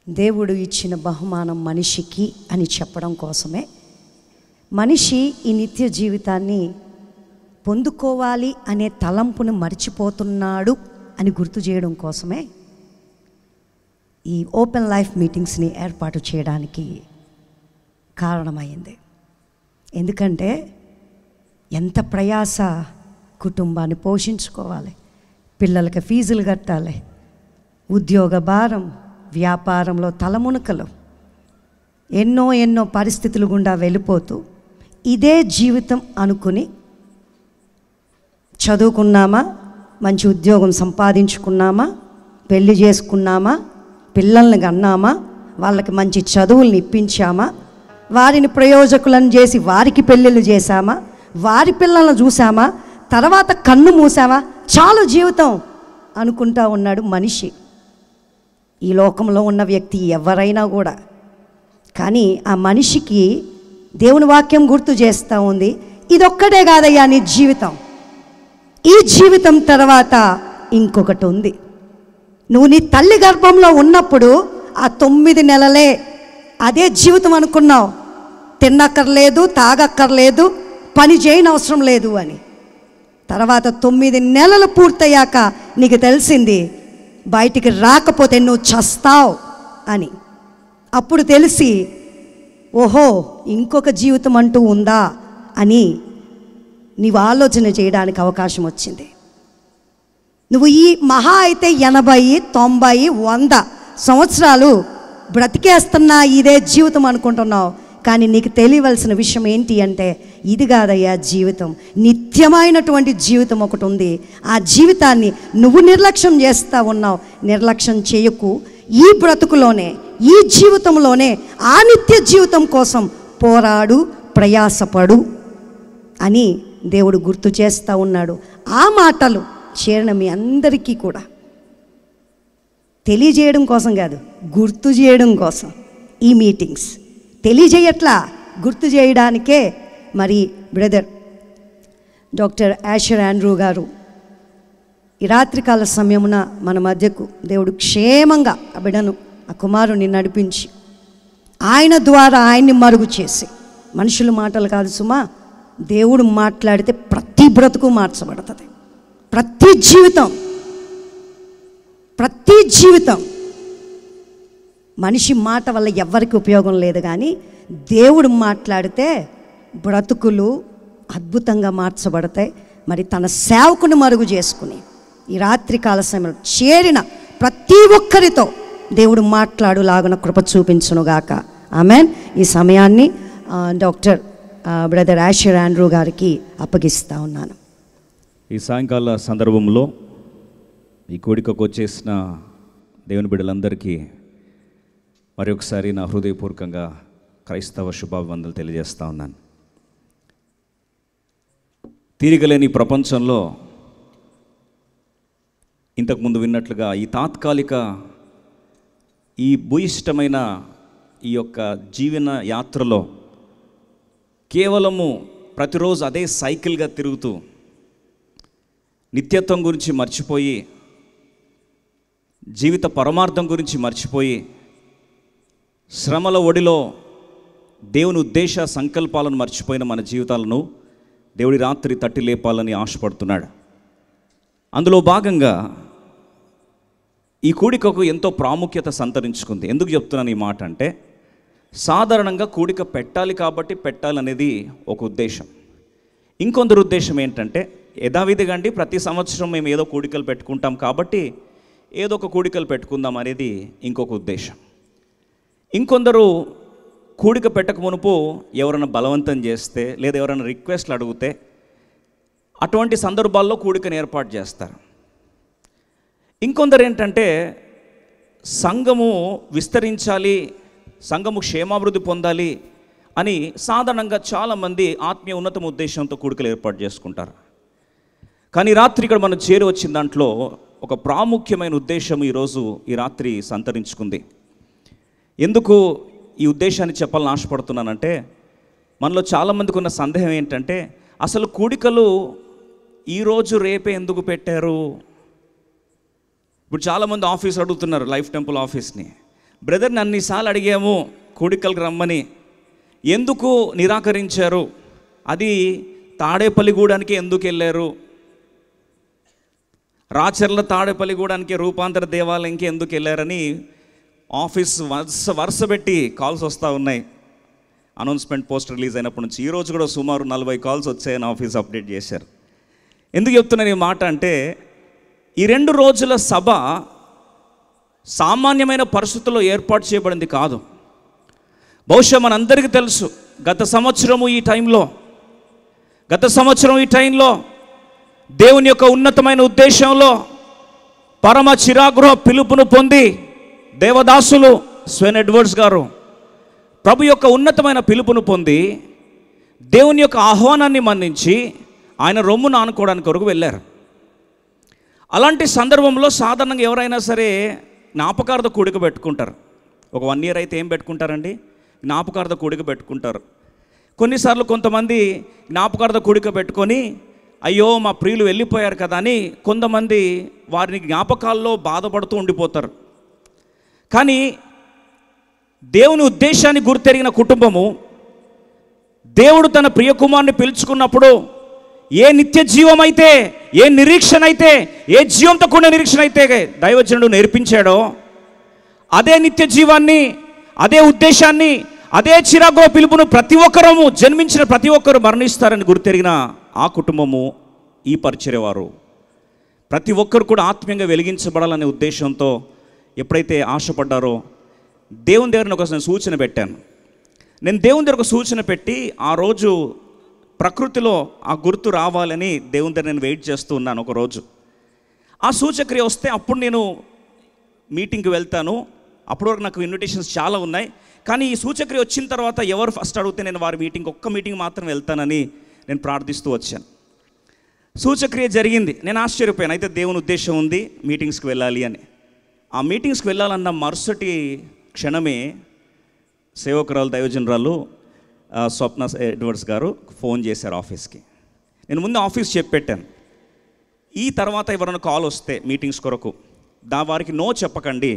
దేవుడు ఇచ్చిన బహుమానం మనిషికి అని చెప్పడం కోసమే, మనిషి ఈ నిత్య జీవితాన్ని పొందుకోవాలి అనే తలంపును మర్చిపోతున్నాడు అని గుర్తు చేయడం కోసమే ఈ ఓపెన్ లైఫ్ మీటింగ్స్ని ఏర్పాటు చేయడానికి కారణమైంది. ఎందుకంటే ఎంత ప్రయాస, కుటుంబాన్ని పోషించుకోవాలి, పిల్లలకి ఫీజులు కట్టాలి, ఉద్యోగ భారం, వ్యాపారంలో తలమునకలు, ఎన్నో పరిస్థితులు గుండా వెళ్ళిపోతూ ఇదే జీవితం అనుకుని చదువుకున్నామా, మంచి ఉద్యోగం సంపాదించుకున్నామా, పెళ్లి చేసుకున్నామా, పిల్లల్ని కన్నామా, వాళ్ళకి మంచి చదువుల్ని ఇప్పించామా, వారిని ప్రయోజకులను చేసి వారికి పెళ్ళిళ్ళు చేశామా, వారి పిల్లలను చూసామా, తర్వాత కన్ను మూసామా, చాలు జీవితం అనుకుంటా ఉన్నాడు మనిషి, ఈ లోకంలో ఉన్న వ్యక్తి ఎవరైనా కూడా. కానీ ఆ మనిషికి దేవుని వాక్యం గుర్తు చేస్తూ ఉంది, ఇదొక్కటే కాదయ్యా నీ జీవితం, ఈ జీవితం తర్వాత ఇంకొకటి ఉంది. నువ్వు నీ తల్లి గర్భంలో ఉన్నప్పుడు ఆ 9 నెలలే అదే జీవితం అనుకున్నావు, తిన్నక్కర్లేదు, తాగక్కర్లేదు, పని చేయని అవసరం లేదు అని. తర్వాత 9 నెలలు పూర్తయ్యాక నీకు తెలిసింది బయటికి రాకపోతే నువ్వు చస్తావు అని. అప్పుడు తెలిసి ఓహో ఇంకొక జీవితం అంటూ ఉందా అని నీవు ఆలోచన చేయడానికి అవకాశం వచ్చింది. నువ్వు ఈ మహా అయితే 80, 90, 100 సంవత్సరాలు బ్రతికేస్తున్నా ఇదే జీవితం అనుకుంటున్నావు. కానీ నీకు తెలియవలసిన విషయం ఏంటి అంటే, ఇది కాదయ్యా జీవితం, నిత్యమైనటువంటి జీవితం ఒకటి ఉంది. ఆ జీవితాన్ని నువ్వు నిర్లక్ష్యం చేస్తూ ఉన్నావు. నిర్లక్ష్యం చేయకు, ఈ బ్రతుకులోనే, ఈ జీవితంలోనే ఆ నిత్య జీవితం కోసం పోరాడు, ప్రయాసపడు అని దేవుడు గుర్తు చేస్తూ ఉన్నాడు. ఆ మాటలు చేరిన మీ అందరికీ కూడా తెలియజేయడం కోసం కాదు, గుర్తు చేయడం కోసం ఈ మీటింగ్స్. తెలియజేయట్లా, గుర్తు చేయడానికే మరి బ్రదర్ డాక్టర్ యాషర్ ఆండ్రూ గారు ఈ రాత్రికాల సమయమున మన మధ్యకు దేవుడు క్షేమంగా ఆ బిడ్డను, ఆ కుమారుని నడిపించి ఆయన ద్వారా ఆయన్ని మరుగు చేసి, మనుషుల మాటలు కాదు సుమా, దేవుడు మాట్లాడితే ప్రతి బ్రతుకు మార్చబడుతుంది. ప్రతి జీవితం మనిషి మాట వల్ల ఎవ్వరికి ఉపయోగం లేదు, కానీ దేవుడు మాట్లాడితే బ్రతుకులు అద్భుతంగా మార్చబడతాయి. మరి తన సేవకుని మరుగు చేసుకుని ఈ రాత్రికాల సమయంలో చేరిన ప్రతి ఒక్కరితో దేవుడు మాట్లాడులాగున కృప చూపించునుగాక. ఆమెన్. ఈ సమయాన్ని డాక్టర్ బ్రదర్ యాషర్ ఆండ్రూ గారికి అప్పగిస్తూ ఉన్నాను. ఈ సాయంకాల సందర్భంలో ఈ కోడికకు వచ్చేసిన దేవుని బిడ్డలందరికీ మరొకసారి నా హృదయపూర్వకంగా క్రైస్తవ శుభాభివందనలు తెలియజేస్తూ ఉన్నాను. తీరికలేని ప్రపంచంలో ఇంతకుముందు విన్నట్లుగా ఈ తాత్కాలిక, ఈ భూయిష్టమైన ఈ యొక్క జీవన యాత్రలో కేవలము ప్రతిరోజు అదే సైకిల్గా తిరుగుతూ నిత్యత్వం గురించి మర్చిపోయి, జీవిత పరమార్థం గురించి మర్చిపోయి, శ్రమల ఒడిలో దేవుని ఉద్దేశ సంకల్పాలను మర్చిపోయిన మన జీవితాలను దేవుడి రాత్రి తట్టి లేపాలని ఆశపడుతున్నాడు. అందులో భాగంగా ఈ కూడికకు ఎంతో ప్రాముఖ్యత సంతరించుకుంది. ఎందుకు చెప్తున్నాను ఈ మాట అంటే, సాధారణంగా కూడిక పెట్టాలి కాబట్టి పెట్టాలనేది ఒక ఉద్దేశం. ఇంకొందరు ఉద్దేశం ఏంటంటే, యథావిధిగా అండి ప్రతి సంవత్సరం మేము ఏదో కూడికలు పెట్టుకుంటాం కాబట్టి ఏదో ఒక కూడికలు పెట్టుకుందాం అనేది ఇంకొక ఉద్దేశం. ఇంకొందరు కూడిక పెట్టక మునుపు ఎవరైనా బలవంతం చేస్తే, లేదా ఎవరైనా రిక్వెస్ట్లు అడిగితే అటువంటి సందర్భాల్లో కూడికను ఏర్పాటు చేస్తారు. ఇంకొందరు ఏంటంటే, సంఘము విస్తరించాలి, సంఘము క్షేమాభివృద్ధి పొందాలి అని సాధారణంగా చాలామంది ఆత్మీయ ఉన్నత ఉద్దేశంతో కూడికలు ఏర్పాటు చేసుకుంటారు. కానీ రాత్రి ఇక్కడ మనం చేరి వచ్చిన దాంట్లో ఒక ప్రాముఖ్యమైన ఉద్దేశం ఈరోజు ఈ రాత్రి సంతరించుకుంది. ఎందుకు ఈ ఉద్దేశాన్ని చెప్పాలని ఆశపడుతున్నానంటే, మనలో చాలామందికి ఉన్న సందేహం ఏంటంటే, అసలు కూడికలు ఈరోజు రేపే ఎందుకు పెట్టారు? ఇప్పుడు చాలామంది ఆఫీస్ అడుగుతున్నారు, లైఫ్ టెంపుల్ ఆఫీస్ని, బ్రదర్ని అన్నిసార్లు అడిగాము కూడికలకు రమ్మని, ఎందుకు నిరాకరించారు? అది తాడేపల్లిగూడానికి ఎందుకు వెళ్ళారు? రాచర్ల తాడేపల్లిగూడానికి రూపాంతర దేవాలయంకి ఎందుకు వెళ్ళారని ఆఫీస్ వరుస పెట్టి కాల్స్ వస్తూ ఉన్నాయి. అనౌన్స్మెంట్ పోస్ట్ రిలీజ్ అయినప్పటి నుంచి ఈరోజు కూడా సుమారు 40 కాల్స్ వచ్చాయని ఆఫీస్ అప్డేట్ చేశారు. ఎందుకు చెప్తున్నాను ఈ మాట అంటే, ఈ 2 రోజుల సభ సామాన్యమైన పరిస్థితుల్లో ఏర్పాటు చేయబడింది కాదు. బహుశా మనందరికీ తెలుసు, గత సంవత్సరం ఈ టైంలో దేవుని యొక్క ఉన్నతమైన ఉద్దేశంలో పరమ చిరాగృహ పిలుపును పొంది దేవదాసులు స్వెన్ ఎడ్వర్డ్స్ గారు ప్రభు యొక్క ఉన్నతమైన పిలుపును పొంది దేవుని యొక్క ఆహ్వానాన్ని మన్నించి ఆయన రొమ్మును ఆనుకోవడానికి కొరకు వెళ్ళారు. అలాంటి సందర్భంలో సాధారణంగా ఎవరైనా సరే జ్ఞాపకార్థ కూడిక పెట్టుకుంటారు. ఒక 1 year అయితే ఏం పెట్టుకుంటారండి? జ్ఞాపకార్థ కూడిక పెట్టుకుంటారు. కొన్నిసార్లు కొంతమంది జ్ఞాపకార్థ కూడిక పెట్టుకొని అయ్యో మా ప్రియులు వెళ్ళిపోయారు కదా అని కొంతమంది వారిని జ్ఞాపకాల్లో బాధపడుతూ ఉండిపోతారు. కానీ దేవుని ఉద్దేశాన్ని గుర్తెరిగిన కుటుంబము, దేవుడు తన ప్రియకుమారుని పిలుచుకున్నప్పుడు ఏ నిత్య జీవం అయితే, ఏ నిరీక్షణ అయితే, ఏ జీవంతో కూడిన నిరీక్షణ అయితే దైవజనుడు నేర్పించాడో అదే నిత్య జీవాన్ని, అదే ఉద్దేశాన్ని, అదే చిరాగో పిలుపును జన్మించిన ప్రతి ఒక్కరు మరణిస్తారని గుర్తెరిగిన ఆ కుటుంబము, ఈ పరిచర్యవారు ప్రతి ఒక్కరు కూడా ఆత్మీయంగా వెలిగించబడాలనే ఉద్దేశంతో ఎప్పుడైతే ఆశపడ్డారో దేవుని దగ్గర ఒక సూచన పెట్టాను. నేను దేవుని దగ్గర ఒక సూచన పెట్టి ఆ రోజు ప్రకృతిలో ఆ గుర్తు రావాలని దేవుని దగ్గర నేను వెయిట్ చేస్తూ ఉన్నాను. ఒకరోజు ఆ సూచక్రియ వస్తే అప్పుడు నేను మీటింగ్కి వెళ్తాను. అప్పటి వరకు నాకు ఇన్విటేషన్స్ చాలా ఉన్నాయి. కానీ ఈ సూచక్రియ వచ్చిన తర్వాత ఎవరు ఫస్ట్ అడిగితే నేను వారి ఒక్క మీటింగ్ మాత్రం వెళ్తానని నేను ప్రార్థిస్తూ వచ్చాను. సూచక్రియ జరిగింది. నేను ఆశ్చర్యపోయాను. అయితే దేవుని ఉద్దేశం ఉంది మీటింగ్స్కి వెళ్ళాలి అని. ఆ మీటింగ్స్కి వెళ్ళాలన్న మరుసటి క్షణమే సేవకురాలు దైవజనరాలు స్వప్న ఎడ్వర్డ్స్ గారు ఫోన్ చేశారు ఆఫీస్కి. నేను ముందు ఆఫీస్ చెప్పెట్టాను, ఈ తర్వాత ఎవరైనా కాల్ వస్తే మీటింగ్స్ కొరకు వారికి నో చెప్పకండి,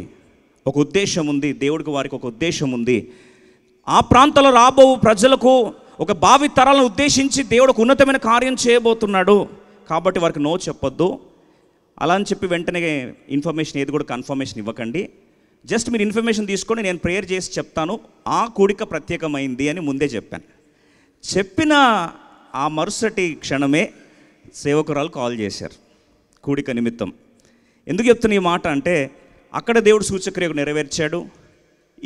ఒక ఉద్దేశం ఉంది, దేవుడికి వారికి ఒక ఉద్దేశం ఉంది, ఆ ప్రాంతంలో రాబో ప్రజలకు ఒక భావి తరాలను ఉద్దేశించి దేవుడు ఒక ఉన్నతమైన కార్యం చేయబోతున్నాడు, కాబట్టి వారికి నో చెప్పొద్దు అలా అని చెప్పి వెంటనే ఇన్ఫర్మేషన్ ఏది కూడా కన్ఫర్మేషన్ ఇవ్వకండి, జస్ట్ మీరు ఇన్ఫర్మేషన్ తీసుకొని నేను ప్రేయర్ చేసి చెప్తాను, ఆ కూడిక ప్రత్యేకమైంది అని ముందే చెప్పాను. చెప్పిన ఆ మరుసటి క్షణమే సేవకురాలు కాల్ చేశారు కూడిక నిమిత్తం. ఎందుకు చెప్తున్న ఈ మాట అంటే, అక్కడ దేవుడు సూచక్రియకు నెరవేర్చాడు.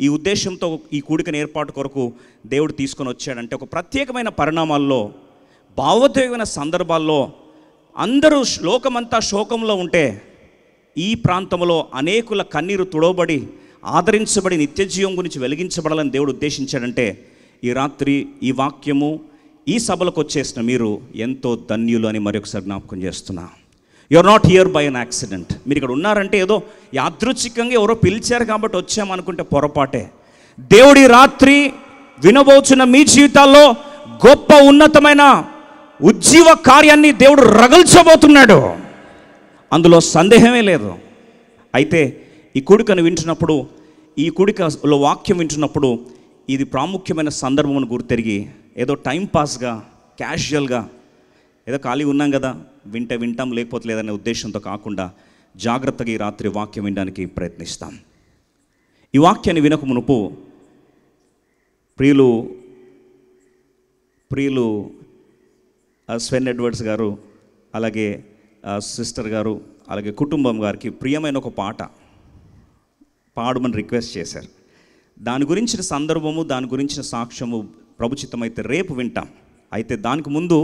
ఈ ఉద్దేశంతో ఈ కూడికను ఏర్పాటు కొరకు దేవుడు తీసుకొని వచ్చాడంటే ఒక ప్రత్యేకమైన పరిణామాల్లో, భావోద్వేగమైన సందర్భాల్లో అందరూ లోకమంతా శోకంలో ఉంటే ఈ ప్రాంతంలో అనేకుల కన్నీరు తుడవబడి ఆదరించబడి నిత్యజీవం గురించి వెలిగించబడాలని దేవుడు ఉద్దేశించాడంటే, ఈ రాత్రి ఈ వాక్యము ఈ సభలకు వచ్చేసిన మీరు ఎంతో ధన్యులు అని మరొకసారి జ్ఞాపకం చేస్తున్నా. You are not here by an accident. మీరు ఇక్కడ ఉన్నారంటే ఏదో యాదృచ్ఛికంగా ఎవరో పిలిచారు కాబట్టి వచ్చామనుకుంటే పొరపాటే. దేవుడి రాత్రి వినబోచున్న మీ జీవితాల్లో గొప్ప ఉన్నతమైన ఉజ్జీవ కార్యాన్ని దేవుడు రగల్చబోతున్నాడు, అందులో సందేహమే లేదు. అయితే ఈ కూడికను వింటున్నప్పుడు, ఈ కూడికలో వాక్యం వింటున్నప్పుడు ఇది ప్రాముఖ్యమైన సందర్భమును గుర్తెరిగి ఏదో టైంపాస్గా క్యాజువల్గా ఏదో ఖాళీ ఉన్నాం కదా వింటాం లేకపోతే లేదనే ఉద్దేశంతో కాకుండా జాగ్రత్తగా ఈ రాత్రి వాక్యం వినడానికి ప్రయత్నిస్తాం. ఈ వాక్యాన్ని వినక మునుపు ప్రియులు స్వెన్ ఎడ్వర్డ్స్ గారు, అలాగే సిస్టర్ గారు, అలాగే కుటుంబం గారికి ప్రియమైన ఒక పాట పాడమని రిక్వెస్ట్ చేశారు. దాని గురించిన సందర్భము, దాని గురించిన సాక్ష్యము ప్రభుచితమైతే రేపు వింటాం. అయితే దానికి ముందు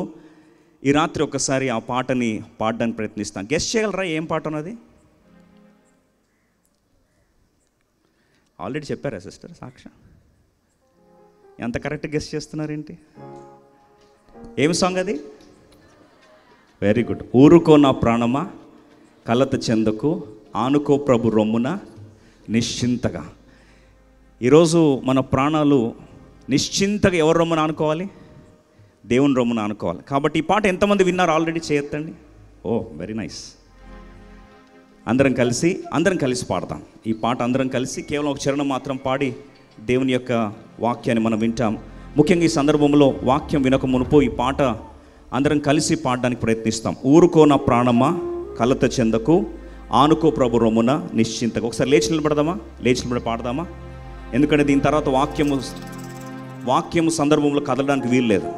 ఈ రాత్రి ఒకసారి ఆ పాటని పాడడానికి ప్రయత్నిస్తాం. గెస్ట్ చేయగలరా ఏం పాట ఉన్నది? ఆల్రెడీ చెప్పారా సిస్టర్ సాక్ష్యం? ఎంత కరెక్ట్ గెస్ట్ చేస్తున్నారేంటి? ఏం సాంగ్ అది? Very good. ఊరుకో నా ప్రాణమా కలత చెందకు, ఆనుకో ప్రభు రొమ్మున నిశ్చింతగా. ఈరోజు మన ప్రాణాలు నిశ్చింతగా ఎవరి రొమ్మున ఆనుకోవాలి? దేవుని రొమ్మున ఆనుకోవాలి. కాబట్టి ఈ పాట ఎంతమంది విన్నారు ఆల్రెడీ చేయొద్దండి. ఓ వెరీ నైస్. అందరం కలిసి పాడతాం ఈ పాట. అందరం కలిసి కేవలం ఒక చరణం మాత్రం పాడి దేవుని యొక్క వాక్యాన్ని మనం వింటాం. ముఖ్యంగా ఈ సందర్భంలో వాక్యం వినక మునుపు ఈ పాట అందరం కలిసి పాడడానికి ప్రయత్నిస్తాం. ఊరుకో నా ప్రాణమా కలత చెందకు, ఆనుకో ప్రభు రొమ్మున నిశ్చింతగా. ఒకసారి లేచి నిలబడి పాడదామా? ఎందుకంటే దీని తర్వాత వాక్యము సందర్భంలో కదలడానికి వీల్లేదు.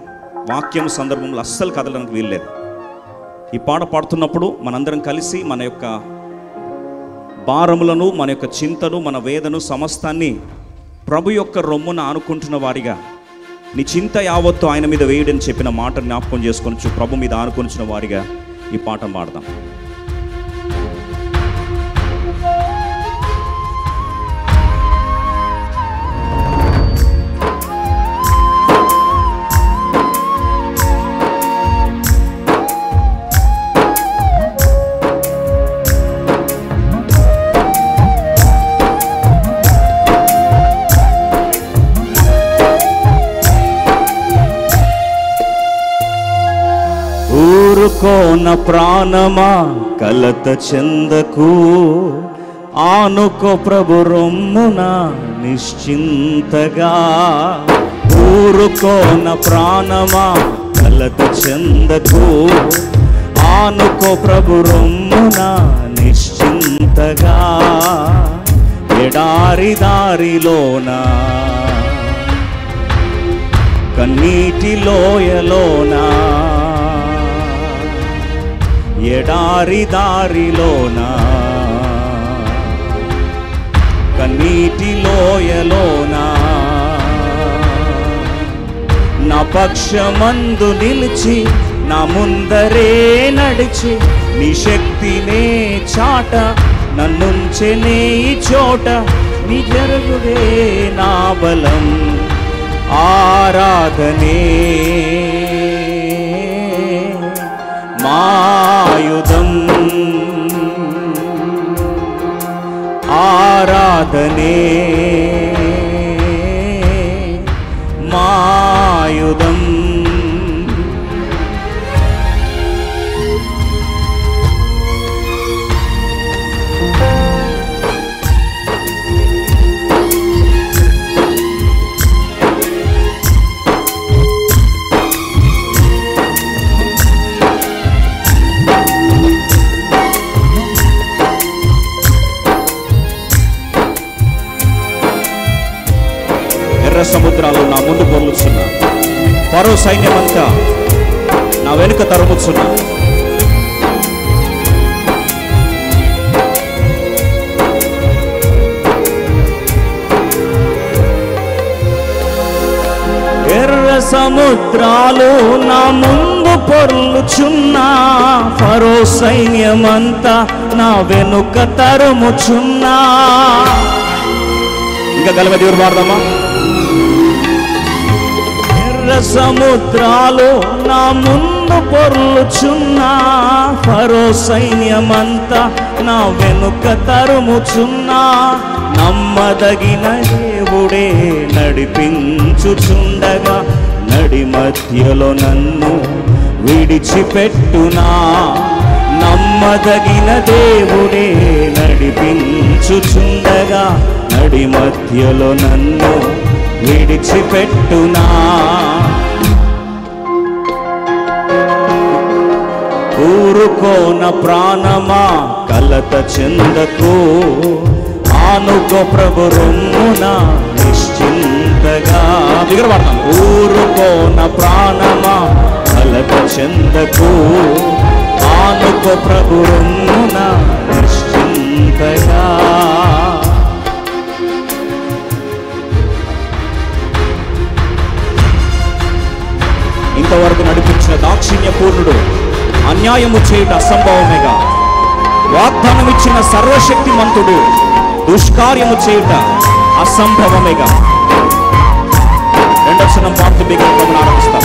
వాక్యము సందర్భంలో అస్సలు కదలడానికి వీల్లేదు. ఈ పాట పాడుతున్నప్పుడు మనందరం కలిసి మన యొక్క భారములను, మన యొక్క చింతను, మన వేదను సమస్తాన్ని ప్రభు యొక్క రొమ్మున ఆనుకుంటున్న వారిగా, నీ చింత యావత్తు ఆయన మీద వేయడని చెప్పిన మాట జ్ఞాపకం చేసుకొనొచ్చు. ప్రభు మీద ఆనుకొనిచిన వారిగా ఈ పాట పాడదాం. ఊరుకోన ప్రాణమా కలత చెందకు, ఆనుకో ప్రభు రొమ్మున నిశ్చింతగా. ఊరుకోన ప్రాణమా కలత చెందకు, ఆనుకో ప్రభు రొమ్మున నిశ్చింతగా. ఎడారి దారిలోన కన్నీటి లోయలోనా, ఎడారి దారిలోనా కన్నీటి లోయలోనా, నా పక్షమందు నిలిచి నా ముందరే నడిచి, నీ శక్తినే చాట నన్నుంచెనే ఈ చోట. నీ జరుగుడే నా బలం, ఆరాధనే మాయుధం, ఆరాధనే మాయుధం. సముద్రాలు నా ముందు పొర్లుచున్నా, ఫరో సైన్యమంతా నా వెనుక తరుముచున్నా. ఎర్ర సముద్రాలు నా ముందు పొర్లుచున్నా, ఫరో సైన్యమంతా నా వెనుక తరుముచున్నా. ఇంకా గలవ దేవుడు పాడదామా? సముద్రాలు నా ముందు పొర్లుచున్నా, ఫరో సైన్యమంతా నా వెనుక తరుముచున్నా. నమ్మదగిన దేవుడే నడిపించుచుండగా, నడి మధ్యలో నన్ను విడిచిపెట్టునా. నమ్మదగిన దేవుడే నడిపించుచుండగా, నడి మధ్యలో నన్ను విడిచిపెట్టునా. ఊరుకోన ప్రాణమా కలత చెందకు, ఆనుకో ప్రభు రొమ్మున నిశ్చింతగా. దిగరవాడతాం. ఊరుకోన ప్రాణమా కలత చెందకు, ఆనుకో ప్రభు రొమ్మున నిశ్చింతగా. ఇంతవరకు నడిపించిన దాక్షిణ్య పూర్ణుడు అన్యాయము చేయుట అసంభవమేగా, వాగ్దానం ఇచ్చిన సర్వశక్తిమంతుడు దుష్కార్యము చేయుట అసంభవమేగా. రెండవ వచనం పాడుతూ బిగ్గరగా ఆరంభిస్తాం.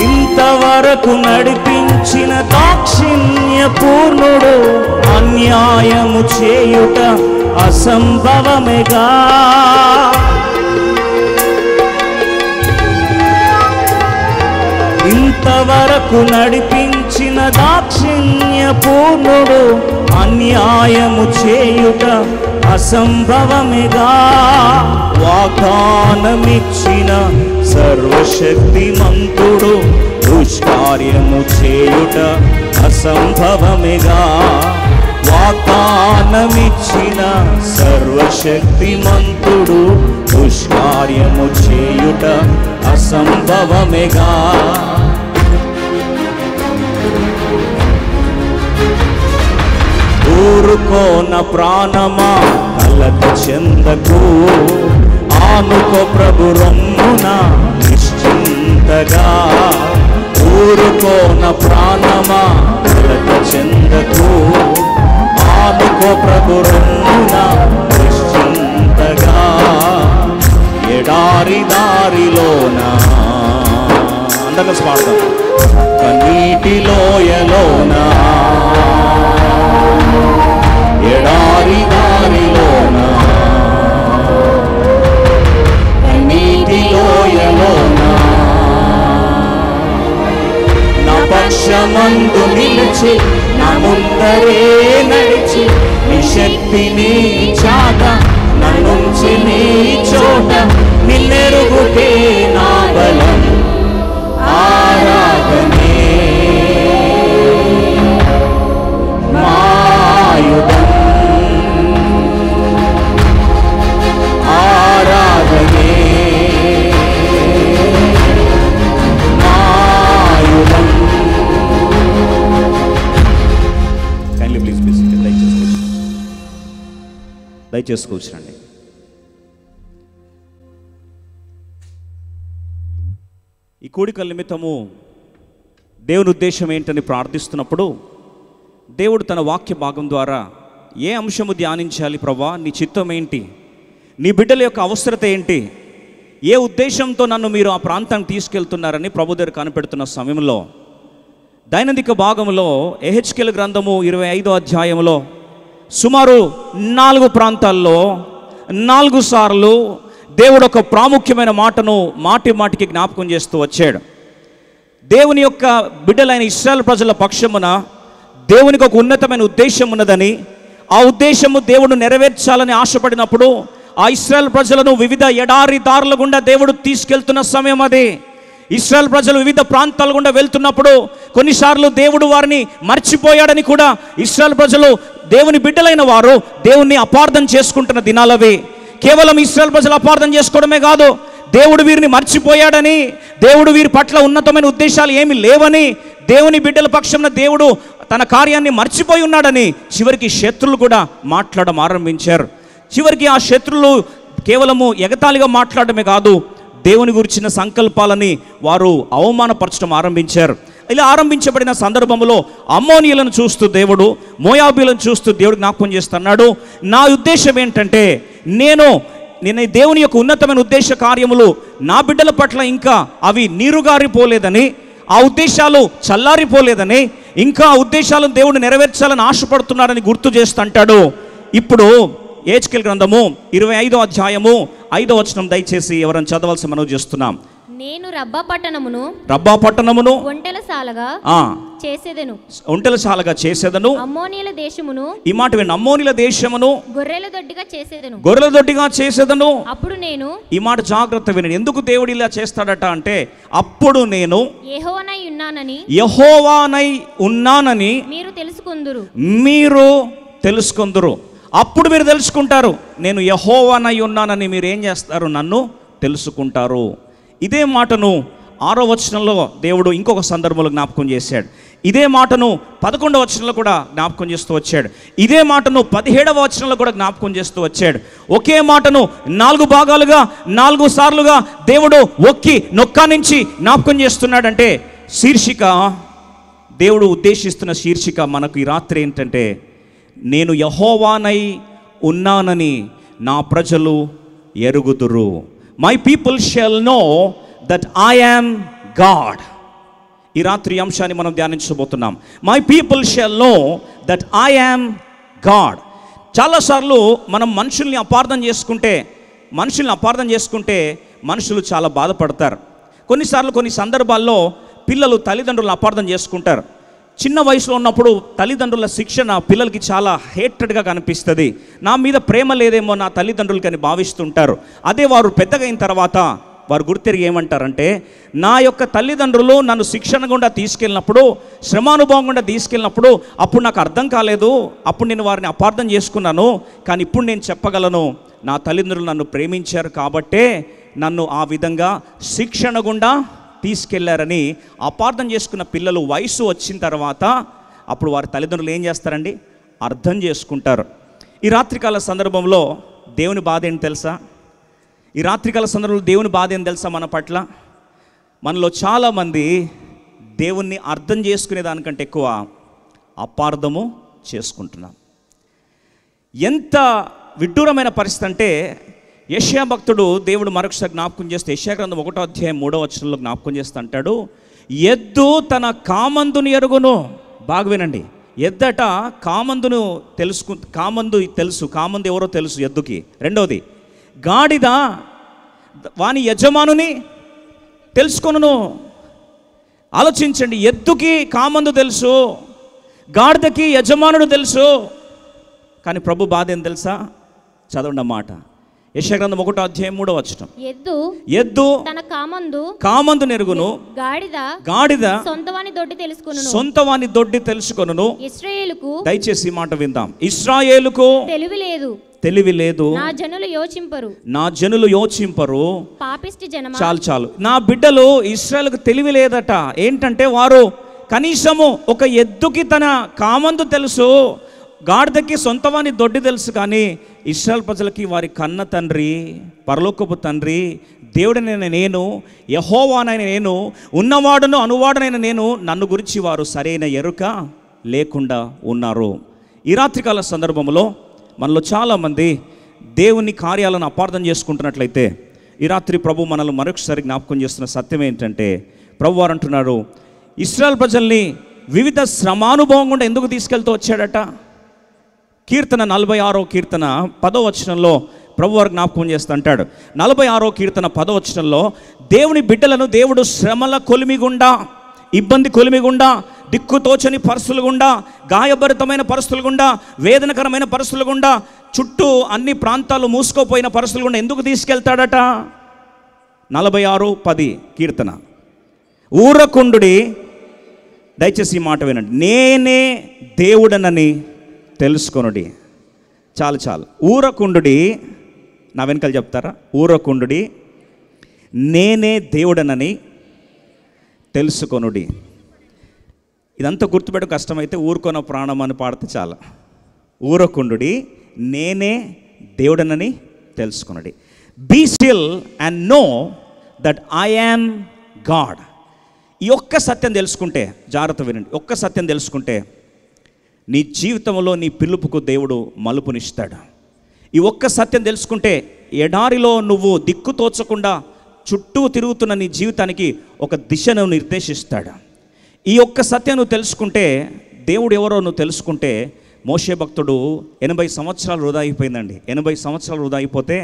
ఇంతవరకు నడిపించిన దాక్షిణ్య పూర్ణుడు అన్యాయము చేయుట అసంభవమేగా. ఇంతవరకు నడిపించిన దాక్షిణ్య పూర్ణుడు అన్యాయము చేయుట అసంభవమేగా. వాగ్దానమిచ్చిన సర్వశక్తిమంతుడు దుష్కార్యము చేయుట అసంభవమేగా. వాగ్దానమిచ్చిన సర్వశక్తిమంతుడు దుష్కార్యము చేయుట అసంభవమేగా. ఊరుకోన ప్రాణమా కలత చెందకు, ఆనుకో ప్రభు రొమ్మున నిశ్చింతగా. ఊరుకోన ప్రాణమా కలత చెందకు, ఆనుకో ప్రభు రొమ్మున నిశ్చింతగా. ఎడారి దారిలోన అందరూ పాడతాం, కన్నీటి లోయలోన, ఎడారి దారిలోన, కన్నీటి లోయలోన, నా పక్షమందు నిలిచి నా ముందరే నడిచి నీ శక్తిని చాట నన్నుంచి నీ చోట నిన్నెరుగుటే నా బలం ఆరాధనే మాయుధం ఆరాధనే మాయుధం. కైండ్లీ ప్లీజ్ ప్లీజ్ దయచేసి కూర్చోండి. ఈ కోడికల నిమిత్తము దేవుని ఉద్దేశం ఏంటని ప్రార్థిస్తున్నప్పుడు దేవుడు తన వాక్య భాగం ద్వారా ఏ అంశము ధ్యానించాలి ప్రభా, నీ చిత్తం ఏంటి, నీ బిడ్డల యొక్క అవసరత ఏంటి, ఏ ఉద్దేశంతో నన్ను మీరు ఆ ప్రాంతానికి తీసుకెళ్తున్నారని ప్రభు దగ్గర కనిపెడుతున్న సమయంలో దైనందిక భాగంలో ఎహెచ్కేల్ గ్రంథము 25వ అధ్యాయంలో సుమారు 4 ప్రాంతాల్లో 4 సార్లు దేవుడు ఒక ప్రాముఖ్యమైన మాటను మాటికి జ్ఞాపకం చేస్తూ వచ్చాడు. దేవుని యొక్క బిడ్డలైన ఇశ్రాయేలు ప్రజల పక్షమున దేవునికి ఒక ఉన్నతమైన ఉద్దేశం ఉన్నదని, ఆ ఉద్దేశము దేవుడు నెరవేర్చాలని ఆశపడినప్పుడు ఆ ఇశ్రాయేలు ప్రజలను వివిధ ఎడారి దారుల గుండా దేవుడు తీసుకెళ్తున్న సమయం అది. ఇశ్రాయేలు ప్రజలు వివిధ ప్రాంతాల గుండా వెళ్తున్నప్పుడు కొన్నిసార్లు దేవుడు వారిని మర్చిపోయాడని కూడా ఇశ్రాయేలు ప్రజలు, దేవుని బిడ్డలైన వారు దేవుణ్ణి అపార్థం చేసుకుంటున్న దినాలవి. కేవలం ఇశ్రాయేలు ప్రజలు అపార్థం చేసుకోవడమే కాదు, దేవుడు వీరిని మర్చిపోయాడని, దేవుడు వీరి పట్ల ఉన్నతమైన ఉద్దేశాలు ఏమీ లేవని, దేవుని బిడ్డల పక్షంలో దేవుడు తన కార్యాన్ని మర్చిపోయి ఉన్నాడని చివరికి శత్రులు కూడా మాట్లాడడం ఆరంభించారు. చివరికి ఆ శత్రులు కేవలము ఎగతాళిగా మాట్లాడమే కాదు, దేవుని గురించిన సంకల్పాలని వారు అవమానపరచడం ఆరంభించారు. ఇలా ఆరంభించబడిన సందర్భంలో అమ్మోనీయులను చూస్తూ దేవుడు, మోయాబీలను చూస్తూ దేవుడు జ్ఞాపకం చేస్తున్నాడు, నా ఉద్దేశం ఏంటంటే నేను దేవుని యొక్క ఉన్నతమైన ఉద్దేశ కార్యములు నా బిడ్డల పట్ల ఇంకా అవి నీరుగారిపోలేదని, ఆ ఉద్దేశాలు చల్లారిపోలేదని, ఇంకా ఆ ఉద్దేశాలను దేవుడు నెరవేర్చాలని ఆశపడుతున్నాడని గుర్తు చేస్తుంటాడు. ఇప్పుడు ఎహెచ్కేల్ గ్రంథము 25వ అధ్యాయము 5వ వచనం దయచేసి ఎవరైనా చదవాల్సి మనవి చేస్తున్నాం. నేను రబ్బా పట్టణమును ఒంటెలశాలగా చేసేదను అమ్మోనీయుల దేశమును, ఈ మాట వినండి, అమ్మోనీయుల దేశమును గొర్రెల దొడ్డిగా చేసేదను. అప్పుడు నేను, ఈ మాట జాగ్రత్త వినండి, ఎందుకు దేవుడు ఇలా చేస్తాడట అంటే, అప్పుడు నేను యెహోవానై ఉన్నానని మీరు తెలుసుకొందురు. అప్పుడు మీరు తెలుసుకుంటారు, నేను యెహోవానై ఉన్నానని మీరు ఏం చేస్తారు, నన్ను తెలుసుకుంటారు. ఇదే మాటను 6వ వచనంలో దేవుడు ఇంకొక సందర్భంలో జ్ఞాపకం చేశాడు. ఇదే మాటను 11వ వచనంలో కూడా జ్ఞాపకం చేస్తూ వచ్చాడు. ఇదే మాటను 17వ వచనంలో కూడా జ్ఞాపకం చేస్తూ వచ్చాడు. ఒకే మాటను 4 భాగాలుగా 4 సార్లుగా దేవుడు నొక్కా నుంచి జ్ఞాపకం చేస్తున్నాడంటే, శీర్షిక, దేవుడు ఉద్దేశిస్తున్న శీర్షిక మనకు ఈ రాత్రి ఏంటంటే, నేను యెహోవానై ఉన్నానని నా ప్రజలు ఎరుగుదురు. My people shall know that I am God. ఈ రాత్రి అంశాన్ని మనం ధ్యానించబోతున్నాం. My people shall know that I am God. చాలాసార్లు మనం మనుషుల్ని అపార్థం చేసుకుంటే మనుషులు చాలా బాధపడతారు. కొన్నిసార్లు కొన్ని సందర్భాల్లో పిల్లలు తల్లిదండ్రులను అపార్థం చేసుకుంటారు. చిన్న వయసులో ఉన్నప్పుడు తల్లిదండ్రుల శిక్షణ పిల్లలకి చాలా హేట్రెడ్గా కనిపిస్తుంది. నా మీద ప్రేమ లేదేమో నా తల్లిదండ్రులకని భావిస్తుంటారు. అదే వారు పెద్దగా అయిన తర్వాత వారు గుర్తిరిగి ఏమంటారంటే, నా యొక్క తల్లిదండ్రులు నన్ను శిక్షణ గుండా తీసుకెళ్ళినప్పుడు, శ్రమానుభవం గుండా తీసుకెళ్ళినప్పుడు అప్పుడు నాకు అర్థం కాలేదు, అప్పుడు నేను వారిని అపార్థం చేసుకున్నాను. కానీ ఇప్పుడు నేను చెప్పగలను, నా తల్లిదండ్రులు నన్ను ప్రేమించారు కాబట్టే నన్ను ఆ విధంగా శిక్షణ గుండా తీసుకెళ్లారని అపార్థం చేసుకున్న పిల్లలు వయసు వచ్చిన తర్వాత అప్పుడు వారి తల్లిదండ్రులు ఏం చేస్తారండి? అర్థం చేసుకుంటారు. ఈ రాత్రికాల సందర్భంలో దేవుని బాధ ఏంటి తెలుసా? ఈ రాత్రికాల సందర్భంలో దేవుని బాధ ఏంటి తెలుసా? మన పట్ల మనలో చాలామంది దేవుణ్ణి అర్థం చేసుకునే దానికంటే ఎక్కువ అపార్థము చేసుకుంటున్నాం. ఎంత విడ్డూరమైన పరిస్థితి అంటే, యెషయా భక్తుడు దేవుడు మరొకసారి జ్ఞాపకం చేస్తే యెషయా గ్రంథం 1వ అధ్యాయం 3వ వచనంలో జ్ఞాపకం చేస్తూ అంటాడు, ఎద్దు తన కామందుని ఎరుగును. బాగా వినండి, ఎద్దట కామందును కామందు తెలుసు, కామందు ఎవరో తెలుసు ఎద్దుకి. రెండవది, గాడిద వాని యజమానుని తెలుసుకొనును. ఆలోచించండి, ఎద్దుకి కామందు తెలుసు, గాడిదకి యజమానుడు తెలుసు. కానీ ప్రభు బాధ ఏం తెలుసా? చదవండి అన్నమాట. యెషయా గ్రంథం 1వ అధ్యాయం 3వ వచనం, ఎద్దు తన కామందు నెరుగును, గాడిద సొంతవాని దొడ్డి తెలుసుకొనును. ఇశ్రాయేలుకు, దయచేసి మాట విందాం, ఇశ్రాయేలుకు తెలివి లేదు, నా జనులు యోచింపరు. చాలు, నా బిడ్డలు ఇశ్రాయేలుకు తెలివి లేదట. ఏంటంటే వారు కనీసము ఒక ఎద్దుకి తన కామందు తెలుసు, గాడిదకి సొంతవాని దొడ్డి తెలుసు. కానీ ఇశ్రాయేల్ ప్రజలకి వారి కన్న తండ్రి, పరలోకపు తండ్రి, దేవుడనైన నేను, యెహోవానైన నేను, ఉన్నవాడును అనువాడనైన నేను, నన్ను గురించి వారు సరైన ఎరుక లేకుండా ఉన్నారు. ఈ రాత్రికాల సందర్భంలో మనలో చాలామంది దేవుని కార్యాలను అపార్థం చేసుకుంటున్నట్లయితే, ఈ రాత్రి ప్రభు మనల్ని మరొకసారి జ్ఞాపకం చేస్తున్న సత్యం ఏంటంటే, ప్రభు వారు అంటున్నారు, ఇశ్రాయేల్ ప్రజల్ని వివిధ శ్రమానుభవం గుండా ఎందుకు తీసుకెళ్తూ వచ్చాడట? కీర్తన 46వ కీర్తన 10వ వచనంలో ప్రభు వారు జ్ఞాపకం చేస్తూ అంటాడు, 46వ కీర్తన 10వ వచనంలో, దేవుని బిడ్డలను దేవుడు శ్రమల కొలిమిగుండా, ఇబ్బంది కొలిమిగుండా, దిక్కుతోచని పరిస్థితుల గుండా, గాయభరితమైన పరిస్థితుల గుండా, వేదనకరమైన పరిస్థితుల గుండా, చుట్టూ అన్ని ప్రాంతాలు మూసుకోపోయిన పరిస్థితుల గుండా ఎందుకు తీసుకెళ్తాడట? 46:10 కీర్తన, ఊరకుండుడి, దయచేసి ఈ మాట వినండి, నేనే దేవుడనని తెలుసుకొనుడి. చాలు, ఊరకుండుడి. నా వెనకాల చెప్తారా? ఊరకుండుడి, నేనే దేవుడనని తెలుసుకొనుడి. ఇదంతా గుర్తుపెట్ట కష్టమైతే ఊరుకొన ప్రాణం అని పాడితే చాలా. ఊరకుండుడి, నేనే దేవుడనని తెలుసుకొనుడి. Be still and know that I am God. ఈ ఒక్క సత్యం తెలుసుకుంటే, జాగ్రత్త వినండి, ఒక్క సత్యం తెలుసుకుంటే నీ జీవితంలో నీ పిలుపుకు దేవుడు మలుపునిస్తాడు. ఈ ఒక్క సత్యం తెలుసుకుంటే ఎడారిలో నువ్వు దిక్కుతోచకుండా చుట్టూ తిరుగుతున్న నీ జీవితానికి ఒక దిశను నిర్దేశిస్తాడు. ఈ ఒక్క సత్యం నువ్వు తెలుసుకుంటే, దేవుడు ఎవరో నువ్వు తెలుసుకుంటే, మోషే భక్తుడు 80 సంవత్సరాలు వృధా అయిపోయిందండి. 80 సంవత్సరాలు వృధా అయిపోతే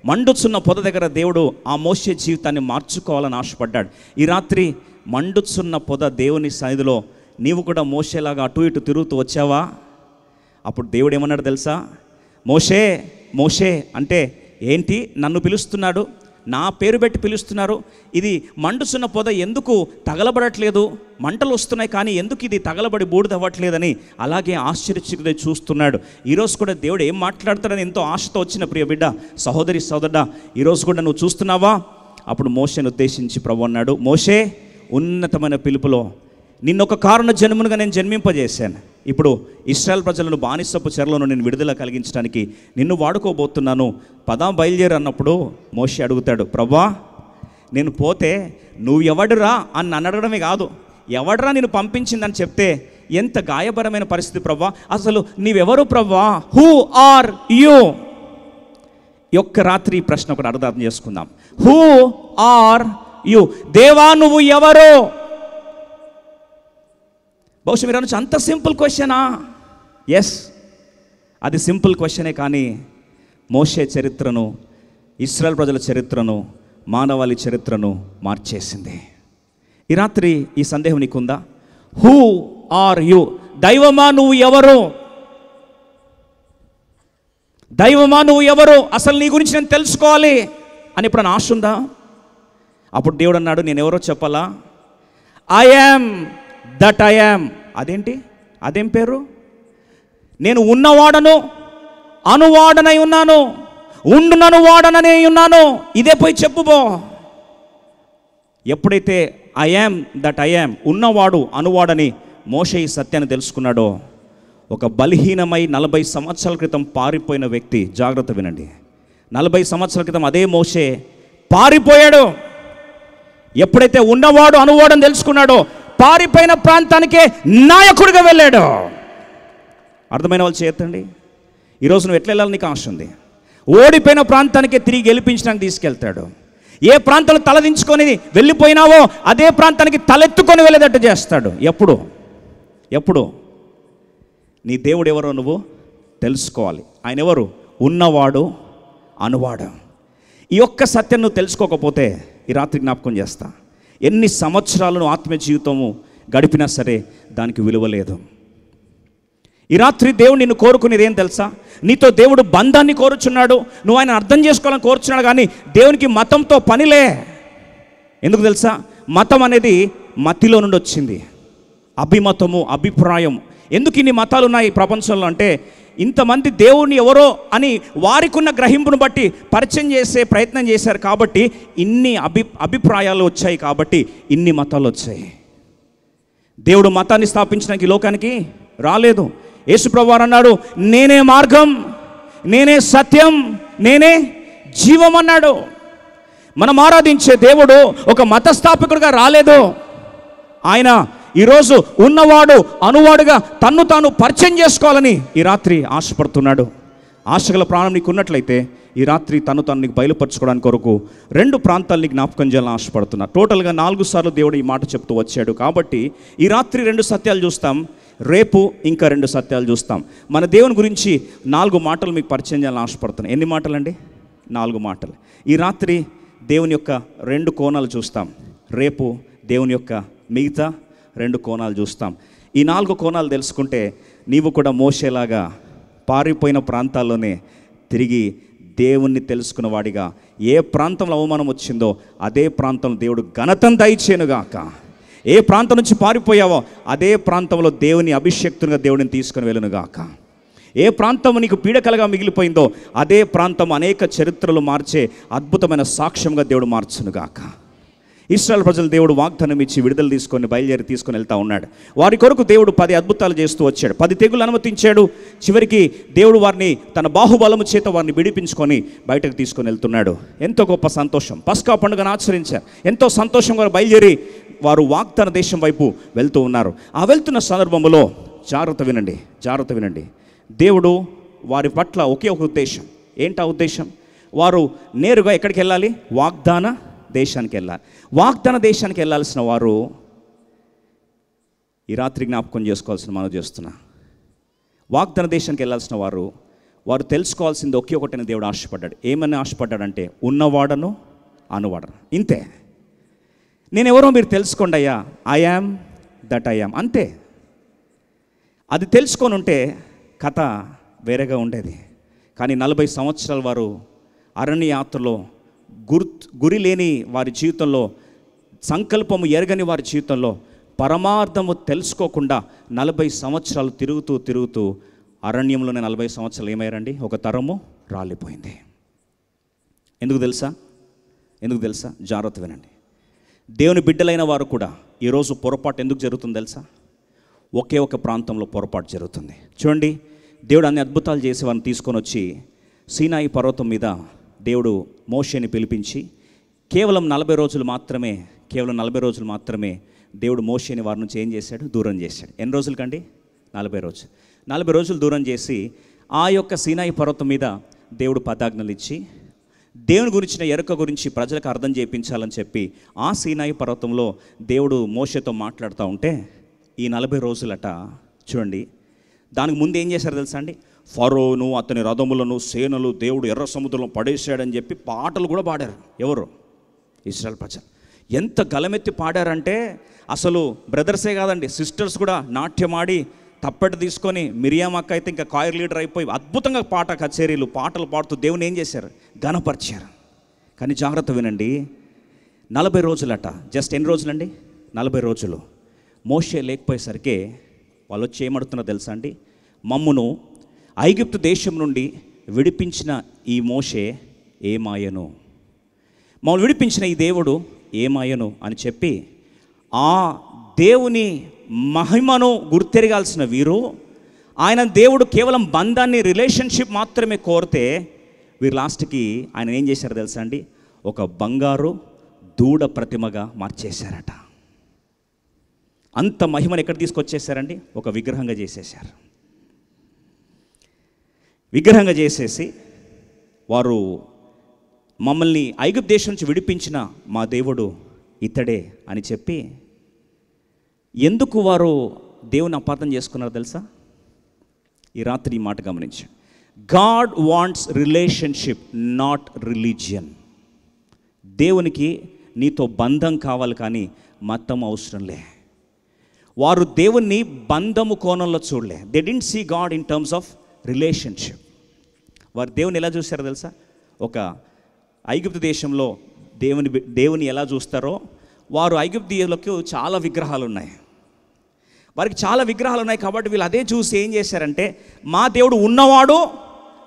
మండుచున్న పొద దగ్గర దేవుడు ఆ మోషే జీవితాన్ని మార్చుకోవాలని ఆశపడ్డాడు. ఈ రాత్రి మండుచున్న పొద దేవుని సన్నిధిలో నీవు కూడా మోషేలాగా అటు ఇటు తిరుగుతూ వచ్చావా? అప్పుడు దేవుడు ఏమన్నాడు తెలుసా? మోషే మోషే అంటే ఏంటి? నన్ను పిలుస్తున్నాడు, నా పేరు పెట్టి పిలుస్తున్నారు. ఇది మండుచున్న పొద ఎందుకు తగలబడట్లేదు? మంటలు వస్తున్నాయి కానీ ఎందుకు ఇది తగలబడి బూడిదవ్వట్లేదని అలాగే ఆశ్చర్యచకితుడై చూస్తున్నాడు. ఈరోజు కూడా దేవుడు ఏం మాట్లాడతాడని ఎంతో ఆశతో వచ్చిన ప్రియ బిడ్డ, సహోదరి సోదరుడా, ఈరోజు కూడా నువ్వు చూస్తున్నావా? అప్పుడు మోషేను ఉద్దేశించి ప్రభు అన్నాడు, మోషే, ఉన్నతమైన పిలుపులో నిన్నొక కారణ జన్మునుగా నేను జన్మింపజేశాను. ఇప్పుడు ఇశ్రాయేల్ ప్రజలను బానిసపు చెరలో నేను విడుదల కలిగించడానికి నిన్ను వాడుకోబోతున్నాను, పదా బయలుదేరు అన్నప్పుడు మోషే అడుగుతాడు, ప్రభా నేను పోతే నువ్వు ఎవడురా అని అడగడమే కాదు, ఎవడరా నేను పంపించిందని చెప్తే ఎంత గాయపరమైన పరిస్థితి ప్రభా, అసలు నీవెవరు ప్రభా, హూ ఆర్ యూ? ఈ ఒక్క రాత్రి ఈ ప్రశ్న ఒకటి అర్థం చేసుకుందాం. Who are you? దేవా నువ్వు ఎవరు? బహుశా మీరు అనొచ్చు, అంత సింపుల్ క్వశ్చనా? ఎస్, అది సింపుల్ క్వశ్చనే, కానీ మోషే చరిత్రను, ఇశ్రాయేల్ ప్రజల చరిత్రను, మానవాళి చరిత్రను మార్చేసింది. ఈ రాత్రి ఈ సందేహం నీకుందా? Who are you? దైవమా నువ్వు ఎవరు? దైవమా నువ్వు ఎవరు? అసలు నీ గురించి నేను తెలుసుకోవాలి అని ఎప్పుడైనా ఆశ ఉందా? అప్పుడు దేవుడు అన్నాడు, నేను ఎవరో చెప్పాలా? I am that I yam. అదేంటి? అదేం పేరు? నేను ఉన్నవాడను, అనువాడనై ఉన్నాను, ఉండునను వాడననే ఉన్నాను. ఇదే పోయి చెప్పుబో. ఎప్పుడైతే I am that I yam, ఉన్నవాడు అనువాడని మోషే ఈ సత్యాన్ని తెలుసుకున్నాడో, ఒక బలహీనమై 40 సంవత్సరాల క్రితం పారిపోయిన వ్యక్తి, జాగ్రత్త వినండి, 40 సంవత్సరాల క్రితం అదే మోషే పారిపోయాడు. ఎప్పుడైతే ఉన్నవాడు అనువాడని తెలుసుకున్నాడో, పారిపోయిన ప్రాంతానికే నాయకుడిగా వెళ్ళాడు. అర్థమైన వాళ్ళు చేయొద్దండి. ఈరోజు నువ్వు ఎట్లా వెళ్ళాలని నీకు ఆశ ఉంది? ఓడిపోయిన ప్రాంతానికే తిరిగి గెలిపించడానికి తీసుకెళ్తాడు. ఏ ప్రాంతంలో తలదించుకొని వెళ్ళిపోయినావో అదే ప్రాంతానికి తలెత్తుకొని వెళ్ళేటట్టు చేస్తాడు. ఎప్పుడు నీ దేవుడు ఎవరో నువ్వు తెలుసుకోవాలి. ఆయన ఎవరు? ఉన్నవాడు, అనువాడు. ఈ ఒక్క సత్యం నువ్వు తెలుసుకోకపోతే ఈ రాత్రి జ్ఞాపకం చేస్తా, ఎన్ని సంవత్సరాలను ఆత్మీయ జీవితము గడిపినా సరే దానికి విలువ లేదు. ఈ రాత్రి దేవుడు నిన్ను కోరుకునేది ఏం తెలుసా? నీతో దేవుడు బంధాన్ని కోరుచున్నాడు, నువ్వు ఆయన అర్థం చేసుకోవాలని కోరుచున్నాడు. కానీ దేవునికి మతంతో పనిలే. ఎందుకు తెలుసా? మతం అనేది మతిలో నుండి వచ్చింది. అభిమతము, అభిప్రాయం. ఎందుకు ఇన్ని మతాలు ఉన్నాయి ప్రపంచంలో అంటే, ఇంతమంది దేవుణ్ణి ఎవరో అని వారికున్న గ్రహింపును బట్టి పరిచయం చేసే ప్రయత్నం చేశారు కాబట్టి ఇన్ని అభిప్రాయాలు వచ్చాయి, కాబట్టి ఇన్ని మతాలు వచ్చాయి. దేవుడు మతాన్ని స్థాపించడానికి లోకానికి రాలేదు. యేసుప్రభువు వారు అన్నాడు, నేనే మార్గం, నేనే సత్యం, నేనే జీవం అన్నాడు. మనం ఆరాధించే దేవుడు ఒక మత స్థాపకుడిగా రాలేదు. ఆయన ఈరోజు ఉన్నవాడు, అనువాడుగా తన్ను తాను పరిచయం చేసుకోవాలని ఈ రాత్రి ఆశపడుతున్నాడు. ఆశగల ప్రాణం నీకు ఉన్నట్లయితే ఈ రాత్రి తను తాను నీకు బయలుపరచుకోవడానికి కొరకు 2 ప్రాంతాలని జ్ఞాపకం చేయాలని ఆశపడుతున్నా. టోటల్గా 4 సార్లు దేవుడు ఈ మాట చెప్తూ వచ్చాడు. కాబట్టి ఈ రాత్రి 2 సత్యాలు చూస్తాం, రేపు ఇంకా 2 సత్యాలు చూస్తాం. మన దేవుని గురించి 4 మాటలు మీకు పరిచయం చేయాలని ఆశపడుతున్నాను. ఎన్ని మాటలండి? 4 మాటలు. ఈ రాత్రి దేవుని యొక్క 2 కోణాలు చూస్తాం, రేపు దేవుని యొక్క మిగతా 2 కోణాలు చూస్తాం. ఈ 4 కోణాలు తెలుసుకుంటే నీవు కూడా మోషేలాగా పారిపోయిన ప్రాంతాల్లోనే తిరిగి దేవుణ్ణి తెలుసుకున్న వాడిగా, ఏ ప్రాంతంలో అవమానం వచ్చిందో అదే ప్రాంతంలో దేవుడు ఘనతను దయచేయునుగాక. ఏ ప్రాంతం నుంచి పారిపోయావో అదే ప్రాంతంలో దేవుని అభిషేక్తునిగా దేవుడిని తీసుకుని వెళ్ళునుగాక. ఏ ప్రాంతం నీకు పీడకలుగా మిగిలిపోయిందో అదే ప్రాంతం అనేక చరిత్రలు మార్చే అద్భుతమైన సాక్ష్యంగా దేవుడు మార్చునుగాక. ఇశ్రాయేలు ప్రజలు దేవుడు వాగ్దానం ఇచ్చి విడుదల తీసుకొని బయలుదేరి తీసుకొని వెళ్తూ ఉన్నాడు. వారి కొరకు దేవుడు 10 అద్భుతాలు చేస్తూ వచ్చాడు, 10 తెగులు అనుమతించాడు. చివరికి దేవుడు వారిని తన బాహుబలము చేత వారిని విడిపించుకొని బయటకు తీసుకొని వెళ్తున్నాడు. ఎంతో గొప్ప సంతోషం. పస్కా పండుగను ఆచరించారు. ఎంతో సంతోషంగా బయలుదేరి వారు వాగ్దాన దేశం వైపు వెళ్తూ ఉన్నారు. ఆ వెళ్తున్న సందర్భంలో జాగ్రత్త వినండి, దేవుడు వారి పట్ల ఒకే ఒక ఉద్దేశం. ఏంటా ఉద్దేశం? వారు నేరుగా ఎక్కడికి వెళ్ళాలి? వాగ్దాన దేశానికి వెళ్ళాలి. వాగ్దాన దేశానికి వెళ్ళాల్సిన వారు ఈ రాత్రి జ్ఞాపకం చేసుకోవాల్సిన మనం చేస్తున్నా. వాగ్దాన దేశానికి వెళ్ళాల్సిన వారు తెలుసుకోవాల్సింది ఒకే ఒకటని దేవుడు ఆశపడ్డాడు. ఏమని ఆశపడ్డాడంటే, ఉన్నవాడను, అనువాడను. ఇంతే. నేనెవరో మీరు తెలుసుకోండి అయ్యా, I am that I yam, అంతే. అది తెలుసుకొని ఉంటే కథ వేరేగా ఉండేది. కానీ 40 సంవత్సరాలు వారు అరణ్య యాత్రలో గురి లేని వారి జీవితంలో, సంకల్పము ఎరగని వారి జీవితంలో, పరమార్థము తెలుసుకోకుండా 40 సంవత్సరాలు తిరుగుతూ అరణ్యంలోనే 40 సంవత్సరాలు ఏమయ్యారండి? ఒక తరము రాలిపోయింది. ఎందుకు తెలుసా? జాగ్రత్త వినండి. దేవుని బిడ్డలైన వారు కూడా ఈరోజు పొరపాటు ఎందుకు జరుగుతుంది తెలుసా? ఒకే ఒక ప్రాంతంలో పొరపాటు జరుగుతుంది. చూడండి, దేవుడు అన్ని అద్భుతాలు చేసి వారిని తీసుకొని వచ్చి సీనాయి పర్వతం మీద దేవుడు మోషేని పిలిపించి కేవలం 40 రోజులు మాత్రమే దేవుడు మోషేని వారి నుంచి ఏం చేశాడు? దూరం చేశాడు. ఎన్ని రోజులు కండి? 40 రోజులు దూరం చేసి ఆ యొక్క సీనాయి పర్వతం మీద దేవుడు 10 ఆజ్ఞలు ఇచ్చి దేవుని గురించిన ఎరుక గురించి ప్రజలకు అర్థం చేయించాలని చెప్పి ఆ సీనాయి పర్వతంలో దేవుడు మోషేతో మాట్లాడుతూ ఉంటే ఈ 40 రోజులట చూడండి, దానికి ముందు ఏం చేశారు తెలుసా అండి? ఫరోను అతని రథములను సేనలు దేవుడు ఎర్ర సముద్రంలో పడేశాడని చెప్పి పాటలు కూడా పాడారు. ఎవరు? ఇశ్రాయేల్ ప్రజలు. ఎంత గలమెత్తి పాడారంటే అసలు బ్రదర్సే కాదండి, సిస్టర్స్ కూడా నాట్యమాడి తప్పెట తీసుకొని, మిరియాం అక్క అయితే ఇంకా కాయర్ లీడర్ అయిపోయి అద్భుతంగా పాట కచేరీలు పాటలు పాడుతూ దేవుని ఏం చేశారు? ఘనపరిచారు. కానీ జాగ్రత్త వినండి, 40 రోజులట. జస్ట్ ఎన్ని రోజులండి? 40 రోజులు. మోషే లేకపోయేసరికి వాళ్ళు వచ్చి ఏమడుతున్నా తెలుసా అండి? మమ్మును ఐగుప్తు దేశం నుండి విడిపించిన ఈ మోషే ఏమాయను, మమ్మల్ని విడిపించిన ఈ దేవుడు ఏమాయను అని చెప్పి ఆ దేవుని మహిమను గుర్తెరగాల్సిన వీరు, ఆయన దేవుడు కేవలం బంధాన్ని, రిలేషన్షిప్ మాత్రమే కోరితే వీరు లాస్ట్కి ఆయన ఏం చేశారు తెలుసా అండి? ఒక బంగారు దూడ ప్రతిమగా మార్చేశారట. అంత మహిమను ఎక్కడ తీసుకొచ్చేసారండి? ఒక విగ్రహంగా చేసేశారు. విగ్రహంగా చేసేసి వారు మమ్మల్ని ఐగుప్తు దేశం నుంచి విడిపించిన మా దేవుడు ఇతడే అని చెప్పి, ఎందుకు వారు దేవుని అపార్థం చేసుకున్నారో తెలుసా? ఈ రాత్రి ఈ మాట గమనించు. God wants relationship, not religion. దేవునికి నీతో బంధం కావాలి కానీ మతం అవసరం లే. వారు దేవుణ్ణి బంధము కోణంలో చూడలే. They didn't see God in terms of relationship. వారు దేవుని ఎలా చూస్తారో తెలుసా? ఒక ఐగుప్తు దేశంలో దేవుని ఎలా చూస్తారో, వారు ఐగుప్తీయులకు చాలా విగ్రహాలు ఉన్నాయి. వారికి చాలా విగ్రహాలు ఉన్నాయి కాబట్టి వీళ్ళు అదే చూసి ఏం చేశారంటే, మా దేవుడు ఉన్నవాడు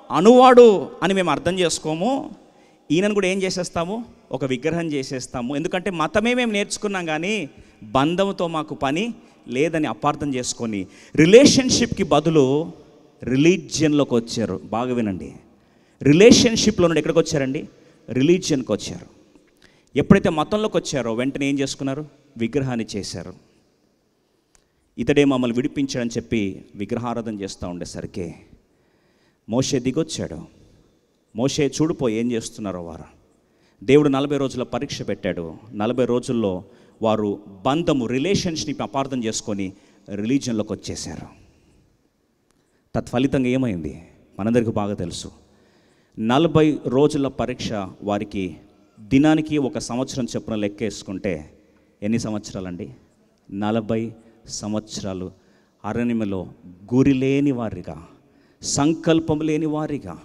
అనువాడు అని మేము అర్థం చేసుకోము, ఈయనను కూడా ఏం చేసేస్తాము? ఒక విగ్రహం చేసేస్తాము. ఎందుకంటే మతమే మేము నేర్చుకున్నాం కానీ బంధంతో మాకు పని లేదని అపార్థం చేసుకొని రిలేషన్షిప్కి బదులు రిలీజియన్లోకి వచ్చారు. బాగా వినండి, రిలేషన్షిప్లో నుండి ఎక్కడికి వచ్చారండి? రిలీజియన్కి వచ్చారు. ఎప్పుడైతే మతంలోకి వచ్చారో వెంటనే ఏం చేసుకున్నారు? విగ్రహాన్ని చేశారు. ఇతడే మమ్మల్ని విడిపించాడని చెప్పి విగ్రహారాధన చేస్తూ ఉండేసరికి మోషే దిగొచ్చాడు. మోషే చూడిపోయి ఏం చేస్తున్నారో వారు. దేవుడు 40 రోజుల పరీక్ష పెట్టాడు. 40 రోజుల్లో వారు బంధము, రిలేషన్షిప్ అపార్థం చేసుకొని రిలీజియన్లోకి వచ్చేసారు. తత్ఫలితంగా ఏమైంది మనందరికీ బాగా తెలుసు. 40 రోజుల పరీక్ష వారికి దినానికి 1 సంవత్సరం చొప్పున లెక్కేసుకుంటే ఎన్ని సంవత్సరాలండి? 40 సంవత్సరాలు అరణ్యములో గురి లేని వారిగా, సంకల్పం లేని వారిగా,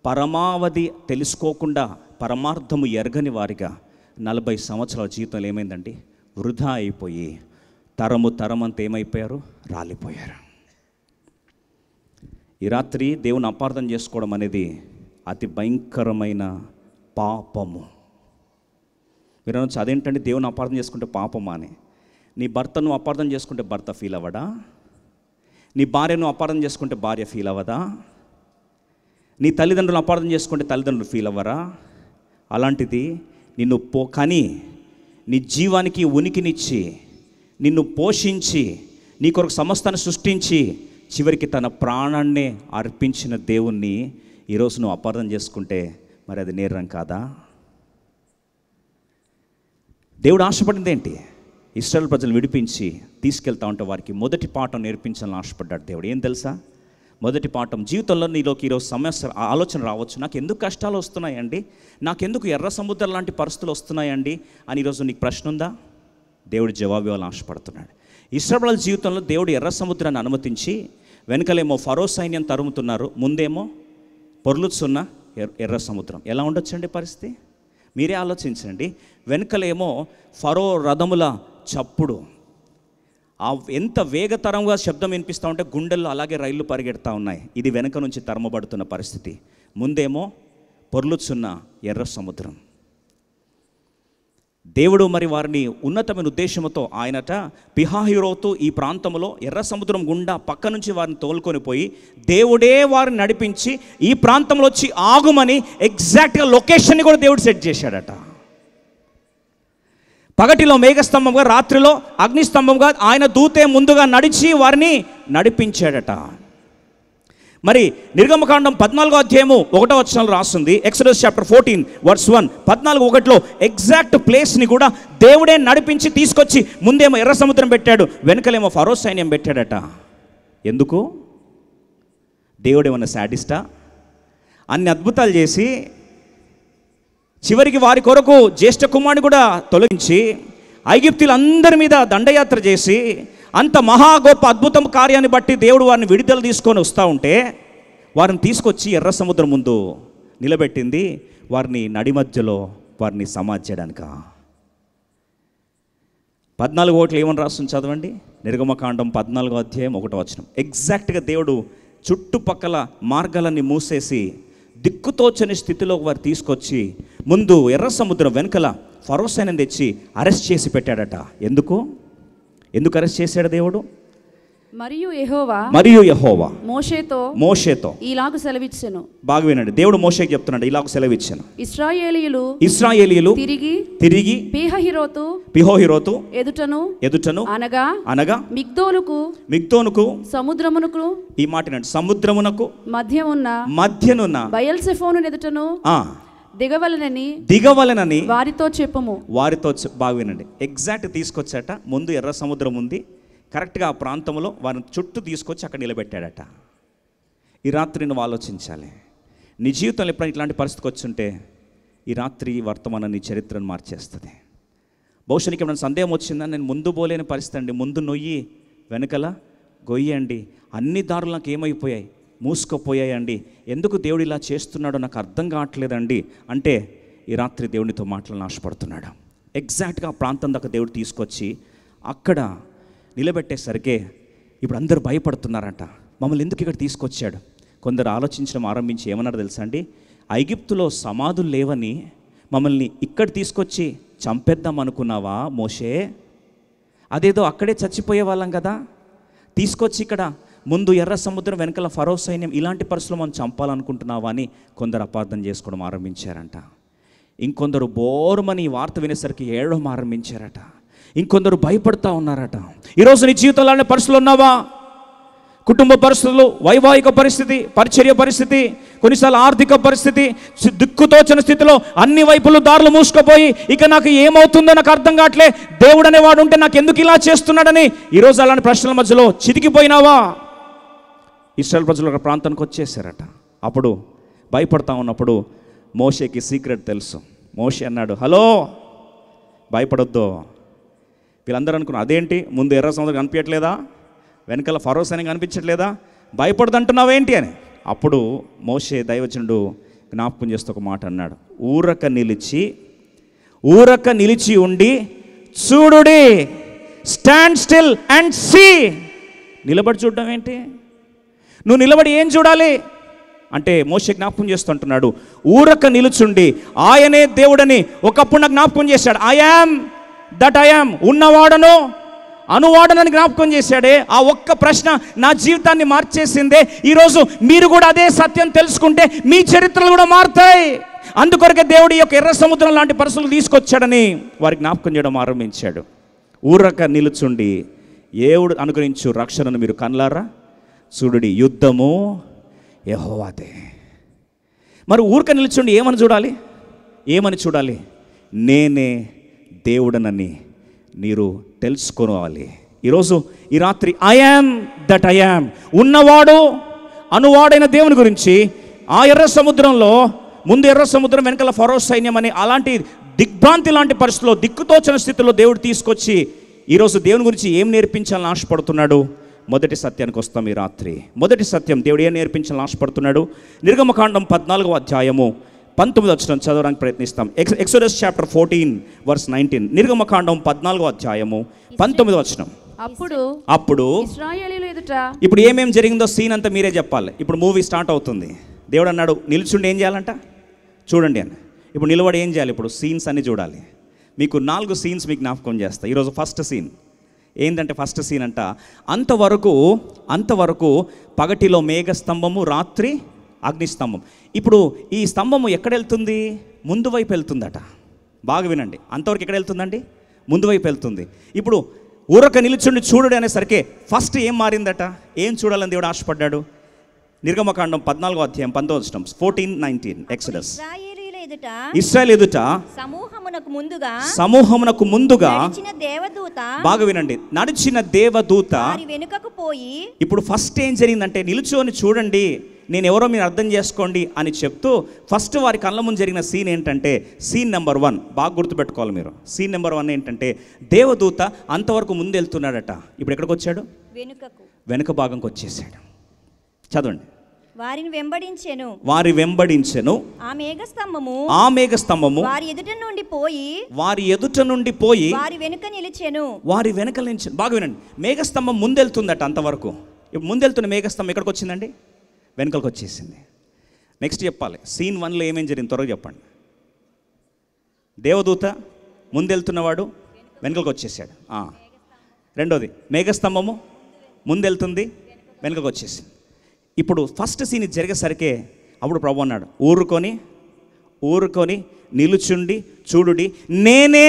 పరమావధి తెలుసుకోకుండా పరమార్థము ఎరగని వారిగా 40 సంవత్సరాల జీవితంలో ఏమైందండి? వృధా అయిపోయి తరమంతా ఏమైపోయారు? రాలిపోయారు. ఈ రాత్రి దేవుని అపార్థం చేసుకోవడం అనేది అతి భయంకరమైన పాపము. మీరు అనొచ్చు, అదేంటంటే దేవుని అపార్థం చేసుకుంటే పాపమా అని. నీ భర్తను అపార్థం చేసుకుంటే భర్త ఫీల్ అవ్వడా? నీ భార్యను అపార్థం చేసుకుంటే భార్య ఫీల్ అవ్వదా? నీ తల్లిదండ్రులను అపార్థం చేసుకుంటే తల్లిదండ్రులు ఫీల్ అవ్వరా? అలాంటిది నిన్ను కని నీ జీవానికి ఉనికినిచ్చి నిన్ను పోషించి నీ కొరకు సమస్తాన్ని సృష్టించి చివరికి తన ప్రాణాన్నే అర్పించిన దేవుణ్ణి ఈరోజు నువ్వు అపార్థం చేసుకుంటే మరి అది నేరం కాదా? దేవుడు ఆశపడింది ఏంటి? ఇశ్రాయేలు ప్రజలు విడిపించి తీసుకెళ్తా ఉంటే వారికి మొదటి పాఠం నేర్పించాలని ఆశపడ్డాడు దేవుడు. ఏం తెలుసా? మొదటి పాఠం, జీవితంలో నీలోకి ఈరోజు సమస్య ఆలోచన రావచ్చు, నాకు ఎందుకు కష్టాలు వస్తున్నాయండి, నాకెందుకు ఎర్ర సముద్రం లాంటి పరిస్థితులు వస్తున్నాయండి అని ఈరోజు నీకు ప్రశ్న ఉందా? దేవుడు జవాబు ఇవ్వాలని ఆశపడుతున్నాడు. ఇశ్రాయేలు జీవితంలో దేవుడు ఎర్ర సముద్రాన్ని అనుమతించి వెనకలేమో ఫరో సైన్యం తరుముతున్నారు, ముందేమో పొర్లుచున్న ఎర్ర సముద్రం. ఎలా ఉండొచ్చండి పరిస్థితి? మీరే ఆలోచించండి. వెనకలేమో ఫరో రథముల చప్పుడు, ఎంత వేగతరంగా శబ్దం వినిపిస్తూ ఉంటే గుండెల్లో అలాగే రైళ్లు పరిగెడతా ఉన్నాయి. ఇది వెనక నుంచి తరమబడుతున్న పరిస్థితి. ముందేమో పొర్లుచున్న ఎర్ర సముద్రం. దేవుడు మరి వారిని ఉన్నతమైన ఉద్దేశంతో ఆయనట పిహాహిరోతు ఈ ప్రాంతంలో ఎర్ర సముద్రం గుండా పక్క నుంచి వారిని తోలుకొని పోయి దేవుడే వారిని నడిపించి ఈ ప్రాంతంలో వచ్చి ఆగుమని ఎగ్జాక్ట్గా లొకేషన్ని కూడా దేవుడు సెట్ చేశాడట. పగటిలో మేఘస్తంభంగా, రాత్రిలో అగ్నిస్తంభంగా ఆయన దూతే ముందుగా నడిచి వారిని నడిపించాడట. మరి నిర్గమకాండం 14వ అధ్యాయము 1వ వచనంలో రాస్తుంది, ఎక్సోడస్ చాప్టర్ 14 వర్స్ 1, 14:1లో ఎగ్జాక్ట్ ప్లేస్ని కూడా దేవుడే నడిపించి తీసుకొచ్చి ముందేమో ఎర్ర సముద్రం పెట్టాడు, వెనకలేమో ఫరో సైన్యం పెట్టాడట. ఎందుకు? దేవుడు ఏమన్నా శాడిస్టా? అన్ని అద్భుతాలు చేసి చివరికి వారి కొరకు జ్యేష్ఠ కుమారుని కూడా తొలగించి ఐగుప్తులందరి మీద దండయాత్ర చేసి అంత మహా గొప్ప అద్భుతం కార్యాన్ని బట్టి దేవుడు వారిని విడుదల తీసుకొని వస్తూ ఉంటే వారిని తీసుకొచ్చి ఎర్ర సముద్రం ముందు నిలబెట్టింది వారిని నడి మధ్యలో వారిని సమాధి చేయడానిక. 14 ఓట్లు ఏమని రాస్తుంది చదవండి. నిర్గమకాండం 14వ అధ్యాయం 1వ వచనం. ఎగ్జాక్ట్గా దేవుడు చుట్టుపక్కల మార్గాలన్నీ మూసేసి దిక్కుతోచని స్థితిలోకి వారు తీసుకొచ్చి ముందు ఎర్ర సముద్రం వెనుకల ఫరో సైన్యం తెచ్చి అరెస్ట్ చేసి పెట్టాడట. ఎందుకు అరెస్ట్ చేశాడు దేవుడు? మరియు యెహోవా మోషేతో ఇలాగు సెలవిచ్చెను. బాగా వినండి, దేవుడు మోషేకి చెప్తున్నాడు, ఇలాగ సెలవిచ్చాను. ఇశ్రాయేలీయులు తిరిగి పిహోహిరోతు ఎదుటను అనగా మిగ్దోనుకు సముద్రమునకు, ఈ మాట సముద్రమునకు మధ్యనున్న బయల్సెఫోను ఎదుటను దిగవలనని వారితో చెప్పుము. బాగా వినండి, ఎగ్జాక్ట్ తీసుకొచ్చాట. ముందు ఎర్ర సముద్రం ఉంది, కరెక్ట్గా ఆ ప్రాంతంలో వారిని చుట్టూ తీసుకొచ్చి అక్కడ నిలబెట్టాడట. ఈ రాత్రి నువ్వు ఆలోచించాలి, నీ జీవితంలో ఎప్పుడైనా ఇట్లాంటి పరిస్థితికి వచ్చుంటే ఈ రాత్రి వర్తమానం నీ చరిత్రను మార్చేస్తుంది. బహుశా నీకు ఏమైనా సందేహం వచ్చిందని, నేను ముందు పోలేని పరిస్థితి అండి, ముందు నొయ్యి వెనకల గొయ్యండి, అన్ని దారులు నాకు ఏమైపోయాయి, మూసుకుపోయాయండి, ఎందుకు దేవుడు ఇలా చేస్తున్నాడో నాకు అర్థం కావట్లేదండి అంటే ఈ రాత్రి దేవునితో మాటలను ఆశపడుతున్నాడు. ఎగ్జాక్ట్గా ఆ ప్రాంతం దాకా దేవుడు తీసుకొచ్చి అక్కడ నిలబెట్టేసరికి ఇప్పుడు అందరూ భయపడుతున్నారట. మమ్మల్ని ఎందుకు ఇక్కడ తీసుకొచ్చాడు? కొందరు ఆలోచించడం ఆరంభించి ఏమన్నారు తెలుసా అండి, ఐగుప్తులో సమాధులు లేవని మమ్మల్ని ఇక్కడ తీసుకొచ్చి చంపేద్దాం అనుకున్నావా మోషే? అదేదో అక్కడే చచ్చిపోయే వాళ్ళం కదా, తీసుకొచ్చి ఇక్కడ ముందు ఎర్ర సముద్రం వెనకాల ఫరో సైన్యం, ఇలాంటి పరిస్థితులు మనం చంపాలనుకుంటున్నావా అని కొందరు అపార్థం చేసుకోవడం ఆరంభించారంట. ఇంకొందరు బోరుమని వార్త వినేసరికి ఏడవడం ఆరంభించారట. ఇంకొందరు భయపడుతూ ఉన్నారట. ఈరోజు నీ జీవితంలోనే పరిస్థితులు ఉన్నావా? కుటుంబ పరిస్థితులు, వైవాహిక పరిస్థితి, పరిచర్య పరిస్థితి, కొన్నిసార్లు ఆర్థిక పరిస్థితి, దిక్కుతోచని స్థితిలో అన్ని వైపులు దారులు మూసుకుపోయి ఇక నాకు ఏమవుతుందో నాకు అర్థం కావట్లే, దేవుడు అనేవాడు ఉంటే నాకు ఎందుకు ఇలా చేస్తున్నాడని ఈరోజు అలాంటి ప్రశ్నల మధ్యలో చితికిపోయినావా? ఇశ్రాయేలు ప్రజలు ఒక ప్రాంతానికి వచ్చేసారట. అప్పుడు భయపడతా ఉన్నప్పుడు మోషేకి సీక్రెట్ తెలుసు. మోషే అన్నాడు, హలో భయపడొద్దు. వీళ్ళందరూ అనుకున్నారు, అదేంటి ముందు ఎర్ర సముద్రం కనిపించట్లేదా, వెనకాల ఫరో సైన్యం కనిపించట్లేదా, భయపడదు అంటున్నావేంటి అని. అప్పుడు మోషే దైవజనుడు జ్ఞాపకం చేస్తూ ఒక మాట అన్నాడు, ఊరక నిలిచి ఉండి చూడుడి, స్టాండ్ స్టిల్ అండ్ సీ. నిలబడి చూడడం ఏంటి? నువ్వు నిలబడి ఏం చూడాలి అంటే మోషే జ్ఞాపకం చేస్తుంటున్నాడు, ఊరక నిలుచుండి ఆయనే దేవుడని ఒకప్పుడు నాకు జ్ఞాపకం చేశాడు. ఐ యామ్ ఉన్నవాడను అనువాడనని జ్ఞాపకం చేశాడే. ఆ ఒక్క ప్రశ్న నా జీవితాన్ని మార్చేసిందే. ఈరోజు మీరు కూడా అదే సత్యం తెలుసుకుంటే మీ చరిత్రలు కూడా మారుతాయి. అందుకొరకే దేవుడు ఈ యొక్క ఎర్ర సముద్రం లాంటి పరిస్థితులు తీసుకొచ్చాడని వారి జ్ఞాపకం చేయడం ఆరంభించాడు. ఊరక నిలుచుండి దేవుడు అనుగ్రహించు రక్షణను మీరు కన్లారా చూడుడి, యుద్ధము యెహోవాదే. మరి ఊరక నిలుచుండి ఏమని చూడాలి? నేనే దేవుడనని మీరు తెలుసుకోవాలి. ఈరోజు ఈ రాత్రి ఐ యామ్ ఉన్నవాడు అనువాడైన దేవుని గురించి ఆ ఎర్ర సముద్రంలో ముందు ఎర్ర సముద్రం వెనకాల ఫరో సైన్యం అని అలాంటి దిగ్భ్రాంతి లాంటి పరిస్థితుల్లో దిక్కుతోచని స్థితిలో దేవుడు తీసుకొచ్చి ఈరోజు దేవుని గురించి ఏం నేర్పించాలని ఆశపడుతున్నాడు? మొదటి సత్యానికి వస్తాం ఈ రాత్రి. మొదటి సత్యం దేవుడు ఏం నేర్పించాలని ఆశపడుతున్నాడు? నిర్గమకాండం 14వ అధ్యాయము 19వ వచనం చదవడానికి ప్రయత్నిస్తాం. Exodus chapter 14:19. నిర్గమకాండం 14వ అధ్యాయము 19వ వచనం. అప్పుడు ఇశ్రాయేలీయుల ఎదుట ఇప్పుడు ఏమేం జరిగిందో సీన్ అంతా మీరే చెప్పాలి. ఇప్పుడు మూవీ స్టార్ట్ అవుతుంది. దేవుడు అన్నాడు నిల్చుండి ఏం చేయాలంట చూడండి అని. ఇప్పుడు నిలబడి ఏం చేయాలి? ఇప్పుడు సీన్స్ అన్ని చూడాలి. మీకు 4 సీన్స్ మీకు జ్ఞాపకం చేస్తా. ఈరోజు ఫస్ట్ సీన్ ఏంటంటే, ఫస్ట్ సీన్ అంట అంతవరకు పగటిలో మేఘస్తంభము, రాత్రి అగ్నిస్తంభం. ఇప్పుడు ఈ స్తంభము ఎక్కడ వెళ్తుంది? ముందు వైపు వెళ్తుందట. బాగా వినండి, అంతవరకు ఎక్కడ వెళ్తుందండి? ముందు వైపు వెళ్తుంది. ఇప్పుడు ఊరక నిలుచుండి చూడు అనేసరికి ఫస్ట్ ఏం మారిందట? ఏం చూడాలని దేవుడు ఆశపడ్డాడు? నిర్గమకాండం 14వ అధ్యాయం 19వ వచనం 14:19 ఎక్సోడస్. ఎదుట సమూహమునకు ముందుగా బాగా వినండి, నడిచిన దేవదూత వెనుకకు పోయి. ఇప్పుడు ఫస్ట్ ఏం జరిగిందంటే, నిలుచొని చూడండి నేను ఎవరో మీరు అర్థం చేసుకోండి అని చెప్తూ ఫస్ట్ వారి కళ్ళ ముందు జరిగిన సీన్ ఏంటంటే, సీన్ నెంబర్ 1 బాగా గుర్తుపెట్టుకోవాలి మీరు. సీన్ నెంబర్ 1 ఏంటంటే, దేవదూత అంతవరకు ముందు వెళ్తున్నాడట. ఇప్పుడు ఎక్కడికి వచ్చాడు? వెనుక భాగంకి వచ్చేసాడు. చదవండి. వారిని వెంబడించెను ఆ మేఘస్తంభము వారి ఎదుట నుండి పోయి వారి వెనుక నిలిచెను. బాగా వినండి, మేఘస్తంభం ముందెళ్తుందట అంతవరకు. ఇప్పుడు ముందెళ్తున్న మేఘస్తంభం ఎక్కడికి వచ్చిందండి? వెనకలకు వచ్చేసింది. నెక్స్ట్ చెప్పాలి, సీన్ 1లో ఏమేం జరిగింది త్వరగా చెప్పండి. దేవదూత ముందెళ్తున్నవాడు వెనకలకు వచ్చేసాడు. రెండోది, మేఘస్తంభము ముందెళ్తుంది, వెనకకు వచ్చేసింది. ఇప్పుడు ఫస్ట్ సీన్ జరిగేసరికి అప్పుడు ప్రభు అన్నాడు, ఊరుకొని నిలుచుండి చూడుడి, నేనే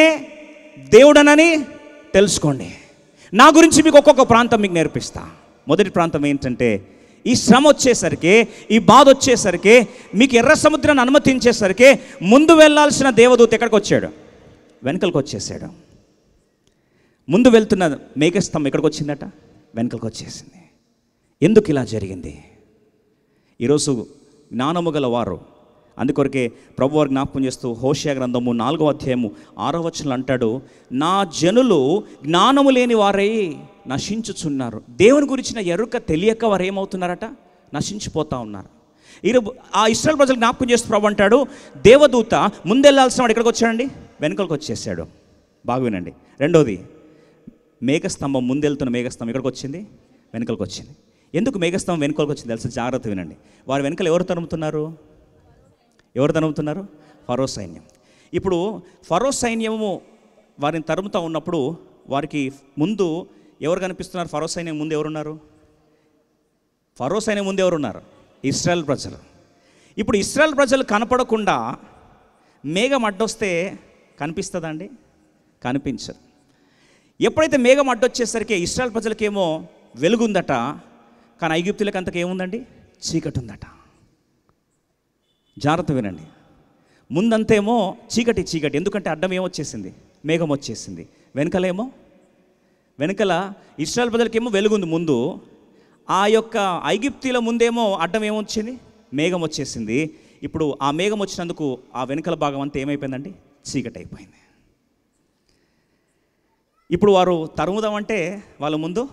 దేవుడనని తెలుసుకోండి. నా గురించి మీకు ఒక్కొక్క ప్రాంతం మీకు నేర్పిస్తా. మొదటి ప్రాంతం ఏంటంటే, ఈ శ్రమ వచ్చేసరికి, ఈ బాధ వచ్చేసరికి, మీకు ఎర్ర సముద్రాన్ని అనుమతించేసరికి ముందు వెళ్ళాల్సిన దేవదూత ఎక్కడికి వచ్చాడు? వెనకలకు వచ్చేసాడు. ముందు వెళ్తున్న మేఘస్తంభం ఎక్కడికి వచ్చిందట? వెనకలకు వచ్చేసింది. ఎందుకు ఇలా జరిగింది? ఈరోజు జ్ఞానము గల వారు, అందుకొరకే ప్రభు వారు జ్ఞాపకం చేస్తూ హోషేయ గ్రంథము 4వ అధ్యాయము 6వ వచనంలో అంటాడు, నా జనులు జ్ఞానము లేని వారై నశించుచున్నారు. దేవుని గురించిన ఎరుక తెలియక వారు ఏమవుతున్నారట? నశించిపోతూ ఉన్నారు. ఈరోజు ఆ ఇశ్రాయేలు ప్రజలు జ్ఞాపకం చేస్తూ ప్రభు అంటాడు, దేవదూత ముందెళ్ళాల్సిన వాడు ఎక్కడికి వచ్చాడండి? వెనుకలకు వచ్చేసాడు. బాగా వినండి. రెండోది, మేఘస్తంభం ముందెళ్తున్న మేఘస్తంభం ఎక్కడికి వచ్చింది? వెనుకలకు వచ్చింది. ఎందుకు మేఘస్తంభం వెనుకలకు వచ్చింది తెలుసు? జాగ్రత్త వినండి. వారి వెనుకలు ఎవరు తరుముతున్నారు? ఫరో సైన్యం. ఇప్పుడు ఫరో సైన్యము వారిని తరుముతూ ఉన్నప్పుడు వారికి ముందు ఎవరు కనిపిస్తున్నారు? ఫరో సైన్యం ముందు ఎవరున్నారు? ఇశ్రాయేల్ ప్రజలు. ఇప్పుడు ఇశ్రాయేల్ ప్రజలు కనపడకుండా మేఘం అడ్డొస్తే కనిపిస్తుందా అండి? కనిపించదు. ఎప్పుడైతే మేఘం అడ్డొచ్చేసరికి ఇశ్రాయేల్ ప్రజలకేమో వెలుగుందట, కానీ ఐగుప్తులకు అంతకేముందండి? చీకటి ఉందట. జాగ్రత్త వినండి. ముందంతేమో చీకటి. ఎందుకంటే అడ్డం ఏమొచ్చేసింది? మేఘం వచ్చేసింది. వెనకల ఇశ్రాయేల్ ప్రజలకేమో వెలుగుంది ముందు. ఆ యొక్క ఐగుప్తీల ముందేమో అడ్డం ఏమొచ్చింది? మేఘం వచ్చేసింది. ఇప్పుడు ఆ మేఘం వచ్చినందుకు ఆ వెనకల భాగం అంతా ఏమైపోయిందండి? చీకటి అయిపోయింది. ఇప్పుడు వారు తరుముదామంటే వాళ్ళ ముందు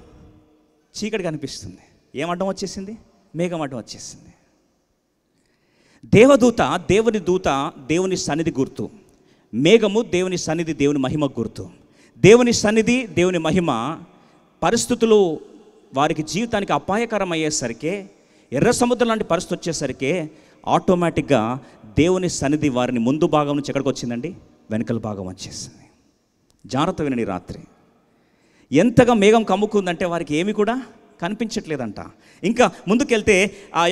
చీకటి కనిపిస్తుంది. ఏం అడ్డం వచ్చేసింది? మేఘం అడ్డం వచ్చేసింది. దేవదూత, దేవుని దూత దేవుని సన్నిధి గుర్తు. మేఘము దేవుని సన్నిధి, దేవుని మహిమ గుర్తు. దేవుని సన్నిధి, దేవుని మహిమ పరిస్థితులు వారికి జీవితానికి అపాయకరం అయ్యేసరికి, ఎర్ర సముద్రం లాంటి పరిస్థితి వచ్చేసరికి ఆటోమేటిక్గా దేవుని సన్నిధి వారిని ముందు భాగం నుంచి ఎక్కడికి వచ్చిందండి? వెనకల భాగం వచ్చేసింది. జాగ్రత్త వినండి. రాత్రి ఎంతగా మేఘం కమ్ముకుందంటే వారికి ఏమి కూడా కనిపించట్లేదంట. ఇంకా ముందుకెళ్తే ఆ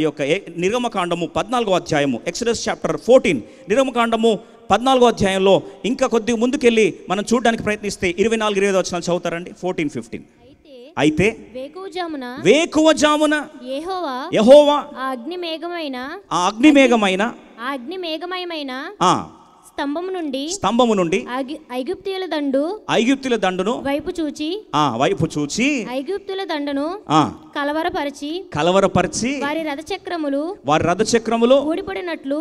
యొక్క నిర్గమకాండము 14వ అధ్యాయము, ఎక్సోడస్ చాప్టర్ 14, నిర్గమకాండము 14వ అధ్యాయంలో ఇంకా కొద్దిగా ముందుకెళ్ళి మనం చూడడానికి ప్రయత్నిస్తే 24-25 వచనాలు చదువుతారండి. 14-15. అయితే వేకువజామున యెహోవా ఆ అగ్నిమేఘమైన స్తంభము నుండి ఐగుప్తీయుల దండును వైపు చూచి ఐగుప్తుల దండును కలవరపరిచి వారి రథచక్రములు ఊడిపడినట్లు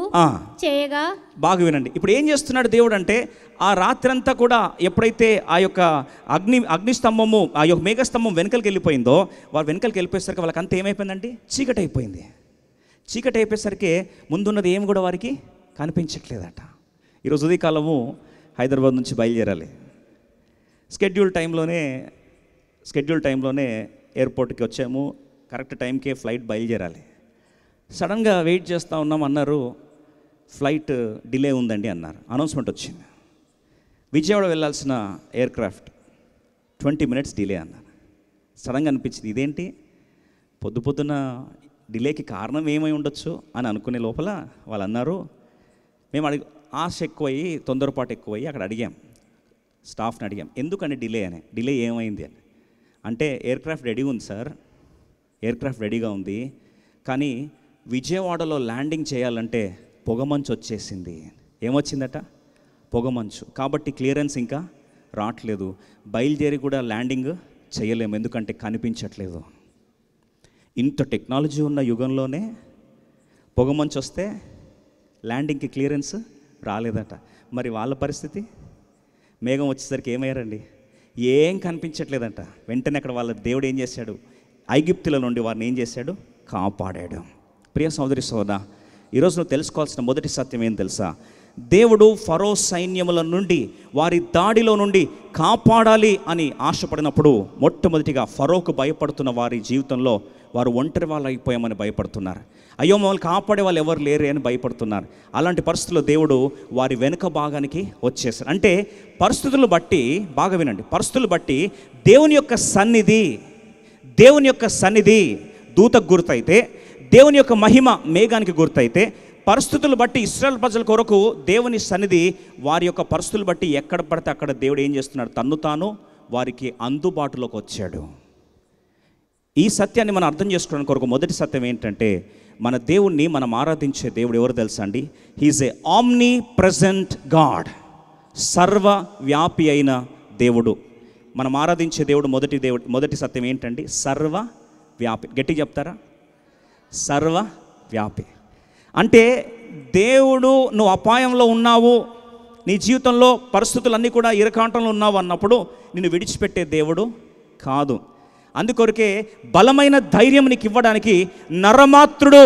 చేయగా. బాగా వినండి. ఇప్పుడు ఏం చేస్తున్నాడు దేవుడు అంటే, ఆ రాత్రంతా కూడా ఎప్పుడైతే ఆ యొక్క అగ్నిస్తంభము, ఆ యొక్క మేఘస్తంభం వెనకలికి వెళ్ళిపోయిందో, వారు వెనకలికి వెళ్ళిపోయేసరికి వాళ్ళకి అంతా ఏమైపోయిందండి? చీకటి అయిపోయింది. చీకటి అయిపోయేసరికి ముందున్నది ఏమి కూడా వారికి కనిపించట్లేదట. ఈరోజు ఉదయకాలము హైదరాబాద్ నుంచి బయలుదేరాలి. స్కెడ్యూల్ టైంలోనే ఎయిర్పోర్ట్కి వచ్చాము. కరెక్ట్ టైంకే ఫ్లైట్ బయలుదేరాలి. సడన్గా వెయిట్ చేస్తూ ఉన్నాం. అన్నారు ఫ్లైట్ డిలే ఉందండి అన్నారు. అనౌన్స్మెంట్ వచ్చింది. విజయవాడ వెళ్ళాల్సిన ఎయిర్క్రాఫ్ట్ 20 మినిట్స్ డిలే అన్నారు. సడన్గా అనిపించింది, ఇదేంటి పొద్దున డిలేకి కారణం ఏమై ఉండొచ్చు అని అనుకునే లోపల వాళ్ళు అన్నారు, మేము ఆశ ఎక్కువయ్యి, తొందరపాటు ఎక్కువయ్యి అక్కడ స్టాఫ్ని అడిగాం ఎందుకని డిలే ఏమైంది అని. అంటే ఎయిర్క్రాఫ్ట్ రెడీ ఉంది సార్, ఎయిర్క్రాఫ్ట్ రెడీగా ఉంది, కానీ విజయవాడలో ల్యాండింగ్ చేయాలంటే పొగమంచు వచ్చేసింది. ఏమొచ్చిందట? పొగమంచు. కాబట్టి క్లియరెన్స్ ఇంకా రావట్లేదు. బయలుదేరి కూడా ల్యాండింగ్ చేయలేము, ఎందుకంటే కనిపించట్లేదు. ఇంత టెక్నాలజీ ఉన్న యుగంలోనే పొగమంచు వస్తే ల్యాండింగ్కి క్లియరెన్స్ రాలేదట. మరి వాళ్ళ పరిస్థితి? మేఘం వచ్చేసరికి ఏమయ్యారండి? ఏం కనిపించట్లేదంట. వెంటనే అక్కడ వాళ్ళ దేవుడు ఏం చేశాడు? ఐగుప్తుల నుండి వారిని ఏం చేశాడు? కాపాడాడు. ప్రియ సోదరి సోదరా, ఈరోజు నువ్వు తెలుసుకోవాల్సిన మొదటి సత్యం ఏం తెలుసా? దేవుడు ఫరో సైన్యముల నుండి, వారి దాడిలో నుండి కాపాడాలి అని ఆశపడినప్పుడు మొట్టమొదటిగా ఫరోకు భయపడుతున్న వారి జీవితంలో వారు ఒంటరి వాళ్ళు అయిపోయామని భయపడుతున్నారు. అయ్యో మమ్మల్ని కాపాడే వాళ్ళు ఎవరు లేరే అని భయపడుతున్నారు. అలాంటి పరిస్థితుల్లో దేవుడు వారి వెనుక భాగానికి వచ్చేసారు. అంటే పరిస్థితులను బట్టి, బాగా వినండి, పరిస్థితులు బట్టి దేవుని యొక్క సన్నిధి దూతకు గుర్తయితే, దేవుని యొక్క మహిమ మేఘానికి గుర్తయితే, పరిస్థితులు బట్టి ఇశ్రాయేలు ప్రజల కొరకు దేవుని సన్నిధి వారి యొక్క పరిస్థితులు బట్టి ఎక్కడ పడితే అక్కడ దేవుడు ఏం చేస్తున్నాడు? తన్ను తాను వారికి అందుబాటులోకి వచ్చాడు. ఈ సత్యాన్ని మనం అర్థం చేసుకోవడానికి కొరకు మొదటి సత్యం ఏంటంటే, మన దేవుణ్ణి మనం ఆరాధించే దేవుడు ఎవరు తెలుసా అండి? హీఈస్ ఏ ఆమ్ని ప్రెజెంట్ గాడ్. సర్వవ్యాపి అయిన దేవుడు. మనం ఆరాధించే దేవుడు మొదటి సత్యం ఏంటండి? సర్వవ్యాపి. గట్టిగా చెప్తారా? సర్వవ్యాపి అంటే దేవుడు, నువ్వు అపాయంలో ఉన్నావు, నీ జీవితంలో పరిస్థితులన్నీ కూడా ఇరకాటంలో ఉన్నావు అన్నప్పుడు నిన్ను విడిచిపెట్టే దేవుడు కాదు. అందుకొరకే బలమైన ధైర్యం నీకు ఇవ్వడానికి నరమాత్రుడు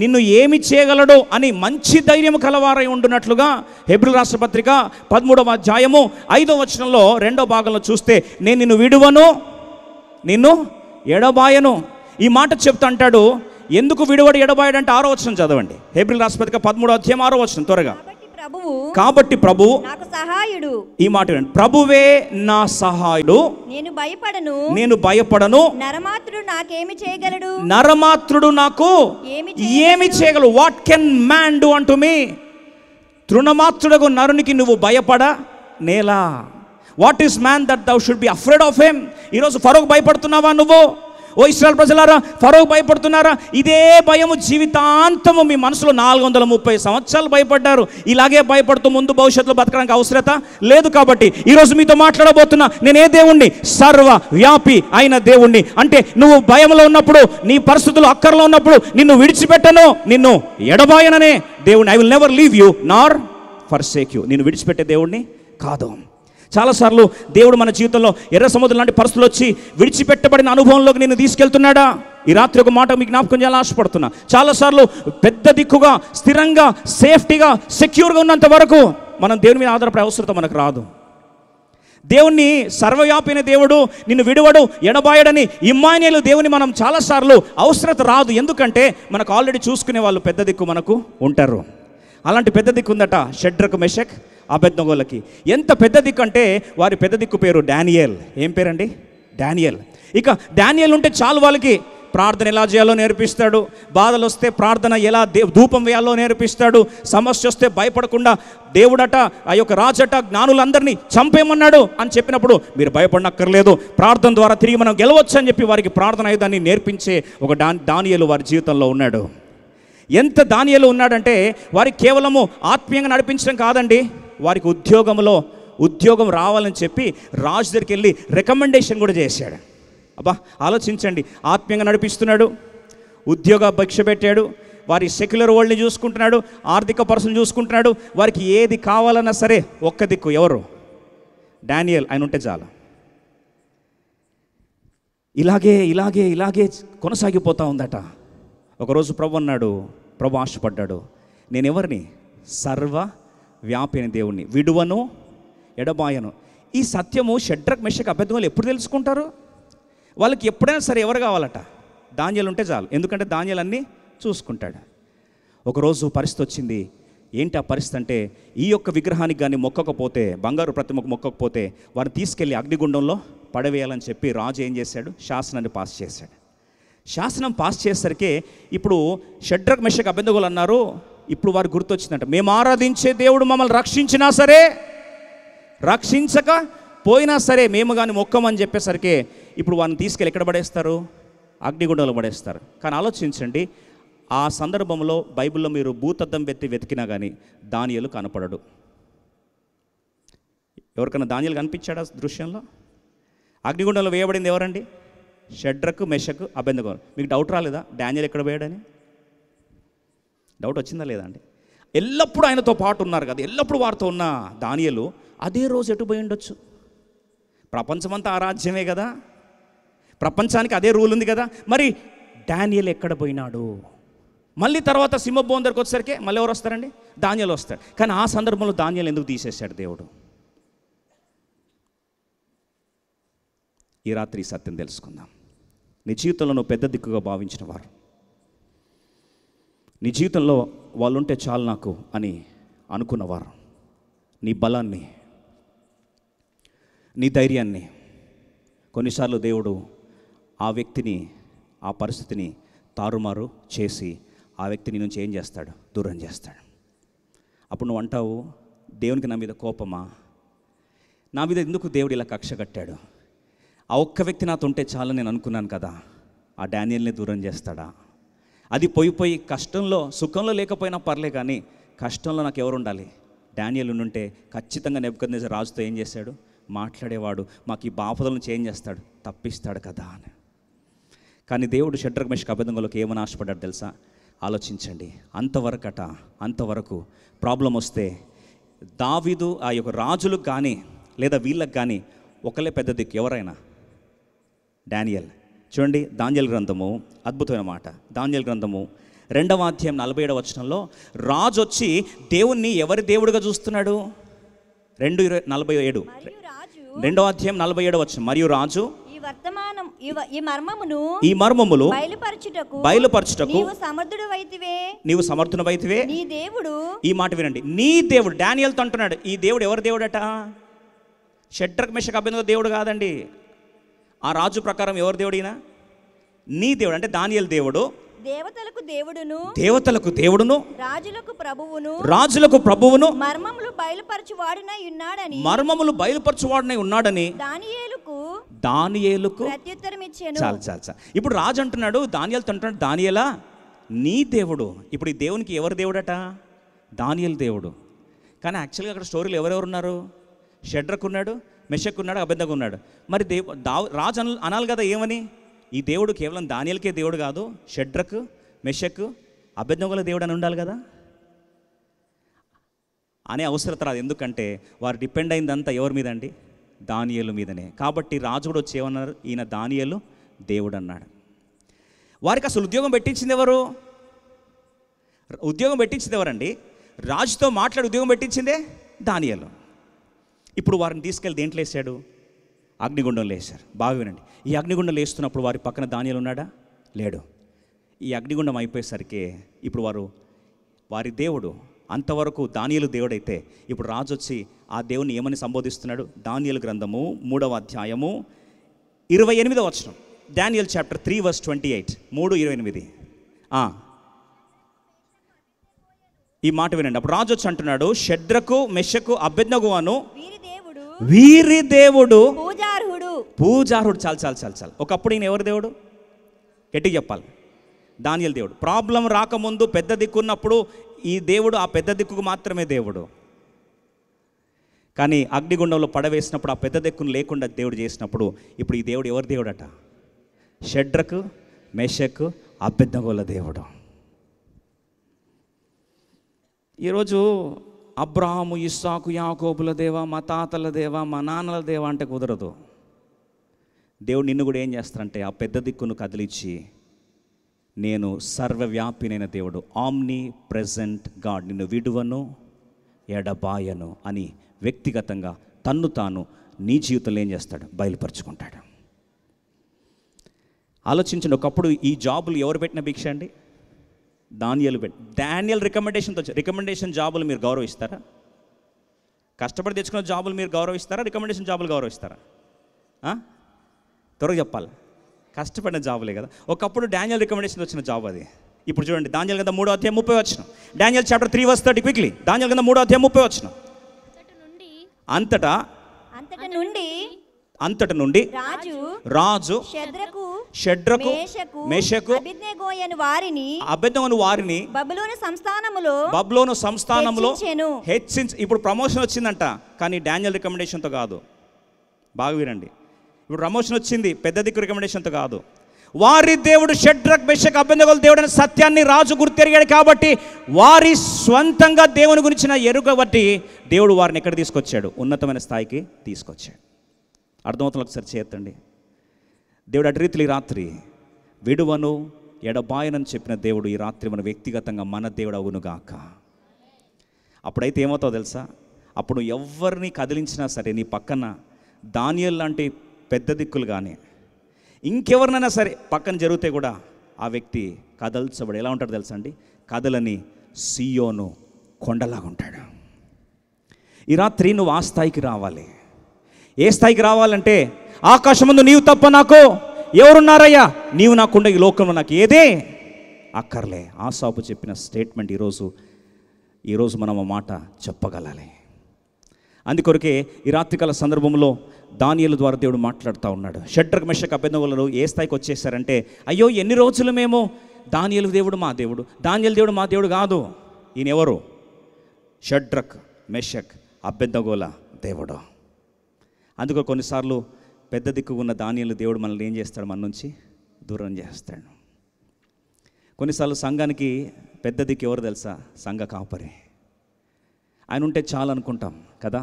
నిన్ను ఏమి చేయగలడు అని మంచి ధైర్యం కలవారై ఉండునట్లుగా హెబ్రీ రాష్ట్ర పత్రిక 13వ అధ్యాయము 5వ వచనంలో 2వ భాగంలో చూస్తే, నేను నిన్ను విడువను, నిన్ను ఎడబాయను. ఈ మాట చెప్తా అంటాడు. ఎందుకు విడువడు ఎడబాయడంటే 6వ వచనం చదవండి. హెబ్రీ రాష్ట్ర పత్రిక 13వ అధ్యాయం 6వ వచనం త్వరగా. కాబట్టి ప్రభువు నాకు సహాయుడు. ఈ మాట వినండి. ప్రభువే నా సహాయుడు, నేను భయపడను. నరమాత్రుడు నాకు ఏమి చేయగలడు? What can man do unto me? తృణమాత్రుడకు నరునికి నువ్వు భయపడ నేలా? What is man that thou should be afraid of him? ఈరోజు ఫరోకు భయపడుతున్నావా నువ్వు? ఓ ఇశ్రాయేలు ప్రజలారా, ఫరోకు భయపడుతున్నారా? ఇదే భయము జీవితాంతము మీ మనసులో 430 సంవత్సరాలు భయపడ్డారు. ఇలాగే భయపడుతూ ముందు భవిష్యత్తులో బతకడానికి అవసరత లేదు. కాబట్టి ఈరోజు మీతో మాట్లాడబోతున్నా, నేనే దేవుణ్ణి, సర్వవ్యాపి అయిన దేవుణ్ణి. అంటే నువ్వు భయంలో ఉన్నప్పుడు, నీ పరిస్థితులు అక్కర్లో ఉన్నప్పుడు నిన్ను విడిచిపెట్టను, నిన్ను ఎడబాయననే దేవుణ్ణి. I will never leave you Nar forsake you. నిన్ను విడిచిపెట్టే దేవుణ్ణి కాదు. చాలాసార్లు దేవుడు మన జీవితంలో ఎర్ర సముద్రం లాంటి పరిస్థితులు వచ్చి విడిచిపెట్టబడిన అనుభవంలోకి నేను తీసుకెళ్తున్నాడా? ఈ రాత్రి ఒక మాట మీకు జ్ఞాపకం చేయాలని ఆశపడుతున్నా. చాలాసార్లు పెద్ద దిక్కుగా, స్థిరంగా, సేఫ్టీగా, సెక్యూర్గా ఉన్నంత వరకు మనం దేవుని మీద ఆధారపడే అవసరం మనకు రాదు. దేవుణ్ణి సర్వవ్యాపైన దేవుడు నిన్ను విడువడు, ఎడబాయడని ఇమ్మానుయేలు దేవుని మనం చాలాసార్లు అవసరత రాదు. ఎందుకంటే మనకు ఆల్రెడీ చూసుకునే వాళ్ళు పెద్ద దిక్కు మనకు ఉంటారు. అలాంటి పెద్ద దిక్కు ఉందట షడ్రకు, మెషక్, అబేద్నెగోలకి. ఎంత పెద్ద దిక్కు అంటే వారి పెద్ద దిక్కు పేరు డానియేల్. ఏం పేరండి? డానియేల్. ఇక డానియేల్ ఉంటే చాలు, వాళ్ళకి ప్రార్థన ఎలా చేయాలో నేర్పిస్తాడు, బాధలు వస్తే ప్రార్థన ఎలా ధూపం వేయాలో నేర్పిస్తాడు, సమస్య వస్తే భయపడకుండా దేవుడట, ఆ యొక్క రాజట జ్ఞానులందరినీ చంపేయమన్నాడు అని చెప్పినప్పుడు మీరు భయపడనక్కర్లేదు, ప్రార్థన ద్వారా తిరిగి మనం గెలవచ్చు అని చెప్పి వారికి ప్రార్థన ఆయుధాన్ని నేర్పించే ఒక దానియేలు వారి జీవితంలో ఉన్నాడు. ఎంత దానియేలు ఉన్నాడంటే వారికి కేవలము ఆత్మీయంగా నడిపించడం కాదండి, వారికి ఉద్యోగం రావాలని చెప్పి రాజు దగ్గరికి వెళ్ళి రికమెండేషన్ కూడా చేశాడు. అబ్బా ఆలోచించండి, ఆత్మీయంగా నడిపిస్తున్నాడు, ఉద్యోగ భిక్ష పెట్టాడు, వారి సెక్యులర్ వరల్డ్ని చూసుకుంటున్నాడు, ఆర్థిక పరిస్థితులు చూసుకుంటున్నాడు. వారికి ఏది కావాలన్నా సరే ఒక్క దిక్కు ఎవరు? డానియేల్. ఆయన ఉంటే చాలు. ఇలాగే కొనసాగిపోతూ ఉందట. ఒకరోజు ప్రభు అన్నాడు, ప్రభు ఆశపడ్డాడు, నేను ఎవరిని? సర్వవ్యాపి అయిన దేవుణ్ణి, విడువను, ఎడబాయను. ఈ సత్యము షడ్రకు, మెషకు, అబేద్నెగోలు ఎప్పుడు తెలుసుకుంటారు? వాళ్ళకి ఎప్పుడైనా సరే ఎవరు కావాలట? దానియేలు ఉంటే చాలు. ఎందుకంటే దానియేలు అన్నీ చూసుకుంటాడు. ఒకరోజు పరిస్థితి వచ్చింది. ఏంటి ఆ పరిస్థితి అంటే, ఈ యొక్క విగ్రహానికి కానీ మొక్కకపోతే, బంగారు ప్రతిమకు మొక్కకపోతే వారిని తీసుకెళ్ళి అగ్నిగుండంలో పడవేయాలని చెప్పి రాజు ఏం చేశాడు? శాసనాన్ని పాస్ చేశాడు. శాసనం పాస్ చేసేసరికి ఇప్పుడు షడ్రకు, మెషకు, అబేద్నెగోలు అన్నారు, ఇప్పుడు వారు గుర్తొచ్చిందంట, మేము ఆరాధించే దేవుడు మమ్మల్ని రక్షించినా సరే, రక్షించక పోయినా సరే మేము కానీ మొక్కమని చెప్పేసరికి ఇప్పుడు వారిని తీసుకెళ్ళి ఎక్కడ పడేస్తారు? అగ్నిగుండంలో పడేస్తారు. కానీ ఆలోచించండి, ఆ సందర్భంలో బైబిల్లో మీరు భూతద్దం వెతికినా కానీ దానియేలు కనపడడు. ఎవరికైనా దానియేలు కనిపించాడా దృశ్యంలో? అగ్నిగుండంలో వేయబడింది ఎవరండి? షడ్రకు, మెషకు, అబేద్నెగో. మీకు డౌట్ రాలేదా డానియేలు ఎక్కడ పోయాడని? డౌట్ వచ్చిందా లేదా అండి? ఎల్లప్పుడూ ఆయనతో పాటు ఉన్నారు కదా, ఎల్లప్పుడూ వారితో ఉన్న దానియేలు అదే రోజు ఎటు పోయి ఉండొచ్చు? ప్రపంచమంతా ఆ రాజ్యమే కదా, ప్రపంచానికి అదే రూల్ ఉంది కదా. మరి డానియేలు ఎక్కడ పోయినాడు? మళ్ళీ తర్వాత సింహభూమి దగ్గరికి వచ్చేసరికి మళ్ళీ ఎవరు వస్తారండి? దానియేలు వస్తాడు. కానీ ఆ సందర్భంలో దానియేలు ఎందుకు తీసేశాడు దేవుడు? ఈ రాత్రి ఈ సత్యం తెలుసుకుందాం. నీ జీవితంలో నువ్వు పెద్ద దిక్కుగా భావించిన వారు, నీ జీవితంలో వాళ్ళు ఉంటే చాలు నాకు అని అనుకున్నవారు, నీ బలాన్ని, నీ ధైర్యాన్ని కొన్నిసార్లు దేవుడు ఆ వ్యక్తిని, ఆ పరిస్థితిని తారుమారు చేసి ఆ వ్యక్తిని నుంచి ఏం చేస్తాడు? దూరం చేస్తాడు. అప్పుడు నువ్వు అంటావు, దేవునికి నా మీద కోపమా? నా మీద ఎందుకు దేవుడు ఇలా కక్ష కట్టాడు? ఆ ఒక్క వ్యక్తి నాతో ఉంటే చాలు నేను అనుకున్నాను కదా, ఆ డానియేల్ని దూరం చేస్తాడా? అది పోయి కష్టంలో, సుఖంలో లేకపోయినా పర్లే, కానీ కష్టంలో నాకు ఎవరు ఉండాలి? డానియేలు ఉంటే ఖచ్చితంగా నెబుకద్నెజర్ రాజుతో ఏం చేశాడు? మాట్లాడేవాడు, మాకు ఈ బాపదల నుంచి ఏం చేస్తాడు? తప్పిస్తాడు కదా అని. కానీ దేవుడు షడ్రకు, మెషకు, అబేద్నెగోలకు ఏమని ఆశపడ్డాడు తెలుసా? ఆలోచించండి. అంతవరకు ప్రాబ్లం వస్తే దావీదు ఆ యొక్క రాజులకు కానీ లేదా వీళ్ళకి కానీ ఒకళ్ళే పెద్ద దిక్కు. ఎవరైనా? డానియేల్. చూడండి, దానియేలు గ్రంథము అద్భుతమైన మాట. దానియేలు గ్రంథము 2వ అధ్యాయం 47వ వచనంలో రాజు వచ్చి దేవుణ్ణి ఎవరి దేవుడిగా చూస్తున్నాడు? 2:47 2వ అధ్యాయం 47వ వచనం. మరియు రాజు ఈ మర్మములు బయలుపరచుటకు నీవు సమర్థుడవైతివే. నీ దేవుడు, ఈ మాట వినండి, నీ దేవుడు. డానియేలుతో అంటున్నాడు, ఈ దేవుడు ఎవరి దేవుడట? షడ్రకు, మెషకు, అబేద్నెగో దేవుడు కాదండి. ఆ రాజు ప్రకారం ఎవరి దేవుడు? ఈయన నీ దేవుడు. అంటే దానియేలు దేవుడు, దేవతలకు దేవుడును రాజులకు ప్రభువును మర్మములు బయలుపరచువాడునై ఉన్నాడని దానియేలుకు ప్రత్యుత్తరం ఇచ్చాను. చాలు. ఇప్పుడు రాజు అంటున్నాడు, దానియేలుతో అంటున్నాడు, దానియేలా నీ దేవుడు. ఇప్పుడు ఈ దేవునికి ఎవరి దేవుడట? దానియేలు దేవుడు. కానీ యాక్చువల్గా అక్కడ స్టోరీలో ఎవరెవరు ఉన్నారు? షడ్రకు ఉన్నాడు, మెషకు ఉన్నాడు, అబేద్నెగో ఉన్నాడు. మరి రాజు అనాలి కదా ఏమని? ఈ దేవుడు కేవలం దానియేలుకే దేవుడు కాదు, షడ్రకు, మెషకు, అబేద్నెగోల దేవుడు అని ఉండాలి కదా అనే అవసరత రాదు. ఎందుకంటే వారు డిపెండ్ అయిందంతా ఎవరి మీద అండి? దానియేలు మీదనే. కాబట్టి రాజు కూడా వచ్చి ఏమన్నారు? ఈయన దానియేలు దేవుడు అన్నాడు. వారికి అసలు ఉద్యోగం పెట్టించింది ఎవరు? ఎవరండి? రాజుతో మాట్లాడి ఉద్యోగం పెట్టించిందే దానియేలు. ఇప్పుడు వారిని తీసుకెళ్ళి దేంట్లో వేసాడు? అగ్నిగుండంలో వేశారు. బాగా వినండి, ఈ అగ్నిగుండంలో వేస్తున్నప్పుడు వారి పక్కన దానియేలు ఉన్నాడా? లేడు. ఈ అగ్నిగుండం అయిపోయేసరికి ఇప్పుడు వారి దేవుడు, అంతవరకు దానియేలు దేవుడైతే ఇప్పుడు రాజు వచ్చి ఆ దేవుని ఏమని సంబోధిస్తున్నాడు? దానియేలు గ్రంథము 3వ అధ్యాయము 28వ వచనం. Daniel chapter 3:28, 3:28. ఈ మాట వినండి. అప్పుడు రాజు వచ్చి అంటున్నాడు, షడ్రకు, మెషకు, అబేద్నెగో అను వీరి దేవుడు పూజార్హుడు. చాలు. ఒకప్పుడు ఈయన ఎవరి దేవుడు? గట్టిగా చెప్పాలి, దానియేలు దేవుడు. ప్రాబ్లం రాకముందు పెద్ద దిక్కున్నప్పుడు ఈ దేవుడు ఆ పెద్ద దిక్కుకు మాత్రమే దేవుడు. కానీ అగ్నిగుండంలో పడవేసినప్పుడు ఆ పెద్ద దిక్కును లేకుండా దేవుడు చేసినప్పుడు ఇప్పుడు ఈ దేవుడు ఎవరి దేవుడట? షడ్రకు, మెషకు, అబేద్నెగోల దేవుడు. ఈరోజు అబ్రహాము, ఇస్సాకు, యాకోబుల దేవ, మా తాతల దేవ, మా నాన్నల దేవ అంటే కుదరదు. దేవుడు నిన్ను కూడా ఏం చేస్తారంటే ఆ పెద్ద దిక్కును కదిలిచ్చి, నేను సర్వవ్యాపినైన దేవుడు, ఆమ్ని ప్రెజెంట్ గాడ్, నిన్ను విడువను ఎడబాయను అని వ్యక్తిగతంగా తన్ను తాను నీ జీవితంలో ఏం చేస్తాడు? బయలుపరుచుకుంటాడు. ఆలోచించండి, ఒకప్పుడు ఈ జాబులు ఎవరు పెట్టిన భిక్ష అండి? దానియేలు డానియేల్ రికమెండేషన్ జాబులు మీరు గౌరవిస్తారా? కష్టపడి తెచ్చుకున్న జాబులు మీరు గౌరవిస్తారా? రికమెండేషన్ జాబులు గౌరవిస్తారా? త్వరగా చెప్పాలి. కష్టపడిన జాబులే కదా. ఒకప్పుడు డానియేల్ రికమెండేషన్ వచ్చిన జాబ్ అది. ఇప్పుడు చూడండి, దానియేలు గ్రంథం 3వ అధ్యాయం 30వ వచనం. Daniel chapter 3:30 quickly. దానియేలు గ్రంథం 3వ అధ్యాయం 30వ వచనం. అంతట నుండి రాజు షడ్రకు మేషకు అబేద్నెగోను వారిని బబులోను సంస్థానములో హెచ్చించి. ఇప్పుడు ప్రమోషన్ వచ్చిందంట, కానీ డానియల్ రికమెండేషన్తో కాదు. బాగా వినండి, ఇప్పుడు ప్రమోషన్ వచ్చింది పెద్ద దిక్కు రికమెండేషన్తో కాదు. వారి దేవుడు షడ్రక్ మెషక్ అబేద్నెగోల దేవుడు అనే సత్యాన్ని రాజు గుర్తెరిగాడు కాబట్టి వారి స్వంతంగా దేవుని గురించిన ఎరుక బట్టి దేవుడు వారిని ఎక్కడ తీసుకొచ్చాడు? ఉన్నతమైన స్థాయికి తీసుకొచ్చాడు. అర్థమవుతుంది? ఒకసారి చేతండి. దేవుడు అటు రీతిలో ఈ రాత్రి విడువను ఎడబాయనని చెప్పిన దేవుడు ఈ రాత్రి మన వ్యక్తిగతంగా మన దేవుడు అవునుగాక. అప్పుడైతే ఏమవుతావు తెలుసా? అప్పుడు ఎవరిని కదిలించినా సరే నీ పక్కన దానియేలు లాంటి పెద్ద దిక్కులు కానీ ఇంకెవరినైనా సరే పక్కన జరిగితే కూడా ఆ వ్యక్తి కదల్చబడి ఎలా ఉంటాడు తెలుసా అండి? కదలని సియోను కొండలాగా ఉంటాడు. ఈ రాత్రి నువ్వు ఆ స్థాయికి రావాలి. ఏ స్థాయికి రావాలంటే, ఆకాశమందు నీవు తప్ప నాకు ఎవరున్నారయ్యా, నీవు నాకుండా ఈ లోకంలో నాకు ఏదే అక్కర్లే. ఆసాపు చెప్పిన స్టేట్మెంట్ ఈరోజు మనం ఆ మాట చెప్పగలాలి. అందుకొరకే ఈ రాత్రికాల సందర్భంలో దానియేలు ద్వారా దేవుడు మాట్లాడుతూ ఉన్నాడు. షడ్రక్ మెషక్ అబేద్నెగోలు ఏ స్థాయికి వచ్చేసారంటే, అయ్యో ఎన్ని రోజులు మేము దానియేలు దేవుడు మా దేవుడు, దానియేలు దేవుడు మా దేవుడు కాదు. ఈయన ఎవరు? షడ్రక్ మెషక్ అబేద్నెగోల దేవుడు. అందుకు కొన్నిసార్లు పెద్ద దిక్కు ఉన్న దానియేలు దేవుడు మనల్ని ఏం చేస్తాడు? మన నుంచి దూరం చేస్తాడు. కొన్నిసార్లు సంఘానికి పెద్ద దిక్కు ఎవరు తెలుసా? సంఘ కాపరి. ఆయన ఉంటే చాలు అనుకుంటాం కదా.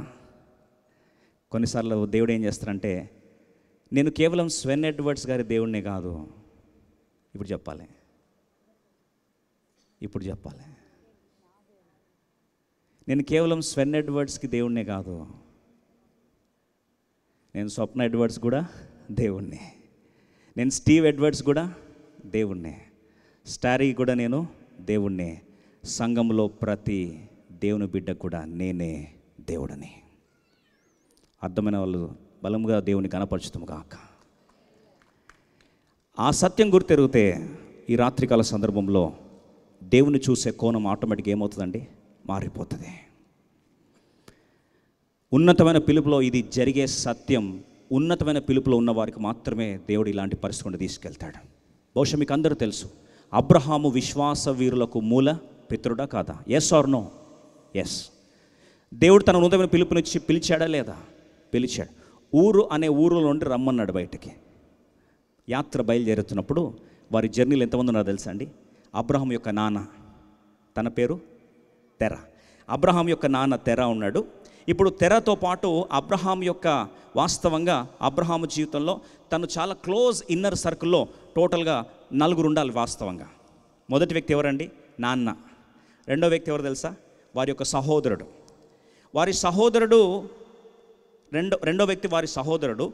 కొన్నిసార్లు దేవుడు ఏం చేస్తారంటే, నేను కేవలం స్వెన్ ఎడ్వర్డ్స్ గారి దేవుడినే కాదు, ఇప్పుడు చెప్పాలి నేను కేవలం స్వెన్ ఎడ్వర్డ్స్కి దేవుడినే కాదు, నేను స్వప్న ఎడ్వర్డ్స్ కూడా దేవుణ్ణి, నేను స్టీవ్ ఎడ్వర్డ్స్ కూడా దేవుణ్ణి, స్టారీ కూడా నేను దేవుణ్ణి, సంఘంలో ప్రతి దేవుని బిడ్డ కూడా నేనే దేవుడని. అర్థమైన వాళ్ళు బలంగా దేవుని కనపరచుతాము కాక. ఆ సత్యం గుర్తెరిగితే ఈ రాత్రికాల సందర్భంలో దేవుని చూసే కోణం ఆటోమేటిక్గా ఏమవుతుందండి? మారిపోతుంది. ఉన్నతమైన పిలుపులో ఇది జరిగే సత్యం. ఉన్నతమైన పిలుపులో ఉన్న వారికి మాత్రమే దేవుడు ఇలాంటి పరిస్థితి తీసుకెళ్తాడు. బహుశా మీకు అందరూ తెలుసు, అబ్రహాము విశ్వాస వీరులకు మూల పితరుడా కాదా? Yes or no? ఎస్. దేవుడు తన ఉన్నతమైన పిలుపునిచ్చి పిలిచాడా లేదా? పిలిచాడు. ఊరు అనే ఊరిలో నుండి రమ్మన్నాడు బయటికి. యాత్ర బయలుదేరుతున్నప్పుడు వారి జర్నీలు ఎంతమంది ఉన్నారో తెలుసా అండి? అబ్రహాం యొక్క నాన్న, తన పేరు తెర. అబ్రహాం యొక్క నాన్న తెర ఉన్నాడు. ఇప్పుడు తెరతో పాటు అబ్రహాం యొక్క వాస్తవంగా అబ్రహాము జీవితంలో తను చాలా క్లోజ్ ఇన్నర్ సర్కిల్లో టోటల్గా 4 ఉండాలి వాస్తవంగా. మొదటి వ్యక్తి ఎవరండి? నాన్న. రెండో వ్యక్తి ఎవరు తెలుసా? వారి యొక్క సహోదరుడు. రెండో వ్యక్తి వారి సహోదరుడు.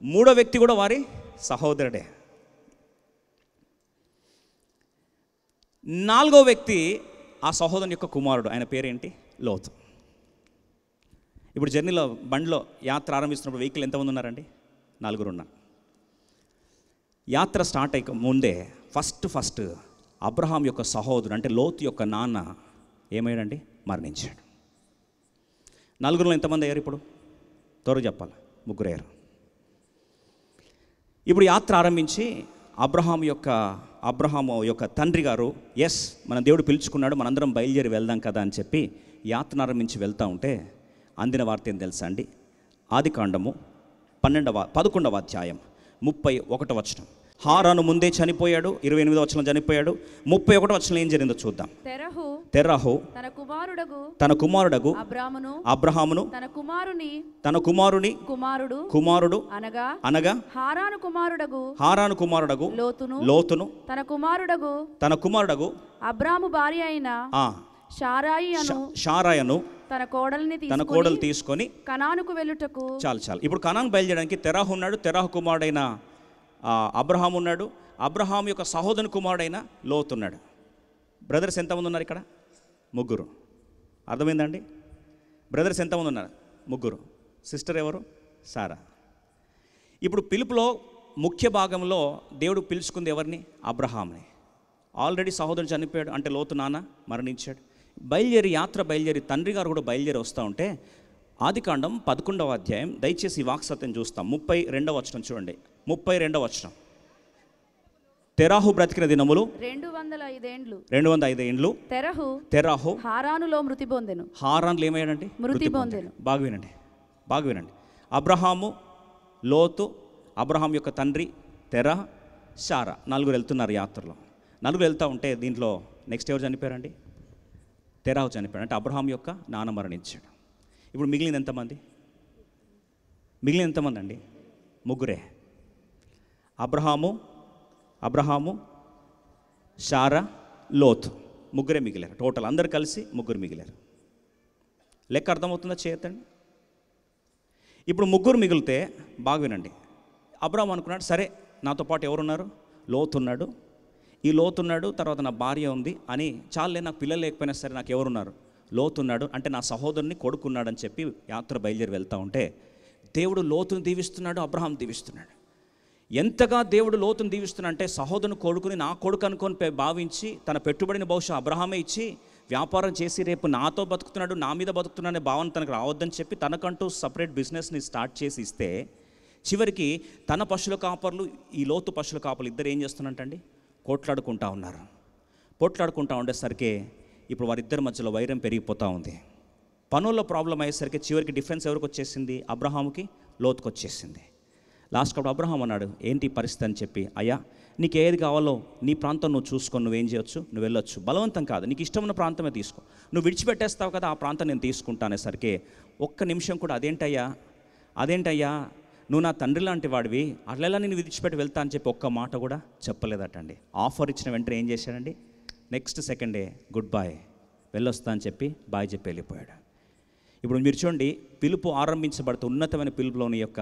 మూడో వ్యక్తి కూడా వారి సహోదరుడే. 4వ వ్యక్తి ఆ సహోదరుని యొక్క కుమారుడు. ఆయన పేరేంటి? లోతు. ఇప్పుడు జర్నీలో బండిలో యాత్ర ఆరంభిస్తున్నప్పుడు వెహికల్ ఎంతమంది ఉన్నారండి? 4 ఉన్నారు. యాత్ర స్టార్ట్ అయ్యక ముందే ఫస్ట్ అబ్రహాం యొక్క సహోదరుడు అంటే లోతు యొక్క నాన్న ఏమయ్యాడండి? మరణించాడు. 4లో ఎంతమంది అయ్యారు? ఇప్పుడు త్వరగా చెప్పాలి. 3 అయ్యారు. ఇప్పుడు యాత్ర ఆరంభించి అబ్రహాము యొక్క తండ్రి గారు ఎస్ మన దేవుడు పిలుచుకున్నాడు, మనందరం బయలుదేరి వెళ్దాం కదా అని చెప్పి యాత్ర ఆరంభించి వెళ్తూ ఉంటే అందిన వార్త ఏం తెలుసా అండి? ఆదికాండము 11వ అధ్యాయం 31వ వచనం. హారాను ముందే చనిపోయాడు, 28వ వచనం చనిపోయాడు. 31వ వచనం ఏం జరిగిందో చూద్దాం. తెరహు తన కుమారుడగు అబ్రహామును తన కుమారుడు అనగా హారాను కుమారుడగు లోతును తన కుమారుడగు అబ్రాము భార్య అయిన షారాయను తన కోడలు తీసుకొని కనానుకు వెళ్ళుటకు చాలు. ఇప్పుడు కనాను బయలుదేరడానికి తెరాహు ఉన్నాడు. తెరాహు కుమారుడైన అబ్రహాం ఉన్నాడు. అబ్రహాం యొక్క సహోదరుని కుమారుడైన లోతు ఉన్నాడు. బ్రదర్స్ ఎంతమంది ఉన్నారు ఇక్కడ? 3. అర్థమైందండి? బ్రదర్స్ ఎంతమంది ఉన్నారు? 3. సిస్టర్ ఎవరు? సారా. ఇప్పుడు పిలుపులో ముఖ్య భాగంలో దేవుడు పిలుచుకుంది ఎవరిని? అబ్రహాంని. ఆల్రెడీ సహోదరుడు చనిపోయాడు అంటే లోతు నాన్న మరణించాడు. యాత్ర బయలుదేరి తండ్రి గారు కూడా బయలుదేరి వస్తూ ఉంటే ఆదికాండం 11వ అధ్యాయం దయచేసి ఈ వాక్సత్యం చూస్తాం. 32వ వచనం చూడండి. 32వ వచనం తెరాహు బ్రతికిన దినములు 205 ఏండ్లు. 205 ఏండ్లు. తెరాహు హారానులో మృతి పొందెను. హారాన్లో ఏమయ్యాడండి? మృతి పొందెను. బాగా వినండి, బాగా వినండి. అబ్రహాము, లోతు, అబ్రహాం యొక్క తండ్రి తెరహ, శారా, నలుగురు వెళ్తున్నారు యాత్రలో. నలుగురు వెళ్తూ ఉంటే దీంట్లో నెక్స్ట్ ఎవరు చనిపోయారండి? తెరాహు చనిపోయాడు. అంటే అబ్రహాం యొక్క నాన్న మరణించాడు. ఇప్పుడు మిగిలిన ఎంతమంది? మిగిలిన ఎంతమంది అండి? ముగ్గురే. అబ్రహాము, శారా, లోతు, ముగ్గురే మిగిలారు. టోటల్ అందరు కలిసి ముగ్గురు మిగిలారు. లెక్క అర్థమవుతుందా? చేయొద్దండి. ఇప్పుడు ముగ్గురు మిగిలితే బాగా వినండి. అబ్రహాం అనుకున్నాడు, సరే నాతో పాటు ఎవరున్నారు? లోతున్నాడు, ఈ లోతున్నాడు, తర్వాత నా భార్య ఉంది అని, చాలే నాకు పిల్లలు లేకపోయినా సరే నాకు ఎవరున్నారు? లోతున్నాడు, అంటే నా సహోదరుని కొడుకున్నాడని చెప్పి యాత్ర బయలుదేరి వెళ్తూ ఉంటే దేవుడు లోతుని దీవిస్తున్నాడు, అబ్రహాం దీవిస్తున్నాడు. ఎంతగా దేవుడు లోతుని దీవిస్తున్నా అంటే సహోదరుని కొడుకుని నా కొడుకు అనుకొని భావించి తన పెట్టుబడిని బహుశా అబ్రహామే ఇచ్చి వ్యాపారం చేసి రేపు నాతో బతుకుతున్నాడు, నా మీద బతుకుతున్నాడనే భావన తనకు రావద్దని చెప్పి తనకంటూ సపరేట్ బిజినెస్ని స్టార్ట్ చేసి ఇస్తే చివరికి తన పశువుల కాపర్లు, ఈ లోతు పశువుల కాపర్లు ఇద్దరు ఏం చేస్తున్నట్టండి? పోట్లాడుకుంటూ ఉన్నారు. పోట్లాడుకుంటూ ఉండేసరికి ఇప్పుడు వారిద్దరి మధ్యలో వైరం పెరిగిపోతూ ఉంది. పనుల్లో ప్రాబ్లం అయ్యేసరికి చివరికి డిఫరెన్స్ ఎవరికి వచ్చేసింది? అబ్రహాముకి, లోతుకు వచ్చేసింది. లాస్ట్కి అప్పుడు అబ్రహాం అన్నాడు, ఏంటి పరిస్థితి అని చెప్పి, అయ్యా నీకు ఏది కావాలో నీ ప్రాంతం నువ్వు చూసుకొని నువ్వేం చేయొచ్చు, నువ్వు వెళ్ళొచ్చు, బలవంతం కాదు, నీకు ఇష్టమైన ప్రాంతమే తీసుకో, నువ్వు విడిచిపెట్టేస్తావు కదా ఆ ప్రాంతం నేను తీసుకుంటానేసరికి ఒక్క నిమిషం కూడా అదేంటయ్యా నువ్వు నా తండ్రి లాంటి వాడివి, అట్లా నేను విడిచిపెట్టి వెళ్తా అని చెప్పి ఒక్క మాట కూడా చెప్పలేదటండి. ఆఫర్ ఇచ్చిన వెంటనే ఏం చేశాడండి? నెక్స్ట్ సెకండే గుడ్ బాయ్, వెళ్ళొస్తా అని చెప్పి బాయ్ చెప్పి వెళ్ళిపోయాడు. ఇప్పుడు మీరు చూడండి, పిలుపు ఆరంభించబడుతూ ఉన్నతమైన పిలుపులోని యొక్క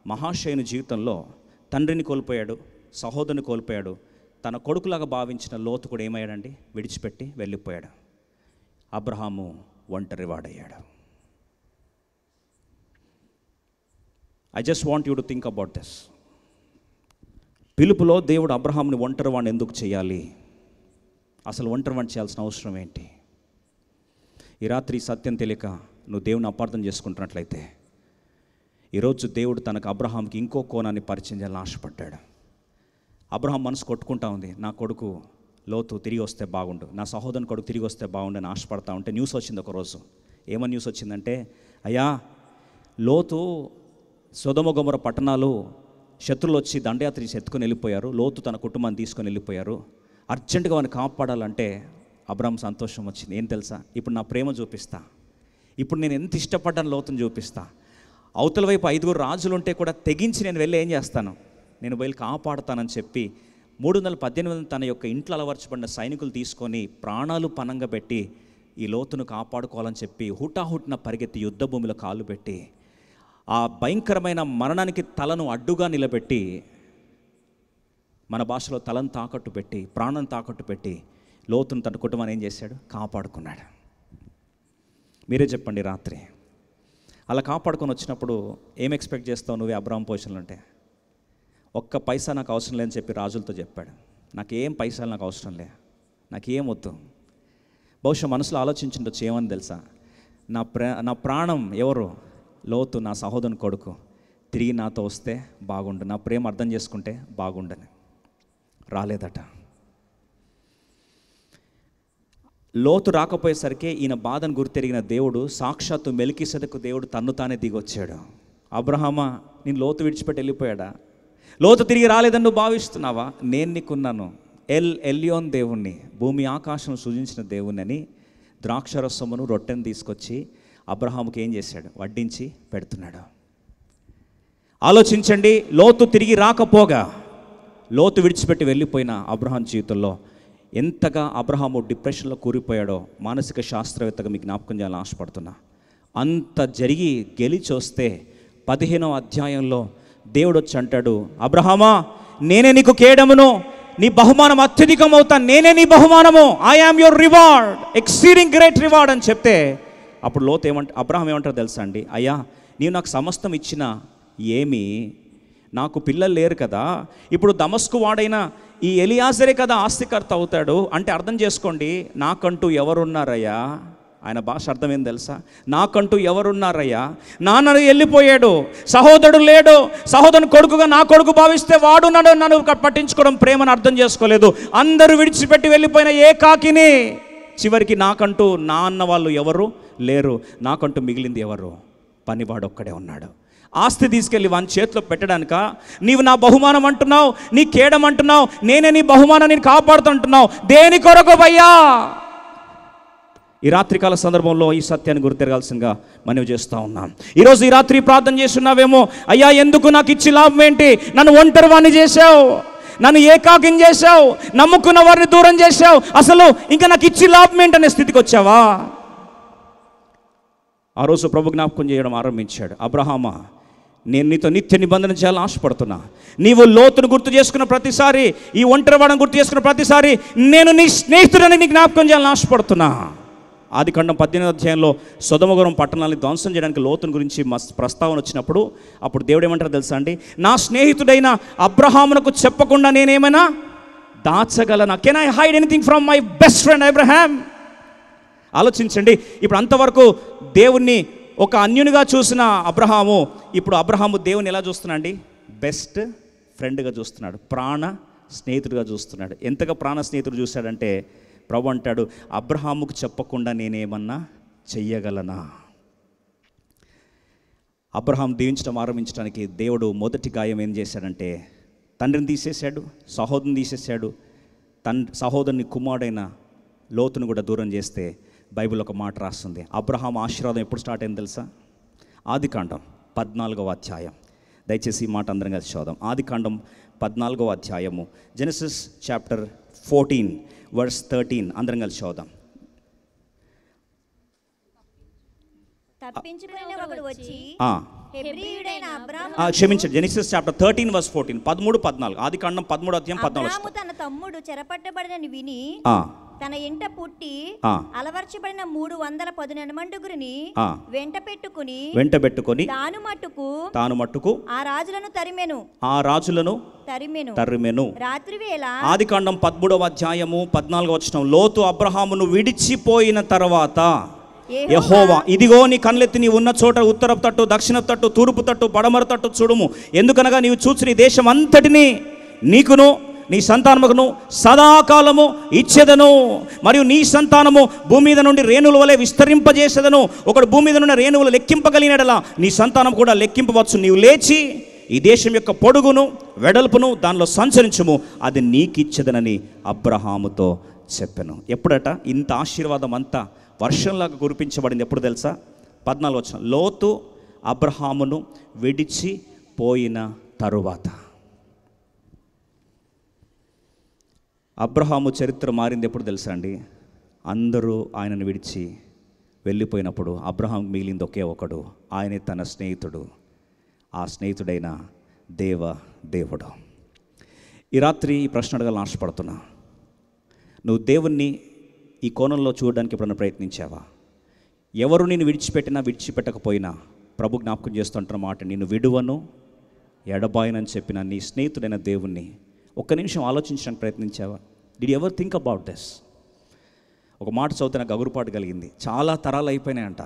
మహాశయుని జీవితంలో తండ్రిని కోల్పోయాడు, సహోదరుని కోల్పోయాడు, తన కొడుకులాగా భావించిన లోతు కూడా ఏమయ్యాడండి? విడిచిపెట్టి వెళ్ళిపోయాడు. అబ్రహాము ఒంటరివాడయ్యాడు. I just want you to think about this. పిలుపులో దేవుడు అబ్రహాంని ఒంటరివాడిని ఎందుకు చేయాలి? అసలు ఒంటరివాడిని చేయాల్సిన అవసరం ఏంటి? ఈ రాత్రి సత్యం తెలియక నువ్వు దేవుని అపార్థం చేసుకుంటున్నట్లయితే ఈరోజు దేవుడు తనకు అబ్రహాంకి ఇంకో కోణాన్ని పరిచయం చేయాలని ఆశపడ్డాడు. అబ్రహాం మనసు కొట్టుకుంటా ఉంది, నా కొడుకు లోతు తిరిగి వస్తే బాగుండు, నా సహోదరుని కొడుకు తిరిగి వస్తే బాగుండు అని ఆశపడతా ఉంటే న్యూస్ వచ్చింది ఒకరోజు. ఏమని న్యూస్ వచ్చిందంటే, అయ్యా లోతు సొదొమ గొమొర పట్టణాలు శత్రువులు వచ్చి దండయాత్ర చేసి ఎత్తుకొని వెళ్ళిపోయారు, లోతు తన కుటుంబాన్ని తీసుకొని వెళ్ళిపోయారు, అర్జెంటుగా వాడిని కాపాడాలంటే అబ్రహాం సంతోషం వచ్చింది. ఏం తెలుసా? ఇప్పుడు నా ప్రేమ చూపిస్తా, ఇప్పుడు నేను ఎంత ఇష్టపడ్డాను లోతుని చూపిస్తా. అవతల వైపు 5 రాజులు ఉంటే కూడా తెగించి నేను వెళ్ళి ఏం చేస్తాను? నేను వెళ్ళి కాపాడుతానని చెప్పి 318 తన యొక్క ఇంట్లో అలవర్చబడిన సైనికులు తీసుకొని ప్రాణాలు పనంగా పెట్టి ఈ లోతును కాపాడుకోవాలని చెప్పి హుటాహుట్న పరిగెత్తి యుద్ధ భూమిలో కాలు పెట్టి ఆ భయంకరమైన మరణానికి తలను అడ్డుగా నిలబెట్టి, మన భాషలో తలను తాకట్టు పెట్టి, ప్రాణం తాకట్టు పెట్టి లోతును తన కుటుంబాన్ని ఏం చేశాడు? కాపాడుకున్నాడు. మీరే చెప్పండి, రాత్రి అలా కాపాడుకొని వచ్చినప్పుడు ఏం ఎక్స్పెక్ట్ చేస్తావు నువ్వే? అబ్రహాం పొజిషన్లో ఉంటే ఒక్క పైసా నాకు అవసరం లేదని చెప్పి రాజులతో చెప్పాడు, నాకేం పైసలు నాకు అవసరం లే, నాకేం వద్దు. బహుశా మనసులో ఆలోచించుండొచ్చు, ఏమని తెలుసా? నా ప్రాణం ఎవరు? లోతు, నా సహోదరుని కొడుకు తిరిగి నాతో వస్తే బాగుండు, నా ప్రేమ అర్థం చేసుకుంటే బాగుండని. రాలేదట. లోతు రాకపోయేసరికి ఈయన బాధను గుర్తెరిగిన దేవుడు, సాక్షాత్తు మెల్కీసెదెకు దేవుడు తన్ను తానే దిగొచ్చాడు. అబ్రహామా, నేను లోతు విడిచిపెట్టి వెళ్ళిపోయాడా? లోతు తిరిగి రాలేదని నువ్వు భావిస్తున్నావా? నేను నీకున్నాను, ఎల్యోన్ దేవుణ్ణి, భూమి ఆకాశం సృజించిన దేవుణ్ణి అని ద్రాక్షరసమును రొట్టెను తీసుకొచ్చి అబ్రహాముకి ఏం చేశాడు? వడ్డించి పెడుతున్నాడు. ఆలోచించండి, లోతు తిరిగి రాకపోగా లోతు విడిచిపెట్టి వెళ్ళిపోయిన అబ్రహాం జీవితంలో ఎంతగా అబ్రహాము డిప్రెషన్లో కూరిపోయాడో మానసిక శాస్త్రవేత్తగా మీకు జ్ఞాపకం చేయాలని ఆశపడుతున్నా. అంత జరిగి గెలిచి వస్తే 15వ అధ్యాయంలో దేవుడు వచ్చి అంటాడు, అబ్రహామా నేనే నీకు కేడమును, నీ బహుమానం అత్యధికం అవుతాను, నేనే నీ బహుమానము, I am your reward, exceeding great reward అని చెప్తే అప్పుడు లోతు అబ్రహాం ఏమంటారు తెలుసా అండి? అయ్యా నీవు నాకు సమస్తం ఇచ్చినా ఏమి, నాకు పిల్లలు లేరు కదా, ఇప్పుడు దమస్కు వాడైన ఈ ఎలియాజరే కదా ఆస్తికర్త అవుతాడు అంటే అర్థం చేసుకోండి, నాకంటూ ఎవరున్నారయ్యా? ఆయన భాష అర్థమైంది తెలుసా? నాకంటూ ఎవరున్నారయ్యా, నాన్న వెళ్ళిపోయాడు, సహోదరుడు లేడు, సహోదరుని కొడుకుగా నా కొడుకు భావిస్తే వాడు నన్ను పట్టించుకోవడం ప్రేమను అర్థం చేసుకోలేదు. అందరూ విడిచిపెట్టి వెళ్ళిపోయిన ఏకాకిని, చివరికి నాకంటూ నా అన్న వాళ్ళు ఎవరు లేరు, నాకంటూ మిగిలింది ఎవరు? పనివాడు ఒక్కడే ఉన్నాడు. ఆస్తి తీసుకెళ్ళి వాని చేతిలో పెట్టడానిక? నీవు నా బహుమానం అంటున్నావు, నీ కేడం అంటున్నావు, నేనే నీ బహుమానాన్ని కాపాడుతుంటున్నావు, దేని కొరకు భయ్యా? ఈ రాత్రికాల సందర్భంలో ఈ సత్యాన్ని గుర్తెరగాల్సిందిగా మనవి చేస్తూ ఉన్నాం. ఈరోజు ఈ రాత్రి ప్రార్థన చేస్తున్నావేమో, అయ్యా ఎందుకు నాకు ఇచ్చి లాభం ఏంటి, నన్ను ఒంటరి వాడిని చేశావు, నన్ను ఏకాకిని చేశావు, నమ్ముకున్న వారిని దూరం చేశావు, అసలు ఇంకా నాకు ఇచ్చి లాభం ఏంటనే స్థితికి వచ్చావా? ఆ రోజు ప్రభు జ్ఞాపకం చేయడం ఆరంభించాడు. అబ్రహామా, నేను నీతో నిత్య నిబంధన చేయాలని ఆశపడుతున్నా. నీవు లోతును గుర్తు చేసుకున్న ప్రతిసారి, ఈ ఒంటరివాడని గుర్తు చేసుకున్న ప్రతిసారి నేను నీ స్నేహితుడని నీ జ్ఞాపకం చేయాలని ఆశపడుతున్నా. ఆదికాండం 18వ అధ్యాయంలో సొదొమ పట్టణాన్ని ధ్వంసం చేయడానికి లోతుని గురించి ప్రస్తావన వచ్చినప్పుడు అప్పుడు దేవుడు ఏమంటారో తెలుసా అండి? నా స్నేహితుడైన అబ్రహామునకు చెప్పకుండా నేనేమైనా దాచగలనా? Can I hide anything from my best friend Abraham? ఆలోచించండి. ఇప్పుడు అంతవరకు దేవుణ్ణి ఒక అన్యునిగా చూసిన అబ్రహాము, ఇప్పుడు అబ్రహాము దేవుని ఎలా చూస్తున్నాడు అండి? బెస్ట్ ఫ్రెండ్గా చూస్తున్నాడు, ప్రాణ స్నేహితుడిగా చూస్తున్నాడు. ఎంతగా ప్రాణ స్నేహితుడు చూశాడంటే ప్రభు అంటాడు, అబ్రహాముకు చెప్పకుండా నేనేమన్నా చెయ్యగలనా? అబ్రహాం దీవించడం ఆరంభించడానికి దేవుడు మొదటి గాయం ఏం చేశాడంటే, తండ్రిని తీసేశాడు, సహోదరుని తీసేశాడు, సహోదరుని కుమారుడైన లోతును కూడా దూరం చేస్తే బైబిల్ ఒక మాట రాస్తుంది. అబ్రహాం ఆశీర్వాదం ఎప్పుడు స్టార్ట్ అయింది తెలుసా? ఆదికాండం 14వ అధ్యాయం. దయచేసి ఈ మాట అందరం కలిసి చదువుదాం. ఆదికాండం 14వ అధ్యాయము, జెనసిస్ చాప్టర్ 14 వర్స్ 13 అందరం కలిసి చదువుదాం. క్షమించండి, జెనసిస్ చాప్టర్ 13 వర్స్ 14, 13-14, ఆదికాండం 13వ అధ్యాయం 14. తన తమ్ముడు చెరపట్టబడినని విని తన ఇంట పుట్టి అలవర్చబడిన 310 మండుగురిని వెంట పెట్టుకుని తాను మట్టుకు ఆ రాజులను తరిమెను. రాత్రివేళ ఆదికాండం 13వ అధ్యాయము 14వ వచనం, లోతు అబ్రహామును విడిచిపోయిన తర్వాత యెహోవా, ఇదిగో నీ కళ్ళెత్తి నీ ఉన్న చోట ఉత్తరపు తట్టు, దక్షిణపు తట్టు, తూర్పు తట్టు, పడమర తట్టు చూడుము. ఎందుకనగా నీవు చూచి నీ దేశం అంతటిని నీకును నీ సంతానమును సదాకాలము ఇచ్చేదను, మరియు నీ సంతానము భూమి మీద నుండి రేణుల వలె విస్తరింపజేసేదను. ఒకడు భూమి మీద నుండి రేణువులు లెక్కింపగలిగినట్లా నీ సంతానం కూడా లెక్కింపవచ్చు. నీవు లేచి ఈ దేశం యొక్క పొడుగును వెడల్పును దానిలో సంచరించుము, అది నీకిచ్చేదనని అబ్రహాముతో చెప్పెను. ఎప్పుడట ఇంత ఆశీర్వాదం అంతా వర్షంలాగా కురిపించబడింది? ఎప్పుడు తెలుసా? 14వ వచనం, లోతు అబ్రహామును విడిచిపోయిన తరువాత. అబ్రహాము చరిత్ర మారింది ఎప్పుడు తెలుసా అండి? అందరూ ఆయనను విడిచి వెళ్ళిపోయినప్పుడు అబ్రహాం మిగిలింది ఒకే ఒకడు, ఆయనే తన స్నేహితుడు, ఆ స్నేహితుడైన దేవుడు. ఈ రాత్రి ఈ ప్రశ్న అడగాలని ఆశపడుతున్నా. నువ్వు దేవుణ్ణి ఈ కోణంలో చూడడానికి ఎప్పుడన్నా ప్రయత్నించావా? ఎవరు నేను విడిచిపెట్టినా విడిచిపెట్టకపోయినా ప్రభు జ్ఞాపకం చేస్తుంటున్న మాట, నేను విడువను ఎడబాయనని చెప్పిన నీ స్నేహితుడైన దేవుణ్ణి ఒక్క నిమిషం ఆలోచించడానికి ప్రయత్నించావా? Did you ever think about this? ఒక మాట చదివితే నాకు గగురుపాటు కలిగింది. చాలా తరాలు అయిపోయినాయంట.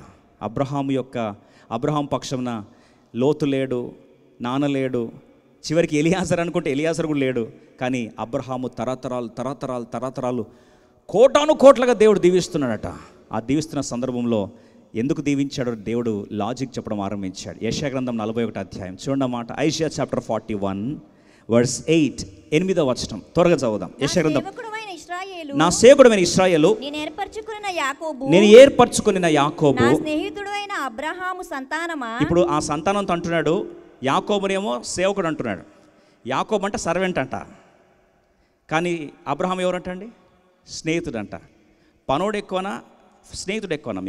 అబ్రహాం పక్షంన లోతు లేడు, నాన్న లేడు, చివరికి ఎలియాజర్ అనుకుంటే ఎలియాజర్ కూడా లేడు. కానీ అబ్రహాము తరతరాలు కోటాను కోట్లుగా దేవుడు దీవిస్తున్నాడట. ఆ దీవిస్తున్న సందర్భంలో ఎందుకు దీవించాడో దేవుడు లాజిక్ చెప్పడం ఆరంభించాడు. యెషయా గ్రంథం 41వ అధ్యాయం చూడండి మాట. ఐషియా చాప్టర్ 41 వర్స్ 8, 8వ వచనం త్వరగా చదువుదాం. యెషయా గ్రంథం, నా సేవకుడైన ఇశ్రాయేలు, నేను ఏర్పరచుకున్న యాకోబు, నా స్నేహితుడైన అబ్రహాము సంతానమా. ఇప్పుడు ఆ సంతానంతో అంటున్నాడు, యాకోబునేమో సేవకుడు అంటున్నాడు. యాకోబు అంటే సర్వెంట్ అంట, కానీ అబ్రహాం ఎవరంట అండి? స్నేహితుడు అంట. పనోడు ఎక్కువనా స్నేహితుడు ఎక్కువనా?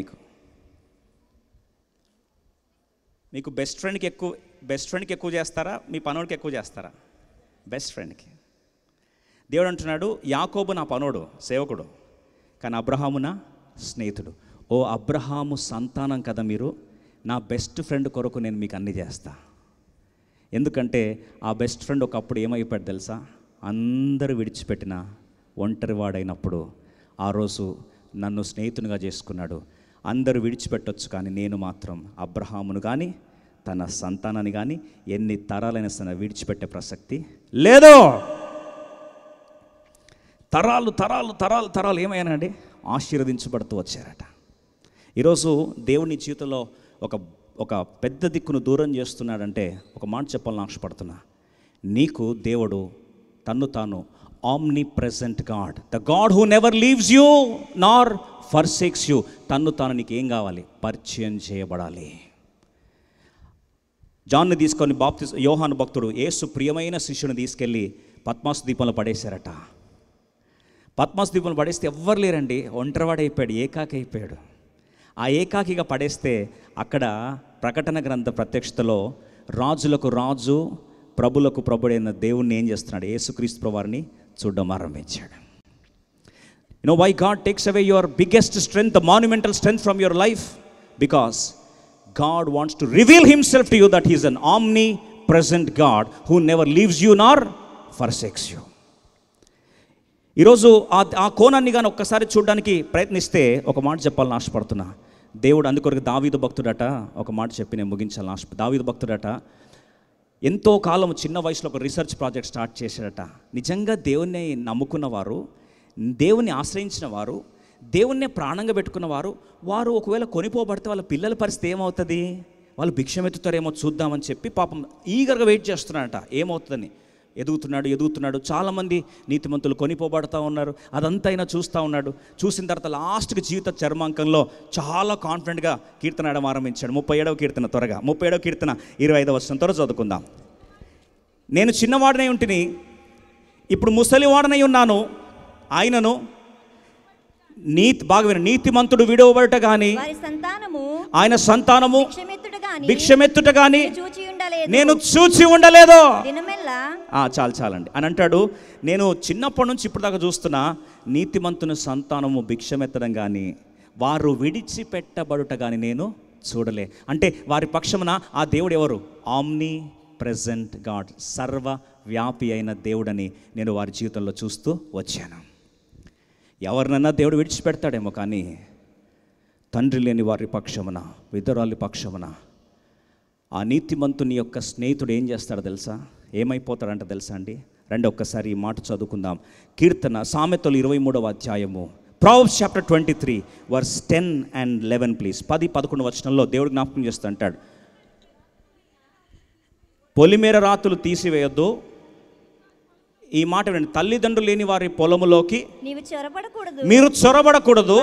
మీకు బెస్ట్ ఫ్రెండ్కి ఎక్కువ చేస్తారా, మీ పనోడికి ఎక్కువ చేస్తారా? బెస్ట్ ఫ్రెండ్కి. దేవుడు అంటున్నాడు, యాకోబు నా పనోడు సేవకుడు, కానీ అబ్రహాము నా స్నేహితుడు. ఓ అబ్రహాము సంతానం కదా మీరు, నా బెస్ట్ ఫ్రెండ్ కొరకు నేను మీకు అన్నీ చేస్తా. ఎందుకంటే ఆ బెస్ట్ ఫ్రెండ్ ఒకప్పుడు ఏమైపోయాడు తెలుసా? అందరూ విడిచిపెట్టిన ఒంటరివాడైనప్పుడు ఆ రోజు నన్ను స్నేహితునిగా చేసుకున్నాడు. అందరూ విడిచిపెట్టొచ్చు, కానీ నేను మాత్రం అబ్రహామును కానీ తన సంతానాన్ని కానీ ఎన్ని తరాలైనా సరే విడిచిపెట్టే ప్రసక్తి లేదు. తరాలు తరాలు తరాలు తరాలు ఏమైనాయండి, ఆశీర్వదించబడుతూ వచ్చారట. ఈరోజు దేవుని జీవితంలో ఒక పెద్ద దిక్కును దూరం చేస్తున్నాడంటే ఒక మాట చెప్పాలని ఆశపడుతున్నా. నీకు దేవుడు తన్ను తాను omnipresent God, the God who never leaves you nor forsakes you. తన్ను తాను నీకు ఏం కావాలి, పరిచయం చేయబడాలి. జాన్ని తీసుకొని యోహాను భక్తుడు యేసు ప్రియమైన శిష్యుని తీసుకెళ్ళి పద్మాసు దీపంలో పడేశారట. పద్మాసు దీపంలో పడేస్తే ఎవ్వరు లేరండి, ఒంటరివాడైపోయాడు, ఏకాకి అయిపోయాడు. ఆ ఏకాకిగా పడేస్తే అక్కడ ప్రకటన గ్రంథ ప్రత్యక్షతలో రాజులకు రాజు ప్రభులకు ప్రభుడైన దేవుణ్ణి ఏం చేస్తున్నాడు, యేసుక్రీస్తు ప్రభువారిని చూడడం ఆరంభించాడు. You know why God takes away your biggest strength, the monumental strength from your life? Because God wants to reveal himself to you that he is an omnipresent God who never leaves you nor forsakes you. ఈరోజు ఆ కోణాన్ని కానీ ఒక్కసారి చూడడానికి ప్రయత్నిస్తే ఒక మాట చెప్పాలని ఆశపడుతున్నా. దేవుడు అందుకొరకు దావీదు భక్తుడట ఒక మాట చెప్పి నేను ముగించాలని ఆశ. దావీదు భక్తుడట ఎంతో కాలం చిన్న వయసులో ఒక రీసెర్చ్ ప్రాజెక్ట్ స్టార్ట్ చేశాడట. నిజంగా దేవుణ్ణి నమ్ముకున్న వారు, దేవుణ్ణి ఆశ్రయించిన వారు, దేవుణ్ణే ప్రాణంగా పెట్టుకున్న వారు ఒకవేళ కొనిపోబడితే వాళ్ళ పిల్లల పరిస్థితి ఏమవుతుంది, వాళ్ళు భిక్షమెత్తుతారేమో చూద్దామని చెప్పి పాపం ఈగర్గా వెయిట్ చేస్తున్నాడట ఏమవుతుందని. ఎదుగుతున్నాడు. చాలామంది నీతిమంతులు కొనిపోబడుతూ ఉన్నారు. అదంతా అయినా చూస్తూ ఉన్నాడు. చూసిన తర్వాత లాస్ట్కి జీవిత చర్మాంకంలో చాలా కాన్ఫిడెంట్గా కీర్తన ఆడడం ఆరంభించాడు. 37వ కీర్తన, త్వరగా 37వ కీర్తన 25వ వచనం త్వరగా చదువుకుందాం. నేను చిన్నవాడనై ఉంటిని, ఇప్పుడు ముసలివాడనై ఉన్నాను. ఆయనను నీతిమంతుడు విడవబడట గాని ఆయన సంతానము భిక్షమెత్తుట గాని నేను చూచి ఉండలేదు. చాలండి అని అంటాడు. నేను చిన్నప్పటి నుంచి ఇప్పుడు దాకా చూస్తున్నా, నీతిమంతుని సంతానము భిక్షమెత్తడం కానీ వారు విడిచిపెట్టబడుట కానీ నేను చూడలే. అంటే వారి పక్షమున ఆ దేవుడు ఎవరు, ఆమ్ని ప్రెజెంట్ గాడ్, సర్వవ్యాపి అయిన దేవుడని నేను వారి జీవితంలో చూస్తూ వచ్చాను. ఎవరినన్నా దేవుడు విడిచిపెడతాడేమో, కానీ తండ్రి లేని వారి పక్షమున, విధురాలి పక్షమున ఆ నీతిమంతుని యొక్క స్నేహితుడు ఏం చేస్తాడో తెలుసా, ఏమైపోతాడంట తెలుసా అండి? రండి ఒక్కసారి ఈ మాట చదువుకుందాం. కీర్తన సామెతలు 23వ అధ్యాయము, Proverbs chapter 23 verse 10 and 11 please. 10-11 వచనంలో దేవుడు జ్ఞాపకం చేస్తూ అంటాడు, పొలిమేర రాతులు తీసివేయొద్దు. ఈ మాట వినండి, తల్లిదండ్రులు లేని వారి పొలములోకి మీరు చొరబడకూడదు.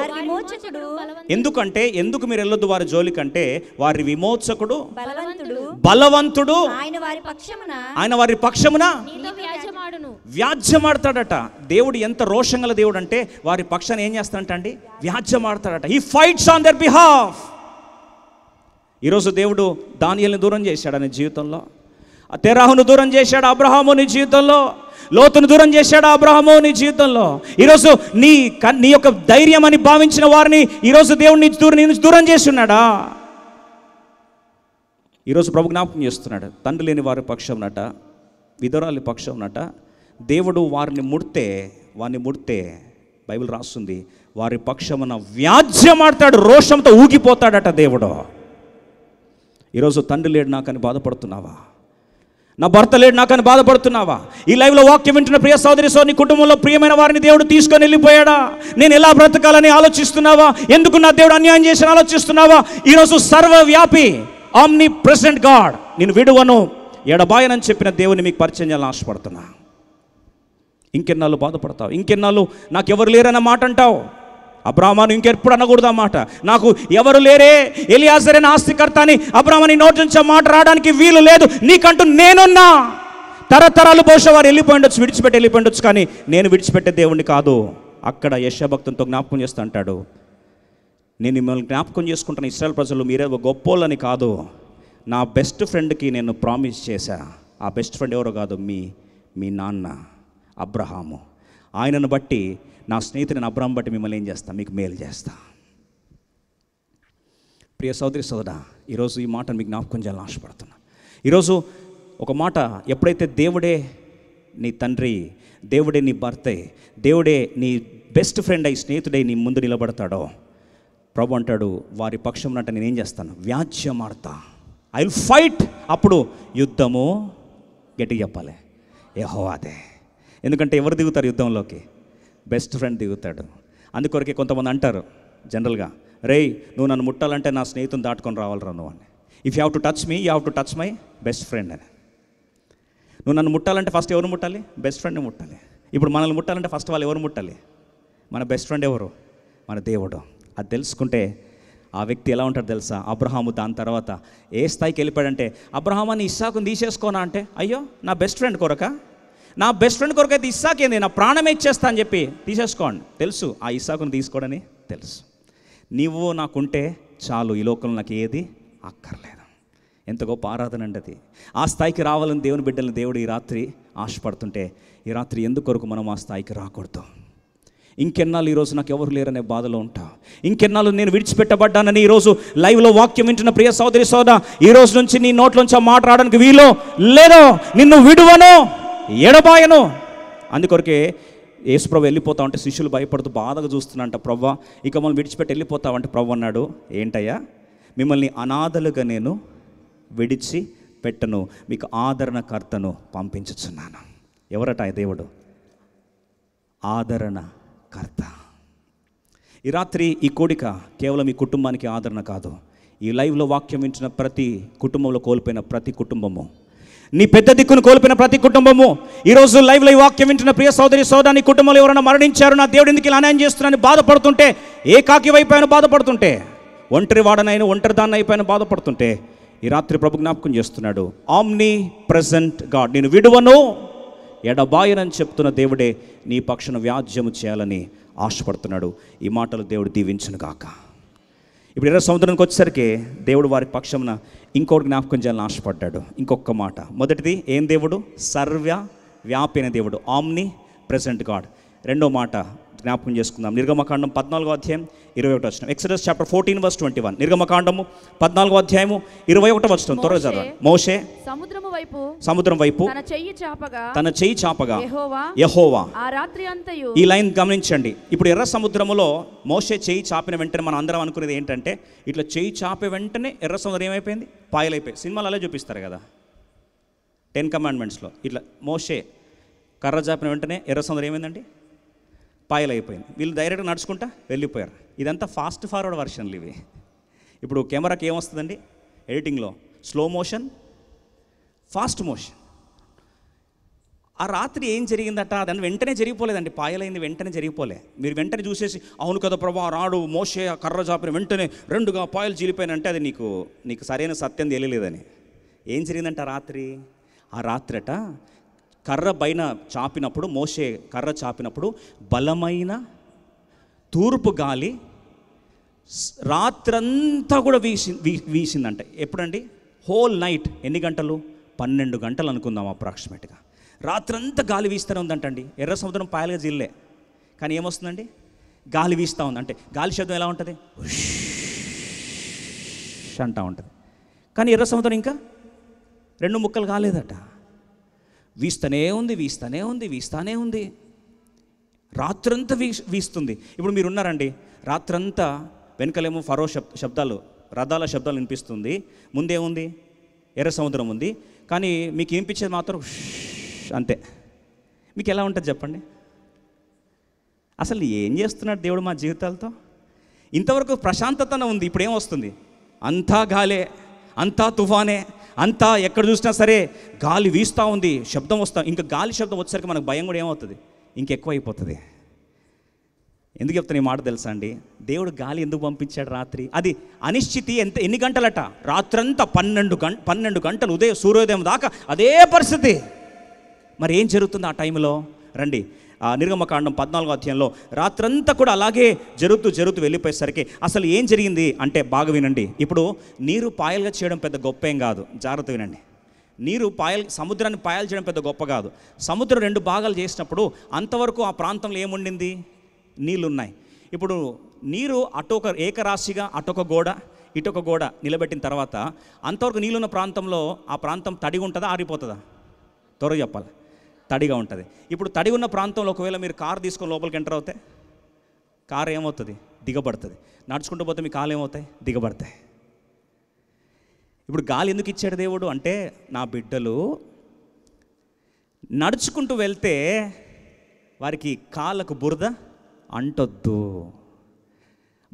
ఎందుకంటే ఎందుకు మీరు వెళ్ళొద్దు వారి జోలికంటే వారి విమోచకుడు బలవంతుడు ఆయన వారి పక్షమున వ్యాజ్యమాడతాడట. దేవుడు ఎంత రోషం గల దేవుడు అంటే వారి పక్షాన్ని ఏం చేస్తాడంట అండి, వ్యాజ్యమాడతాడట. He fights on their behalf. ఈరోజు దేవుడు దానియేలుని దూరం చేశాడు నీ జీవితంలో, తెరాహును దూరం చేశాడు అబ్రహాము నీ జీవితంలో, లోతును దూరం చేశాడు అబ్రహాము నీ జీవితంలో. ఈరోజు నీ యొక్క ధైర్యం అని భావించిన వారిని ఈరోజు దేవుడు నీ నుంచి దూరం చేసి ఉన్నాడా? ఈరోజు ప్రభు జ్ఞాపకం చేస్తున్నాడు, తండ్రి లేని వారి పక్షంనట, విధురాలి పక్షంనట దేవుడు వారిని ముడితే బైబిల్ రాస్తుంది, వారి పక్షమున వ్యాజ్యమాడతాడు, రోషంతో ఊగిపోతాడట దేవుడు. ఈరోజు తండ్రి లేడు నాకని బాధపడుతున్నావా? నా భర్త లేడు నాకని బాధపడుతున్నావా? ఈ లైవ్లో వాక్యం వింటున్న ప్రియ సోదరి నీ కుటుంబంలో ప్రియమైన వారిని దేవుడు తీసుకొని వెళ్ళిపోయాడా? నేను ఎలా బ్రతకాలని ఆలోచిస్తున్నావా? ఎందుకు నా దేవుడు అన్యాయం చేసి ఆలోచిస్తున్నావా? ఈరోజు సర్వవ్యాపి ఆమ్ని ప్రెసెంట్ గాడ్, నేను విడువను ఎడబాయనని చెప్పిన దేవుని మీకు పరిచయం చేయాలని ఆశపడుతున్నా. ఇంకెన్నాళ్ళు బాధపడతావు? ఇంకెన్నాళ్ళు నాకు ఎవరు లేరన్న మాట అంటావు? అబ్రాహాను ఇంకెప్పుడు అనకూడదు ఆ మాట, నాకు ఎవరు లేరే, ఎలియాజర్ అనే ఆస్తికర్త అని అబ్రాహాని నోటి నుంచి ఆ మాట రావడానికి వీలు లేదు. నీకంటూ నేనున్నా. తరతరాలు బహుశా వారు విడిచిపెట్టి వెళ్ళిపోయిండొచ్చు, కానీ నేను విడిచిపెట్టే దేవుణ్ణి కాదు. అక్కడ యెషయా భక్తునితో జ్ఞాపకం చేస్తూ అంటాడు, నేను మిమ్మల్ని జ్ఞాపకం చేసుకుంటున్న ఇశ్రాయేల్ ప్రజలు మీరే గొప్పోళ్ళని కాదు, నా బెస్ట్ ఫ్రెండ్కి నేను ప్రామిస్ చేశా. ఆ బెస్ట్ ఫ్రెండ్ ఎవరో కాదు, మీ నాన్న అబ్రహాము. ఆయనను బట్టి నా స్నేహితుడిని అబ్రహాం బట్టి మిమ్మల్ని ఏం చేస్తా, మీకు మేలు చేస్తా. ప్రియ సోదరి సోదరా, ఈరోజు ఈ మాటను మీకు జ్ఞాపకం చేయాలని ఆశపడుతున్నా. ఈరోజు ఒక మాట, ఎప్పుడైతే దేవుడే నీ తండ్రి, దేవుడే నీ భర్తే, దేవుడే నీ బెస్ట్ ఫ్రెండ్ అయి స్నేహితుడై నీ ముందు నిలబడతాడో, ప్రభు అంటాడు, వారి పక్షం అంటే నేనేం చేస్తాను, వ్యాజ్యం ఆడతా, ఐ విల్ ఫైట్. అప్పుడు యుద్ధము గట్టిగా చెప్పాలి, యెహోవాదే. ఎందుకంటే ఎవరు దిగుతారు యుద్ధంలోకి? బెస్ట్ ఫ్రెండ్ దిగుతాడు. అందుకొరకే కొంతమంది అంటారు జనరల్గా, రేయ్ నువ్వు నన్ను ముట్టాలంటే నా స్నేహితుని దాటుకొని రావాలిరా నువ్వు అని. If you have to touch me, you have to touch my best friend అని. నువ్వు నన్ను ముట్టాలంటే ఫస్ట్ ఎవరు ముట్టాలి? బెస్ట్ ఫ్రెండ్ని ముట్టాలి. ఇప్పుడు మనల్ని ముట్టాలంటే ఫస్ట్ వాళ్ళు ఎవరు ముట్టాలి? మన బెస్ట్ ఫ్రెండ్ ఎవరు? మన దేవుడు. అది తెలుసుకుంటే ఆ వ్యక్తి ఎలా ఉంటాడు తెలుసా? అబ్రహాము దాని తర్వాత ఏ స్థాయికి వెళ్ళిపోయాడంటే, అబ్రహామాన్ని ఇస్సాకుని తీసేసుకోనా అంటే, అయ్యో నా బెస్ట్ ఫ్రెండ్ కొరక, నా బెస్ట్ ఫ్రెండ్ కొరకైతే ఇస్సాకేంది, నా ప్రాణమే ఇచ్చేస్తా అని చెప్పి తీసేసుకోండి. తెలుసు ఆ ఇస్సాకుని తీసుకోవడని తెలుసు. నీవు నాకుంటే చాలు, ఈ లోకంలో నాకు ఏది అక్కర్లేదు. ఎంత గొప్ప ఆరాధన అండి అది. ఆ స్థాయికి రావాలని దేవుని బిడ్డలను దేవుడు ఈ రాత్రి ఆశపడుతుంటే, ఈ రాత్రి ఎందుకొరకు మనం ఆ స్థాయికి రాకూడదు? ఇంకెన్నాళ్ళు ఈరోజు నాకు ఎవరు లేరనే బాధలో ఉంటా, ఇంకెన్నాళ్ళు నేను విడిచిపెట్టబడ్డానని ఈరోజు లైవ్లో వాక్యం వింటున్న ప్రియ సోదరి సోదరా, ఈ రోజు నుంచి నీ నోట్లోంచి మాట్లాడడానికి వీలు లేదో, నిన్ను విడువను ఎడబాయను. అందుకొరకే యేసుప్రభు వెళ్ళిపోతా ఉంటే శిష్యులు భయపడుతూ బాధగా చూస్తున్నంట. ప్రవ్వా ఇక మనం విడిచిపెట్టి వెళ్ళిపోతావంటే ప్రభు అన్నాడు, ఏంటయ్యా, మిమ్మల్ని అనాథలుగా నేను విడిచి పెట్టను, మీకు ఆదరణకర్తను పంపించుచున్నాను. ఎవరట దేవుడు? ఆదరణకర్త. ఈ రాత్రి ఈ కోడిక కేవలం ఈ కుటుంబానికి ఆదరణ కాదు, ఈ లైవ్లో వాక్యం వింటున్న ప్రతి కుటుంబంలో కోల్పోయిన ప్రతి కుటుంబము, నీ పెద్ద దిక్కును కోల్పోయిన ప్రతి కుటుంబము, ఈరోజు లైవ్లో ఈ వాక్యం వింటున్న ప్రియ సోదరి సోదరి, నీ కుటుంబంలో ఎవరైనా మరణించారు, నా దేవుడు ఎందుకు ఇలా అన్యాయం చేస్తున్నానని బాధపడుతుంటే, ఏకాకి వైపోయిన బాధపడుతుంటే, ఒంటరి వాడనైనా ఒంటరి దాన్ని అయిపోయిన బాధపడుతుంటే, ఈ రాత్రి ప్రభు జ్ఞాపకం చేస్తున్నాడు, ఆమ్ని ప్రెజెంట్ గాడ్, నేను విడువను ఎడబాయనని చెప్తున్న దేవుడే నీ పక్షాన వ్యాజ్యము చేయాలని ఆశపడుతున్నాడు. ఈ మాటలు దేవుడు దీవించును గాక. ఇప్పుడు ఎర్ర సముద్రానికి వచ్చేసరికి దేవుడు వారి పక్షమున ఇంకోటి జ్ఞాపకం చేయాలని ఆశపడ్డాడు. ఇంకొక మాట, మొదటిది ఏం దేవుడు? సర్వ వ్యాపి అయిన దేవుడు, ఆమ్ని ప్రెజెంట్ గాడ్. రెండో మాట జ్ఞాపకం చేసుకుందాం. నిర్గమకాండం 14వ అధ్యాయం 21వ వచనం. Exodus chapter 14:21. నిర్గమకాండము 14వ అధ్యాయము 21వ వచనం. త్వరగా చదవండి. మోషే సముద్రం వైపు తన చెయ్యి చాపగా యెహోవా. ఈ లైన్ గమనించండి. ఇప్పుడు ఎర్ర సముద్రములో మోషే చెయ్యి చాపిన వెంటనే మనం అందరం అనుకునేది ఏంటంటే, ఇట్లా చెయ్యి చాపే వెంటనే ఎర్ర సముద్రం ఏమైపోయింది? పాయలైపోయి. సినిమాలు అలా చూపిస్తారు కదా, 10 కమాండ్మెంట్స్లో ఇట్లా మోషే కర్ర చాపిన వెంటనే ఎర్ర సముద్రం ఏమైందండి? పాయలైపోయింది. వీళ్ళు డైరెక్ట్గా నడుచుకుంటా వెళ్ళిపోయారు. ఇదంతా ఫాస్ట్ ఫార్వర్డ్ వర్షన్లు ఇవి. ఇప్పుడు కెమెరాకి ఏమొస్తుందండి ఎడిటింగ్లో? Slow motion, fast motion. ఆ రాత్రి ఏం జరిగిందట? దాన్ని వెంటనే జరిగిపోలేదండి, పాయలైంది వెంటనే జరిగిపోలే. మీరు వెంటనే చూసేసి అవును కదా ప్రభా, రాడు మోషే కర్ర చాపిన వెంటనే 2గా పాయలు చీలిపోయినంటే అది నీకు సరైన సత్యం తెలియలేదని. ఏం జరిగిందంట ఆ రాత్రట కర్ర పైన చాపినప్పుడు, మోషే కర్ర చాపినప్పుడు బలమైన తూర్పు గాలి రాత్రంతా కూడా వీసిందంట. ఎప్పుడండి? Whole night. ఎన్ని గంటలు? 12 గంటలు అనుకుందాం అప్రాక్సిమేట్గా. రాత్రంతా గాలి వీస్తూనే ఉందంటండి. ఎర్ర సముద్రం పాయలుగా జిల్లే, కానీ ఏమొస్తుందండి? గాలి వీస్తూ ఉంది. అంటే గాలి శబ్దం ఎలా ఉంటుంది? అంటూ ఉంటుంది. కానీ ఎర్ర సముద్రం ఇంకా 2 ముక్కలు కాలేదట. వీస్తూనే ఉంది. రాత్రంతా వీస్తుంది. ఇప్పుడు మీరు ఉన్నారండి, రాత్రంతా వెనకలేమో ఫరో శబ్దాలు, రథాల శబ్దాలు వినిపిస్తుంది, ముందేముంది? ఎర్ర సముద్రం ఉంది. కానీ మీకు వినిపించేది మాత్రం అంతే. మీకు ఎలా ఉంటుంది చెప్పండి? అసలు ఏం చేస్తున్నాడు దేవుడు మా జీవితాలతో? ఇంతవరకు ప్రశాంతతనే ఉంది, ఇప్పుడు ఏమొస్తుంది? అంతా గాలే, అంతా తుఫానే, అంతా ఎక్కడ చూసినా సరే గాలి వీస్తూ ఉంది, శబ్దం వస్తా. ఇంకా గాలి శబ్దం వచ్చేసరికి మనకు భయం కూడా ఏమవుతుంది? ఇంకెక్కువ అయిపోతుంది. ఎందుకు చెప్తాను ఈ మాట తెలుసా అండి? దేవుడు గాలి ఎందుకు పంపించాడు రాత్రి? అది అనిశ్చితి. ఎన్ని గంటలట? రాత్రంతా 12 గంటలు, ఉదయం సూర్యోదయం దాకా అదే పరిస్థితి. మరి ఏం జరుగుతుంది ఆ టైంలో? రండి, నిర్గమకాండం 14వ అధ్యాయంలో రాత్రంతా కూడా అలాగే జరుగుతూ వెళ్ళిపోయేసరికి అసలు ఏం జరిగింది అంటే బాగా వినండి. ఇప్పుడు నీరు పాయలుగా చేయడం పెద్ద గొప్ప ఏం కాదు, జాగ్రత్త వినండి. సముద్రాన్ని పాయలు చేయడం పెద్ద గొప్ప కాదు. సముద్రం 2 భాగాలు చేసినప్పుడు అంతవరకు ఆ ప్రాంతంలో ఏముండింది? నీళ్ళు ఉన్నాయి. ఇప్పుడు నీరు అటొక ఏకరాశిగా అటొక గోడ ఇటొక గోడ నిలబెట్టిన తర్వాత అంతవరకు నీళ్ళున్న ప్రాంతంలో ఆ ప్రాంతం తడిగా ఉంటుందా, ఆరిపోతుందా? త్వరగా చెప్పాలి. తడిగా ఉంటుంది. ఇప్పుడు తడి ఉన్న ప్రాంతంలో ఒకవేళ మీరు కారు తీసుకొని లోపలికి ఎంటర్ అవుతే కారు ఏమవుతుంది? దిగబడుతుంది. నడుచుకుంటూ పోతే మీ కాళ్ళు ఏమవుతాయి? దిగబడతాయి. ఇప్పుడు గాలి ఎందుకు ఇచ్చాడు దేవుడు అంటే, నా బిడ్డలు నడుచుకుంటూ వెళ్తే వారికి కాళ్ళకు బురద అంటొద్దు,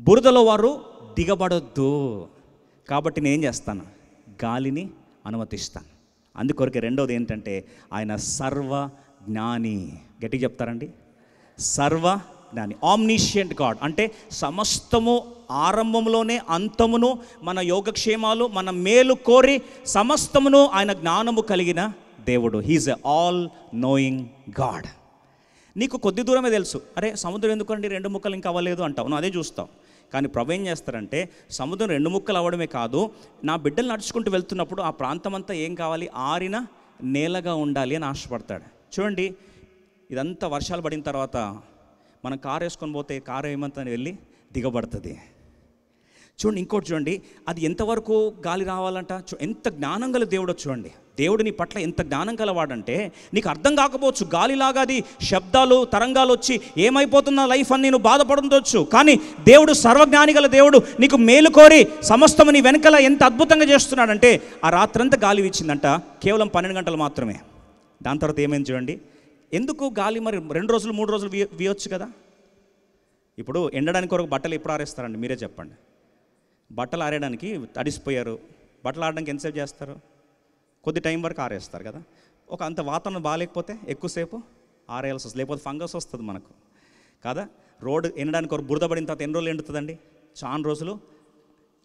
బురదలో వారు దిగబడొద్దు. కాబట్టి నేను ఏం చేస్తాను? గాలిని అనుమతిస్తాను. అందుకొరకే రెండవది ఏంటంటే, ఆయన సర్వ జ్ఞాని. గట్టిగా చెప్తారండి, సర్వ జ్ఞాని. ఆమ్నిషియంట్ గాడ్ అంటే సమస్తము ఆరంభంలోనే అంతమును, మన యోగక్షేమాలు, మన మేలు కోరి సమస్తమును ఆయన జ్ఞానము కలిగిన దేవుడు. హీఈస్ ఎ ఆల్ నోయింగ్ గాడ్. నీకు కొద్ది దూరమే తెలుసు, అరే సముద్రం ఎందుకండి 2 ముక్కలు ఇంకా అవ్వలేదు అంటావు, నువ్వు అదే చూస్తావు. కానీ ప్రభు ఏం చేస్తారంటే, సముద్రం 2 ముక్కలు అవ్వడమే కాదు, నా బిడ్డలు నడుచుకుంటూ వెళ్తున్నప్పుడు ఆ ప్రాంతం అంతా ఏం కావాలి? ఆరిన నేలగా ఉండాలి అని ఆశపడతాడు. చూడండి, ఇదంతా వర్షాలు పడిన తర్వాత మనం కారు వేసుకొని పోతే కారు ఏమంతా వెళ్ళి దిగబడుతుంది. చూడండి, ఇంకోటి చూడండి, అది ఎంతవరకు గాలి రావాలంట? ఎంత జ్ఞానం గల దేవుడో చూడండి. దేవుడు నీ పట్ల ఎంత జ్ఞానం గలవాడంటే, నీకు అర్థం కాకపోవచ్చు, గాలిలాగా అది శబ్దాలు తరంగాలు వచ్చి ఏమైపోతున్న లైఫ్ అని నేను బాధపడుతుండొచ్చు. కానీ దేవుడు సర్వజ్ఞాని గల దేవుడు, నీకు మేలు కోరి సమస్తము నీ వెనకల ఎంత అద్భుతంగా చేస్తున్నాడంటే, ఆ రాత్రంతా గాలి ఇచ్చిందంట, కేవలం 12 గంటలు మాత్రమే. దాని తర్వాత ఏమైంది చూడండి. ఎందుకు గాలి మరి 2 రోజులు 3 రోజులు వీయొచ్చు కదా? ఇప్పుడు ఎండడానికి కొరకు బట్టలు ఎప్పుడు ఆరేస్తారండి? మీరే చెప్పండి. బట్టలు ఆరేయడానికి తడిసిపోయారు, బట్టలు ఆడడానికి ఎంతసేపు చేస్తారు? కొద్ది టైం వరకు ఆరేస్తారు కదా. ఒక అంత వాతావరణం బాగాలేకపోతే ఎక్కువసేపు ఆరేయాల్సి వస్తుంది, లేకపోతే ఫంగస్ వస్తుంది మనకు కదా. రోడ్డు ఎండడానికి కొరకు బురద పడిన తర్వాత ఎన్ని రోజులు ఎండుతుందండి? చాలా రోజులు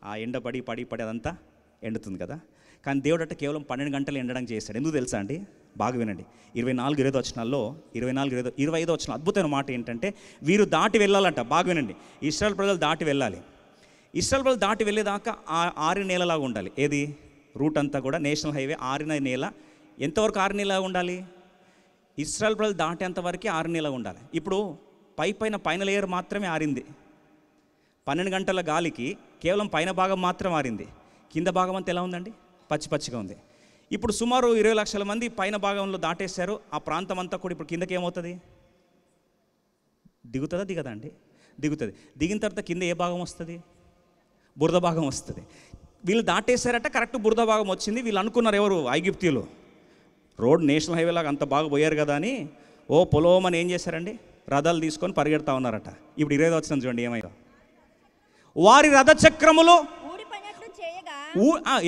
ఆ ఎండ పడి పడి పడి అదంతా ఎండుతుంది కదా. కానీ దేవుడు అంటే కేవలం 12 గంటలు ఎండడానికి చేశాడు. ఎందుకు తెలుసా అండి? బాగా వినండి. 24-25 వచనాల్లో 25 వచనం అద్భుతమైన మాట ఏంటంటే, వీరు దాటి వెళ్ళాలంట. బాగా వినండి, ఇశ్రాయేలు ప్రజలు దాటి వెళ్ళాలి. ఇశ్రాయేలు ప్రజలు దాటి వెళ్ళేదాకా ఆరిన నేలలాగా ఉండాలి. ఏది? రూట్ అంతా కూడా నేషనల్ హైవే ఆరిన నేల. ఎంతవరకు ఆరిన నేలగా ఉండాలి? ఇశ్రాయేలు ప్రజలు దాటేంతవరకే ఆరిన నేలగా ఉండాలి. ఇప్పుడు పైన లేయర్ మాత్రమే ఆరింది. 12 గంటల గాలికి కేవలం పైన భాగం మాత్రం ఆరింది, కింద భాగం అంతా ఎలా ఉందండి? పచ్చిగా ఉంది. ఇప్పుడు సుమారు 20 లక్షల మంది పైన భాగంలో దాటేశారు. ఆ ప్రాంతం అంతా కూడా ఇప్పుడు కిందకి ఏమవుతుంది? దిగుతుందా దిగదా అండి? దిగుతుంది. దిగిన తర్వాత కింద ఏ భాగం వస్తుంది? బురద భాగం వస్తుంది. వీళ్ళు దాటేశారట, కరెక్ట్ బురద భాగం వచ్చింది. వీళ్ళు అనుకున్నారు, ఎవరు? ఐగుప్తీయులు. రోడ్ నేషనల్ హైవే లాగా అంత బాగా పోయారు కదా అని పొలోమని ఏం చేశారండి? రథాలు తీసుకొని పరిగెడతా ఉన్నారట. ఇప్పుడు 25 వచ్చిన చూడండి ఏమైందో. వారి రథచక్రములు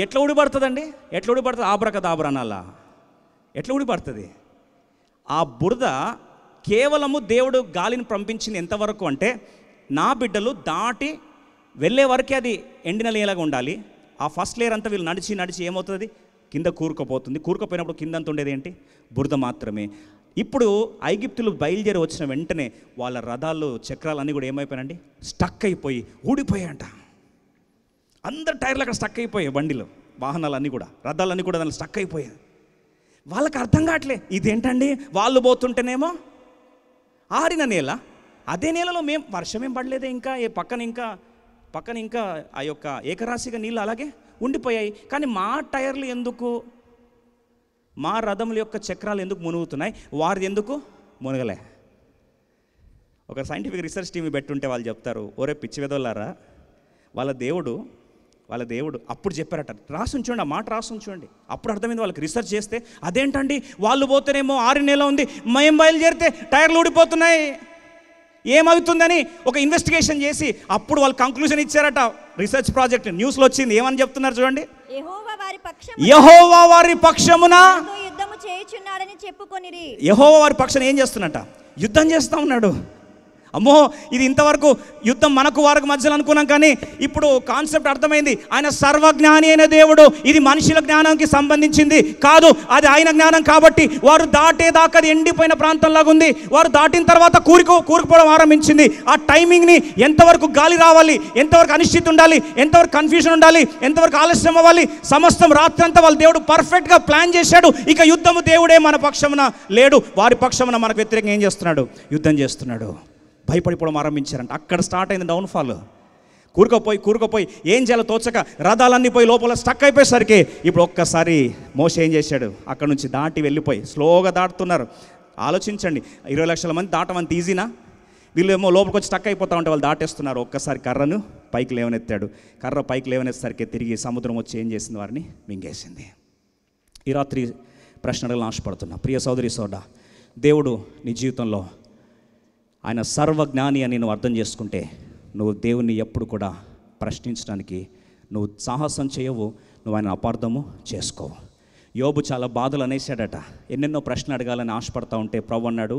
ఎట్లా ఊడిపడుతుందండి? ఎట్లా ఊడిపడుతుంది? ఆబ్రకదాబ్రా అనాలా? ఎట్లా ఊడిపడుతుంది? ఆ బురద కేవలము దేవుడు గాలిని పంపించింది ఎంతవరకు అంటే, నా బిడ్డలు దాటి వెళ్ళే వరకే అది ఎండిన నేలగా ఉండాలి. ఆ ఫస్ట్ లేయర్ అంతా వీళ్ళు నడిచి ఏమవుతుంది? కింద కూరుకుపోతుంది. కూరుకుపోయినప్పుడు కిందంతా ఉండేది ఏంటి? బురద మాత్రమే. ఇప్పుడు ఐగుప్తులు బయలుదేరి వచ్చిన వెంటనే వాళ్ళ రథాలు చక్రాలు అన్నీ కూడా ఏమైపోయాయండి? స్టక్ అయిపోయి ఊడిపోయాయంట. అందరు టైర్లు అక్కడ స్టక్ అయిపోయాయి, బండిలో వాహనాలన్నీ కూడా, రథాలన్నీ కూడా దానిలో స్టక్ అయిపోయాయి. వాళ్ళకి అర్థం కావట్లే, ఇదేంటండి? వాళ్ళు పోతుంటేనేమో ఆరిన నేల, అదే నేలలో మేము వర్షమేం పడలేదే, ఇంకా పక్కన ఇంకా ఆ యొక్క ఏకరాశిగా నీళ్ళు అలాగే ఉండిపోయాయి. కానీ మా టైర్లు ఎందుకు, మా రథముల యొక్క చక్రాలు ఎందుకు మునుగుతున్నాయి, వారిది ఎందుకు మునగలే? ఒక సైంటిఫిక్ రీసెర్చ్ టీమ్ పెట్టుంటే వాళ్ళు చెప్తారు, ఒరే పిచ్చి వెదోలారా, వాళ్ళ దేవుడు అప్పుడు చెప్పారట. రాసుంచండి, ఆ మాట రాసుంచండి. అప్పుడు అర్థమైంది వాళ్ళకి. రీసెర్చ్ చేస్తే అదేంటండి, వాళ్ళు పోతేనేమో 6 నెలలు ఉంది, మేము బయలుదేరితే టైర్లు ఊడిపోతున్నాయి, ఏమవుతుందని ఒక ఇన్వెస్టిగేషన్ చేసి అప్పుడు వాళ్ళు కంక్లూజన్ ఇచ్చారట. రీసెర్చ్ ప్రాజెక్ట్ న్యూస్లో వచ్చింది. ఏమని చెప్తున్నారు చూడండి. యెహోవా వారి పక్షమున యుద్ధము చేయుచున్నాడని చెప్పుకొనిరి. యెహోవా వారి పక్షాన ఏం చేస్తున్నట? యుద్ధం చేస్తూ ఉన్నాడు. అమ్మో, ఇది ఇంతవరకు యుద్ధం మనకు వారికి మధ్యలో అనుకున్నాం, కానీ ఇప్పుడు కాన్సెప్ట్ అర్థమైంది. ఆయన సర్వజ్ఞాని అయిన దేవుడు. ఇది మనుషుల జ్ఞానానికి సంబంధించింది కాదు, అది ఆయన జ్ఞానం. కాబట్టి వారు దాటేదాకా అది ఎండిపోయిన ప్రాంతంలాగా ఉంది. వారు దాటిన తర్వాత కూరుకుపోవడం ఆరంభించింది. ఆ టైమింగ్ని, ఎంతవరకు గాలి రావాలి, ఎంతవరకు అనిశ్చితి ఉండాలి, ఎంతవరకు కన్ఫ్యూజన్ ఉండాలి, ఎంతవరకు ఆలస్యం అవ్వాలి, సమస్తం రాత్రంతా వాళ్ళ దేవుడు పర్ఫెక్ట్గా ప్లాన్ చేశాడు. ఇక యుద్ధము దేవుడే మన పక్షమున లేడు, వారి పక్షమున మనకు వ్యతిరేకంగా ఏం చేస్తున్నాడు? యుద్ధం చేస్తున్నాడు. భయపడిపోవడం ఆరంభించారంట. అక్కడ స్టార్ట్ అయింది డౌన్ఫాల్. కూరుకుపోయి ఏం చేయాలో తోచక రథాలన్నీ పోయి లోపల స్టక్ అయిపోయేసరికి ఇప్పుడు ఒక్కసారి మోషే ఏం చేశాడు? అక్కడ నుంచి దాటి వెళ్ళిపోయి స్లోగా దాటుతున్నారు. ఆలోచించండి, 20 లక్షల మంది దాటమంత ఈజీనా? వీళ్ళేమో లోపలికి వచ్చి స్టక్ అయిపోతా ఉంటే వాళ్ళు దాటేస్తున్నారు. ఒక్కసారి కర్రను పైకి లేవనెత్తాడు. కర్ర పైకి లేవనెత్తేసరికి తిరిగి సముద్రం వచ్చి ఏం చేసింది? వారిని మింగేసింది. ఈ రాత్రి ప్రశ్న అడగాలని ఆశపడుతున్నా. ప్రియ సోదరి సోదరా, దేవుడు నీ జీవితంలో ఆయన సర్వజ్ఞాని అని నువ్వు అర్థం చేసుకుంటే నువ్వు దేవుణ్ణి ఎప్పుడు కూడా ప్రశ్నించడానికి నువ్వు సాహసం చేయవు, నువ్వు ఆయన అపార్థము చేసుకోవు. యోబు చాలా బాధలు అనేసాడట. ఎన్నెన్నో ప్రశ్నలు అడగాలని ఆశపడతా ఉంటే ప్రభు అన్నాడు,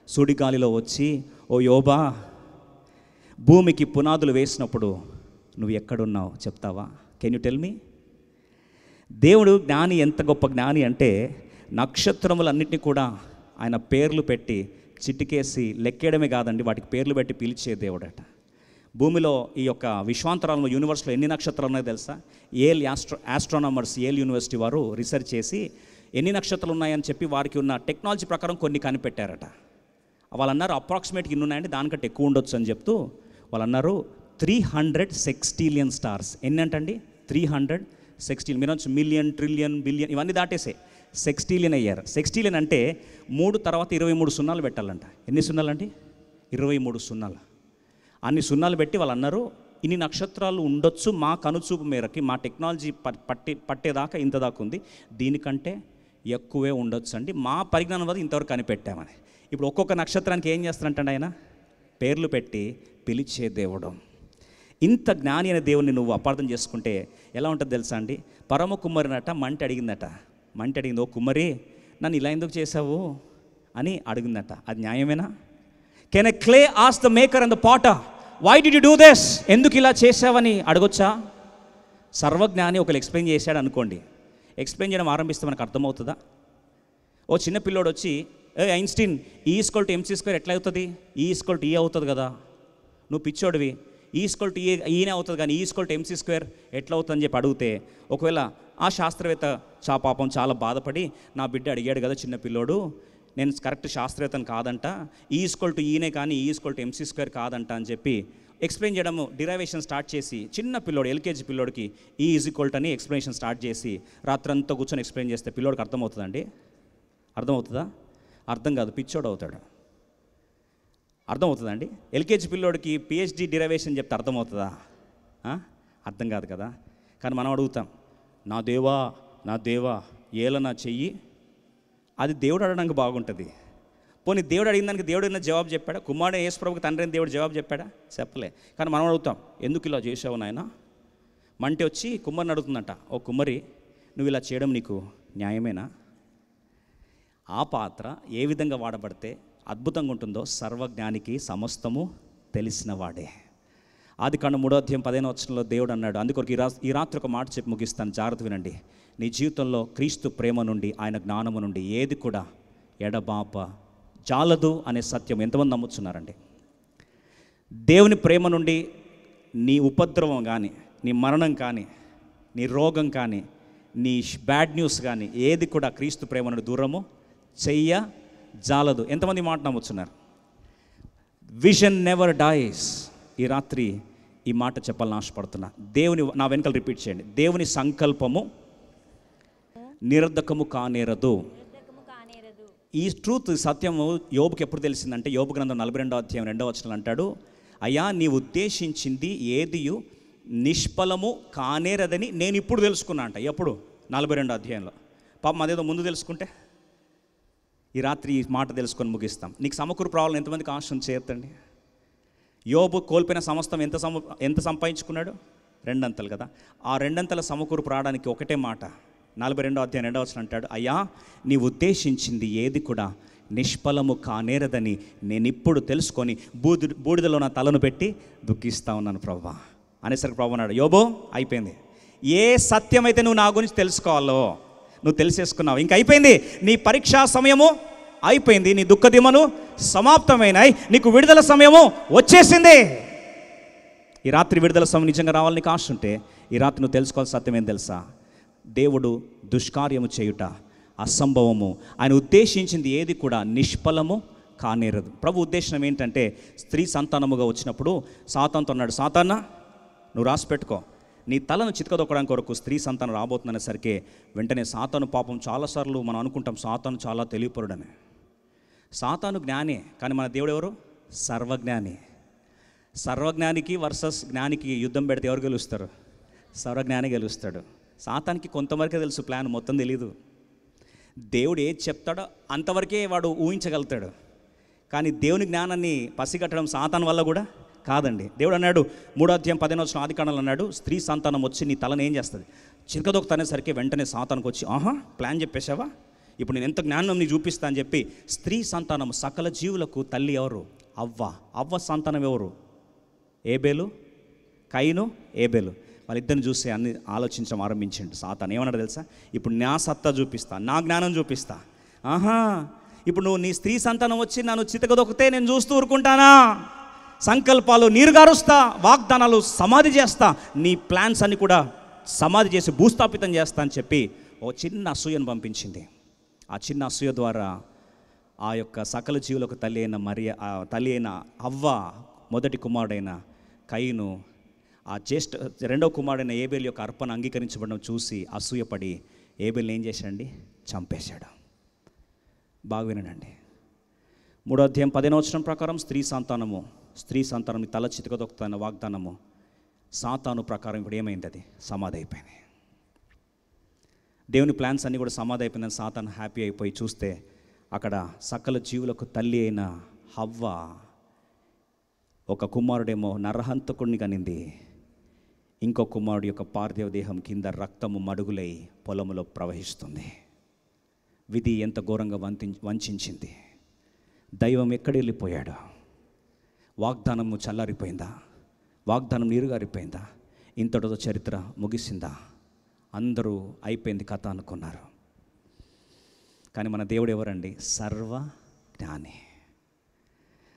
సుడిగాలిలో వచ్చి, ఓ యోబా, భూమికి పునాదులు వేసినప్పుడు నువ్వు ఎక్కడున్నావు చెప్తావా? Can you tell me? దేవుడు జ్ఞాని, ఎంత గొప్ప జ్ఞాని అంటే నక్షత్రములన్నింటినీ కూడా ఆయన పేర్లు పెట్టి చిటికేసి లెక్కేయడమే కాదండి, వాటికి పేర్లు పెట్టి పిలిచే దేవుడట. భూమిలో ఈ యొక్క విశ్వాంతరాలంలో యూనివర్స్లో ఎన్ని నక్షత్రాలు ఉన్నాయో తెలుసా? ఆస్ట్రానమర్స్ ఏల్ యూనివర్సిటీ వారు రీసెర్చ్ చేసి ఎన్ని నక్షత్రాలు ఉన్నాయని చెప్పి వారికి ఉన్న టెక్నాలజీ ప్రకారం కొన్ని కనిపెట్టారట. వాళ్ళు అన్నారు అప్రాక్సిమేట్గా ఇన్ని ఉన్నాయంటే దానికంటే ఎక్కువ ఉండొచ్చు అని చెప్తూ వాళ్ళు అన్నారు 300 సెక్స్టీలియన్ స్టార్స్. ఎన్ని అంటండి? 316. మీరు మిలియన్, ట్రిలియన్, బిలియన్ ఇవన్నీ దాటేసే సెక్స్టీలియన్ అయ్యారు. సెక్స్టీలియన్ అంటే 3 తర్వాత 23 సున్నాలు పెట్టాలంట. ఎన్ని సున్నాలు అండి? 23 సున్నాలు. అన్ని సున్నాలు పెట్టి వాళ్ళు అన్నారు ఇన్ని నక్షత్రాలు ఉండొచ్చు మా కనుచూపు మేరకి, మా టెక్నాలజీ పట్టేదాకా ఇంత దాకా ఉంది, దీనికంటే ఎక్కువే ఉండొచ్చు అండి, మా పరిజ్ఞానం వల్ల ఇంతవరకు కనిపెట్టామని. ఇప్పుడు ఒక్కొక్క నక్షత్రానికి ఏం చేస్తారంటే ఆయన పేర్లు పెట్టి పిలిచే దేవుడు. ఇంత జ్ఞాని అనే దేవుడిని నువ్వు అపార్థం చేసుకుంటే ఎలా ఉంటుంది తెలుసా అండి? పరమ కుమ్మరినట మంటి అడిగిందట. మంటి అడిగింది, ఓ కుమ్మరి నన్ను ఇలా ఎందుకు చేసావు అని అడిగిందట. అది న్యాయమేనా? Can a clay ask the maker and the potter why did you do this? ఎందుకు ఇలా చేసావని అడగొచ్చా? సర్వజ్ఞాని ఒకరు ఎక్స్ప్లెయిన్ చేశాడు అనుకోండి, ఎక్స్ప్లెయిన్ చేయడం ఆరంభిస్తే మనకు అర్థమవుతుందా? ఓ చిన్న పిల్లోడు వచ్చి, ఐన్స్టీన్ E=mc² ఎట్లా అవుతుంది? E=E అవుతుంది కదా, నువ్వు పిచ్చోడివి, ఈనే అవుతుంది కానీ E=mc² ఎట్లా అవుతుందని చెప్పి అడిగితే, ఒకవేళ ఆ శాస్త్రవేత్త పాపం చాలా బాధపడి, నా బిడ్డ అడిగాడు కదా చిన్న పిల్లోడు, నేను కరెక్ట్ శాస్త్రవేత్తను కాదంట, E=Eనే కానీ E=mc² కాదంట అని చెప్పి ఎక్స్ప్లెయిన్ చేయడము, డిరైవేషన్ స్టార్ట్ చేసి చిన్న పిల్లోడు LKG పిల్లోడికి E= అని ఎక్స్ప్లెనేషన్ స్టార్ట్ చేసి రాత్రంతా కూర్చొని ఎక్స్ప్లెయిన్ చేస్తే పిల్లోడికి అర్థమవుతుందండి? అర్థమవుతుందా? అర్థం కాదు, పిచ్చోడు అవుతాడు. అర్థమవుతుందండి? LKG పిల్లోడికి PhD డిరైవేషన్ చెప్తే అర్థమవుతుందా? అర్థం కాదు కదా. కానీ మనం అడుగుతాం, నా దేవా ఏల నా చెయ్యి, అది దేవుడు అడగడానికి బాగుంటుంది. పోనీ దేవుడు అడిగిన దానికి దేవుడు ఏమైనా జవాబు చెప్పాడా? కుమారుడు యేసు ప్రభువుకి తండ్రి అని దేవుడు జవాబు చెప్పాడా? చెప్పలే. కానీ మనం అడుగుతాం, ఎందుకు ఇలా చేసావు నాయన? మంటి వచ్చి కుమ్మరిని అడుగుతుందంట, ఓ కుమ్మరి నువ్వు ఇలా చేయడం నీకు న్యాయమేనా? ఆ పాత్ర ఏ విధంగా వాడబడితే అద్భుతంగా ఉంటుందో సర్వజ్ఞానికి సమస్తము తెలిసిన వాడే. ఆదికాండం 3:15 దేవుడు అన్నాడు. అందుకొరకు ఈ రాత్రి ఒక మాట చెప్పి ముగిస్తాను, జాగ్రత్త వినండి. నీ జీవితంలో క్రీస్తు ప్రేమ నుండి, ఆయన జ్ఞానము నుండి ఏది కూడా ఎడబాప జాలదు అనే సత్యం ఎంతమంది నమ్ముతున్నారండి? దేవుని ప్రేమ నుండి నీ ఉపద్రవం కానీ, నీ మరణం కానీ, నీ రోగం కానీ, నీ బ్యాడ్ న్యూస్ కానీ ఏది కూడా క్రీస్తు ప్రేమ నుండి దూరము చెయ్య జాలదు. ఎంతమంది మాట నమ్ముతున్నారు? Vision never dies. ఈ రాత్రి ఈ మాట చెప్పాలని ఆశపడుతున్నా. నా వెనకాల రిపీట్ చేయండి. దేవుని సంకల్పము నిరర్ధకము కానేరదు. ఈ ట్రూత్, సత్యము యోబుకి ఎప్పుడు తెలిసిందంటే, యోబు గ్రంథం 42:2 అంటాడు, అయ్యా నీ ఉద్దేశించింది ఏదియు నిష్ఫలము కానేరదని నేను ఇప్పుడు తెలుసుకున్నా అంట. ఎప్పుడు? 42 పాపం అదేదో ముందు తెలుసుకుంటే. ఈ రాత్రి ఈ మాట తెలుసుకొని ముగిస్తాం. నీకు సమకూర్పు రావాలని ఎంతమందికి ఆశ చేర్తండి? యోబు కోల్పోయిన సమస్తం ఎంత సంపాదించుకున్నాడు? 2 అంతలు కదా. ఆ 2 అంతల సమకూర్పు రావడానికి ఒకటే మాట, 42:2 అంటాడు, అయ్యా నీ ఉద్దేశించింది ఏది కూడా నిష్ఫలము కానేరదని నేను ఇప్పుడు తెలుసుకొని బూడిదలో నా తలను పెట్టి దుఃఖిస్తా ఉన్నాను ప్రభువా అనేసరికి ప్రభు అన్నాడు, యోబు అయిపోయింది. ఏ సత్యమైతే నువ్వు నా గురించి తెలుసుకోవాలో నువ్వు తెలిసేసుకున్నావు, ఇంక అయిపోయింది. నీ పరీక్షా సమయము అయిపోయింది, నీ దుఃఖ దిమలు సమాప్తమైనాయి, నీకు విడుదల సమయము వచ్చేసింది. ఈ రాత్రి విడుదల సమయం నిజంగా రావాలని నీకు ఆశ ఉంటే ఈ రాత్రి నువ్వు తెలుసుకోవాల్సిన సత్యం ఏం తెలుసా? దేవుడు దుష్కార్యము చేయుట అసంభవము, ఆయన ఉద్దేశించింది ఏది కూడా నిష్ఫలము కానేరదు. ప్రభు ఉద్దేశం ఏంటంటే, స్త్రీ సంతానముగా వచ్చినప్పుడు సాతానుతో అన్నాడు, సాతానా నువ్వు రాసి పెట్టుకో, నీ తలను చితకదొక్కడానికి కొరకు స్త్రీ సంతానం రాబోతుందనేసరికి వెంటనే సాతాను పాపం చాలాసార్లు మనం అనుకుంటాం సాతాను చాలా తెలియపరుడని. సాతాను జ్ఞానే, కానీ మన దేవుడు ఎవరు? సర్వజ్ఞాని. సర్వజ్ఞానికి వర్సెస్ జ్ఞానికి యుద్ధం పెడితే ఎవరు గెలుస్తారు? సర్వజ్ఞాని గెలుస్తాడు. సాతానికి కొంతవరకే తెలుసు, ప్లాన్ మొత్తం తెలీదు. దేవుడు ఏది చెప్తాడో అంతవరకే వాడు ఊహించగలుగుతాడు. కానీ దేవుని జ్ఞానాన్ని పసిగట్టడం సాతాన్ వల్ల కూడా కాదండి. దేవుడు అన్నాడు 3వ అధ్యాయం 15వ వచనం ఆదికాండంలో అన్నాడు, స్త్రీ సంతానం వచ్చి నీ తలను ఏం చేస్తుంది? చిరకదొక్కుతనేసరికి వెంటనే సాతానికి వచ్చి, ప్లాన్ చెప్పేశావా, ఇప్పుడు నేను ఎంత జ్ఞానం నీ చూపిస్తా అని చెప్పి, స్త్రీ సంతానం సకల జీవులకు తల్లి ఎవరు? అవ్వ సంతానం ఎవరు? ఏబేలు, కయీను, ఏబేలు. వాళ్ళిద్దరిని చూసి అన్ని ఆలోచించడం ఆరంభించండి. సాతాను ఏమన్నాడు తెలుసా? ఇప్పుడు నా సత్తా చూపిస్తా, నా జ్ఞానం చూపిస్తా. ఇప్పుడు నువ్వు నీ స్త్రీ సంతానం వచ్చి నన్ను చితకదొక్కితే నేను చూస్తూ ఊరుకుంటానా? సంకల్పాలు నీరుగారుస్తా, వాగ్దానాలు సమాధి చేస్తా, నీ ప్లాన్స్ అన్ని కూడా సమాధి చేసి భూస్థాపితం చేస్తా అని చెప్పి ఓ చిన్న అసూయను పంపించింది. ఆ చిన్న అసూయ ద్వారా ఆ యొక్క సకల జీవులకు తల్లి అయిన అవ్వ మొదటి కుమారుడైన కయీను ఆ రెండవ కుమారుడైన ఏబేలు యొక్క అర్పణ అంగీకరించబడడం చూసి అసూయపడి ఏబేల్ని ఏం చేశాడండి? చంపేశాడు. బాగా వినండి. 3వ అధ్యాయం 15వ వచనం ప్రకారం స్త్రీ సంతానం తల చితకదొక్కుతున్న వాగ్దానము సాతాను ప్రకారం ఇప్పుడు ఏమైంది? అది సమాధి అయిపోయింది. దేవుని ప్లాన్స్ అన్నీ కూడా సమాధి అయిపోయిందని సాతాను హ్యాపీ అయిపోయి చూస్తే అక్కడ సకల జీవులకు తల్లి అయిన హవ్వ ఒక కుమారుడేమో నరహంతకుడిని కనింది, ఇంకో కుమారుడు యొక్క పార్థివ దేహం కింద రక్తము మడుగులై పొలములో ప్రవహిస్తుంది. విధి ఎంత ఘోరంగా వంచింది. దైవం ఎక్కడ వెళ్ళిపోయాడు? వాగ్దానము చల్లారిపోయిందా? వాగ్దానం నీరుగారిపోయిందా? ఇంతటితో చరిత్ర ముగిసిందా? అందరూ అయిపోయింది కథ అనుకున్నారు. కానీ మన దేవుడు ఎవరండి? సర్వజ్ఞాని.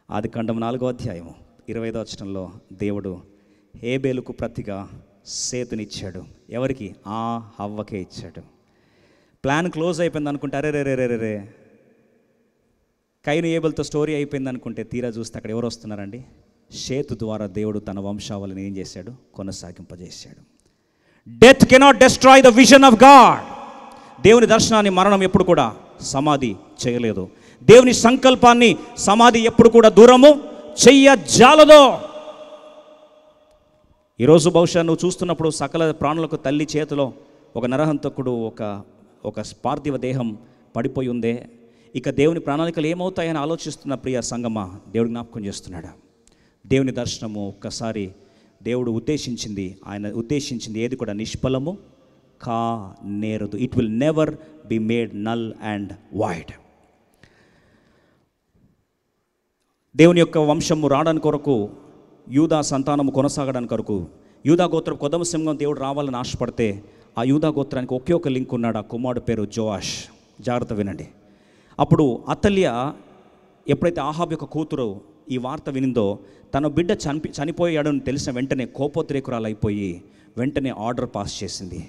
ఆదికాండం 4వ అధ్యాయం 25వ వచనంలో దేవుడు హేబేలుకు ప్రతిగా సేతునిచ్చాడు. ఎవరికి? ఆ హవ్వకే ఇచ్చాడు. ప్లాన్ క్లోజ్ అయిపోయింది అనుకుంటే అరే కయీను ఏబేలుతో స్టోరీ అయిపోయింది అనుకుంటే తీరా చూస్తే అక్కడ ఎవరు వస్తున్నారండి? షేతు ద్వారా దేవుడు తన వంశావళిని ఏం చేశాడు? కొనసాగింపజేశాడు. Death cannot destroy the vision of God. దేవుని దర్శనాన్ని మరణం ఎప్పుడు కూడా సమాధి చేయలేదు. దేవుని సంకల్పాన్ని సమాధి ఎప్పుడు కూడా దూరము చెయ్యజాలదో. ఈరోజు బహుశా నువ్వు చూస్తున్నప్పుడు సకల ప్రాణులకు తల్లి చేతిలో ఒక నరహంతకుడు ఒక పార్థివ దేహం పడిపోయి ఉందే, ఇక దేవుని ప్రణాళికలు ఏమవుతాయని ఆలోచిస్తున్న ప్రియ సంగమా, దేవుడు జ్ఞాపకం చేస్తున్నాడు. దేవుని దర్శనము ఒక్కసారి దేవుడు ఆయన ఉద్దేశించింది ఏది కూడా నిష్ఫలము నేరదు. It will never be made null and void. దేవుని యొక్క వంశము రావడానికి కొరకు, యూదా సంతానము కొనసాగడానికి కొరకు, యూదా గోత్రం కొదమ సింహం దేవుడు రావాలని ఆశపడితే ఆ యూదా గోత్రానికి ఒకే ఒక లింక్ ఉన్నాడు. ఆ కుమారుడు పేరు జోవాష్. జాగ్రత్త వినండి. అప్పుడు అతల్య ఎప్పుడైతే ఆహాబ్ యొక్క కూతురు ఈ వార్త వినిందో, తన బిడ్డ చనిపోయాడని తెలిసిన వెంటనే కోపోద్రేకురాలు అయిపోయి వెంటనే ఆర్డర్ పాస్ చేసింది.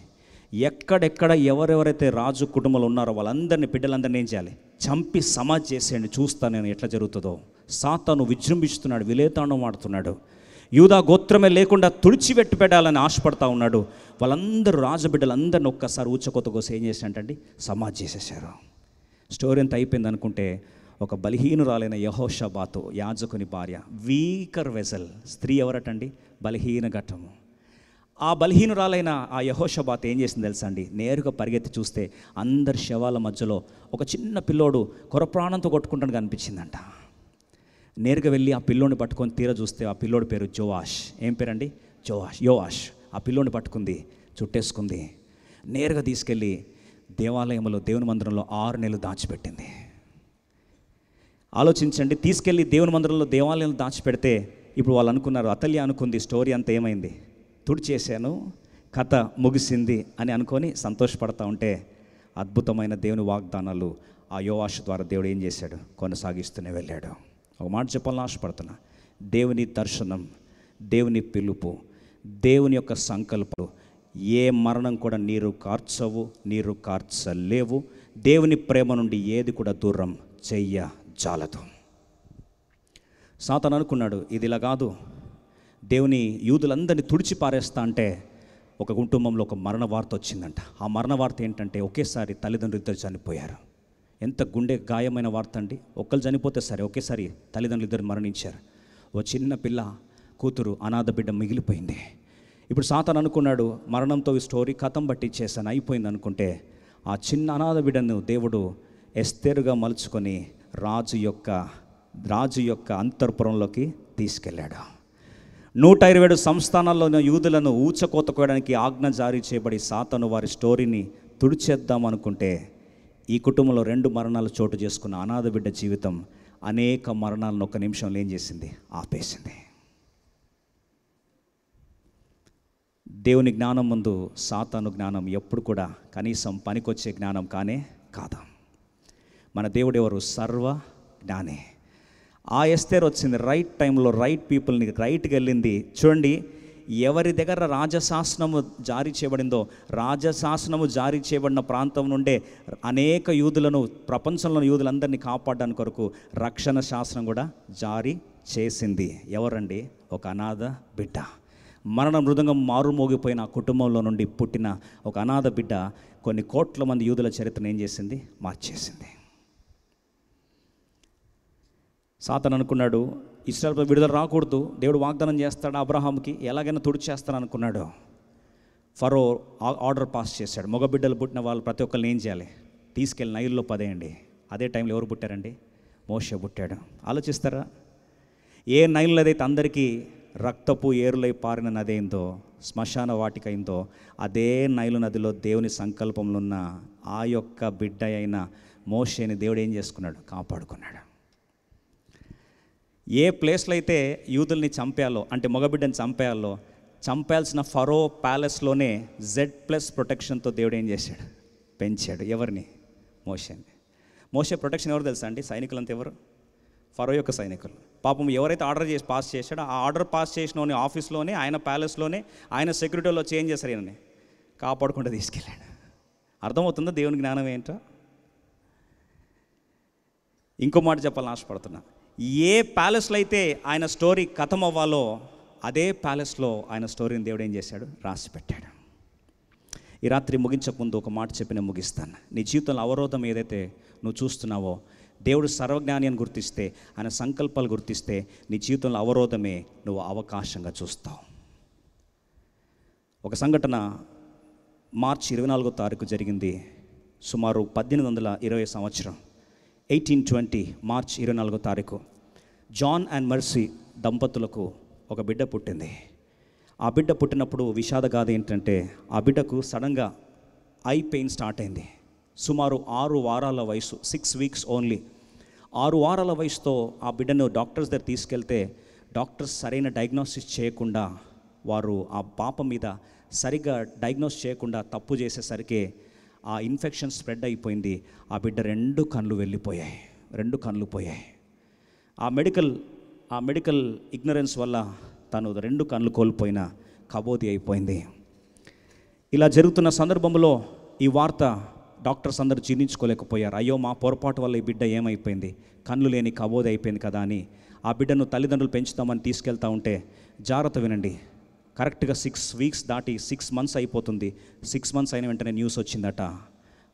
ఎక్కడెక్కడ ఎవరెవరైతే రాజు కుటుంబంలో ఉన్నారో వాళ్ళందరినీ, బిడ్డలందరినీ ఏం చేయాలి? చంపి సమాధి చేసేయండి, చూస్తాను నేను ఎట్లా జరుగుతుందో. సాతాను విజృంభిస్తున్నాడు, విలేతాండం వాడుతున్నాడు. యూదా గోత్రమే లేకుండా తుడిచిపెట్టి పెట్టాలని ఆశపడతా ఉన్నాడు. వాళ్ళందరూ రాజబిడ్డలందరినీ ఒక్కసారి ఊచకొత్త కోసం ఏం చేశారంటండి? సమాధి చేసేసారు. స్టోరీ ఎంత అయిపోయింది అనుకుంటే, ఒక బలహీనురాలైన యెహోషాబాతు యాజకుని భార్య, వీకర్ వెజల్, స్త్రీ ఎవరటండి? బలహీన ఘట్టము. ఆ బలహీనురాలైన ఆ యెహోషాబాతు ఏం చేసింది తెలుసా అండి? నేరుగా పరిగెత్తి చూస్తే అందరి శవాల మధ్యలో ఒక చిన్న పిల్లోడు కొరప్రాణంతో కొట్టుకుంటాను కనిపించిందంట. నేరుగా వెళ్ళి ఆ పిల్లోని పట్టుకొని తీరా చూస్తే ఆ పిల్లోడి పేరు జోవాష్. ఏం పేరండి? యోవాష్. ఆ పిల్లోని పట్టుకుంది, చుట్టేసుకుంది, నేరుగా తీసుకెళ్ళి దేవాలయంలో, దేవుని మందిరంలో 6 నెలలు దాచిపెట్టింది. ఆలోచించండి, తీసుకెళ్ళి దేవుని మందిరంలో, దేవాలయంలో దాచిపెడితే ఇప్పుడు వాళ్ళు అనుకున్నారు, అతల్య అనుకుంది స్టోరీ అంతా ఏమైంది, తుడిచేశాను, కథ ముగిసింది అని అనుకొని సంతోషపడతా ఉంటే, అద్భుతమైన దేవుని వాగ్దానాలు ఆ యోవాషు ద్వారా దేవుడు ఏం చేశాడు? కొనసాగిస్తూనే వెళ్ళాడు. ఒక మాట చెప్పాలని ఆశపడుతున్నా, దేవుని దర్శనం, దేవుని పిలుపు, దేవుని యొక్క సంకల్పాలు ఏ మరణం కూడా నీరు కార్చవు, నీరు కార్చలేవు. దేవుని ప్రేమ నుండి ఏది కూడా దూరం చెయ్యజాలదు. సాతాను అనుకున్నాడు, ఇది ఇలా కాదు, దేవుని యూదులందరినీ తుడిచి పారేస్తా అంటే ఒక కుటుంబంలో ఒక మరణ వార్త వచ్చిందంట. ఆ మరణ వార్త ఏంటంటే, ఒకేసారి తల్లిదండ్రులు ఇద్దరు చనిపోయారు. ఎంత గుండె గాయమైన వార్త అండి. ఒక్కరు చనిపోతే సరే, ఒకేసారి తల్లిదండ్రులు ఇద్దరు మరణించారు. ఓ చిన్న పిల్ల కూతురు అనాథ బిడ్డ మిగిలిపోయింది. ఇప్పుడు సాతాను అనుకున్నాడు, మరణంతో ఈ స్టోరీ కథం పట్టించేసాను, అయిపోయింది అనుకుంటే, ఆ చిన్న అనాథ బిడ్డను దేవుడు ఎస్తేరుగా మలుచుకొని రాజు యొక్క అంతఃపురంలోకి తీసుకెళ్ళాడు. 127 సంస్థానాల్లోని యూదులను ఊచకోత కోయడానికి ఆజ్ఞ జారీ చేయబడి సాతాను వారి స్టోరీని తుడిచేద్దాం అనుకుంటే, ఈ కుటుంబంలో 2 మరణాలు చోటు చేసుకున్న అనాథ బిడ్డ జీవితం అనేక మరణాలను ఒక్క నిమిషంలో ఏం చేసింది? ఆపేసింది. దేవుని జ్ఞానం ముందు సాతాను జ్ఞానం ఎప్పుడు కూడా కనీసం పనికొచ్చే జ్ఞానం కానే కాదు. మన దేవుడు ఎవరు? సర్వ జ్ఞానే. ఆ ఎస్తేరు వచ్చింది రైట్ టైంలో, రైట్ పీపుల్ని రైట్కి వెళ్ళింది. చూడండి, ఎవరి దగ్గర రాజశాసనము జారీ చేయబడిందో, రాజశాసనము జారీ చేయబడిన ప్రాంతం నుండే అనేక యూదులను, ప్రపంచంలోని యూదులందరినీ కాపాడడానికి కొరకు రక్షణ శాసనం కూడా జారీ చేసింది. ఎవరండి? ఒక అనాథ బిడ్డ. మరణ మృదంగం మారుమోగిపోయిన ఆ కుటుంబంలో నుండి పుట్టిన ఒక అనాథ బిడ్డ కొన్ని కోట్ల మంది యూదుల చరిత్రను ఏం చేసింది? మార్చేసింది. సాతాను అనుకున్నాడు, ఇశ్రాయేలుపై విడుదల రాకూడదు, దేవుడు వాగ్దానం చేస్తాడు అబ్రహాంకి, ఎలాగైనా తుడిచేస్తాను అనుకున్నాడు. ఫరో ఆర్డర్ పాస్ చేశాడు, మగబిడ్డలు పుట్టిన వాళ్ళు ప్రతి ఒక్కరిని ఏం చేయాలి? తీసుకెళ్ళి నైల్లో పదేయండి. అదే టైంలో ఎవరు పుట్టారండి? మోషే పుట్టాడు. ఆలోచిస్తారా? ఏ నైల్లో ఏదైతే అందరికీ రక్తపు ఏరులై పారిన నది అయిందో, శ్మశాన వాటిక అయిందో, అదే నైలు నదిలో దేవుని సంకల్పంలో ఉన్న ఆ యొక్క బిడ్డ అయిన మోషేని దేవుడు ఏం చేసుకున్నాడు? కాపాడుకున్నాడు. ఏ ప్లేస్లో అయితే యూదుల్ని చంపేయాలో, అంటే మగబిడ్డని చంపేయాలో, చంపేయాల్సిన ఫరో ప్యాలెస్లోనే Z+ ప్రొటెక్షన్తో దేవుడు ఏం చేశాడు? పెంచాడు. ఎవరిని? మోషేని. మోషే ప్రొటెక్షన్ ఎవరు తెలుసా అండి? సైనికులంతా ఎవరు? ఫరో యొక్క సైనికులు. పాపం ఎవరైతే ఆర్డర్ చేసి పాస్ చేశాడో, ఆ ఆర్డర్ పాస్ చేసిన ఆఫీస్లోనే, ఆయన ప్యాలెస్లోనే, ఆయన సెక్యూరిటీలో చేంజ్ చేశారు. ఈయనని కాపాడుకుంటూ తీసుకెళ్ళాడు. అర్థమవుతుందా దేవుని జ్ఞానం ఏంటో? ఇంకో మాట చెప్పాలని ఆశపడుతున్నా. ఏ ప్యాలెస్లో అయితే ఆయన స్టోరీ కథం అవ్వాలో, అదే ప్యాలెస్లో ఆయన స్టోరీని దేవుడు ఏం చేశాడు? రాసి పెట్టాడు. ఈ రాత్రి ముగించకముందు ఒక మాట చెప్పి నేను ముగిస్తాను. నీ జీవితంలో అవరోధం ఏదైతే నువ్వు చూస్తున్నావో, దేవుడు సర్వజ్ఞాని అని గుర్తిస్తే, ఆయన సంకల్పాలు గుర్తిస్తే, నీ జీవితంలో అవరోధమే నువ్వు అవకాశంగా చూస్తావు. ఒక సంఘటన మార్చి 24వ తారీఖు జరిగింది. సుమారు 1820 సంవత్సరం, 1820 మార్చ్ 24వ తారీఖు జాన్ అండ్ మర్సీ దంపతులకు ఒక బిడ్డ పుట్టింది. ఆ బిడ్డ పుట్టినప్పుడు విషాదగాథ ఏంటంటే, ఆ బిడ్డకు సడన్గా ఐ పెయిన్ స్టార్ట్ అయింది. సుమారు 6 వారాల వయసు, 6 వీక్స్ ఓన్లీ. 6 వారాల వయసుతో ఆ బిడ్డను డాక్టర్స్ దగ్గర తీసుకెళ్తే, డాక్టర్స్ సరైన డయాగ్నోసిస్ చేయకుండా, వారు ఆ పాప మీద సరిగ్గా డయాగ్నోస్ చేయకుండా తప్పు చేసేసరికి ఆ ఇన్ఫెక్షన్ స్ప్రెడ్ అయిపోయింది. ఆ బిడ్డ 2 కళ్ళు వెళ్ళిపోయాయి, 2 కళ్ళు పోయాయి. ఆ మెడికల్ ఇగ్నరెన్స్ వల్ల తను 2 కళ్ళు కోల్పోయిన కబోది అయిపోయింది. ఇలా జరుగుతున్న సందర్భంలో ఈ వార్త డాక్టర్స్ అందరూ జీర్ణించుకోలేకపోయారు. అయ్యో, మా పొరపాటు వల్ల ఈ బిడ్డ ఏమైపోయింది, కళ్ళు లేని కబోది అయిపోయింది కదా అని ఆ బిడ్డను తల్లిదండ్రులు పెంచుతామని తీసుకెళ్తా ఉంటే, జాగ్రత్త వినండి, కరెక్ట్గా 6 వీక్స్ దాటి 6 మంత్స్ అయిపోతుంది. 6 మంత్స్ అయిన వెంటనే న్యూస్ వచ్చిందట,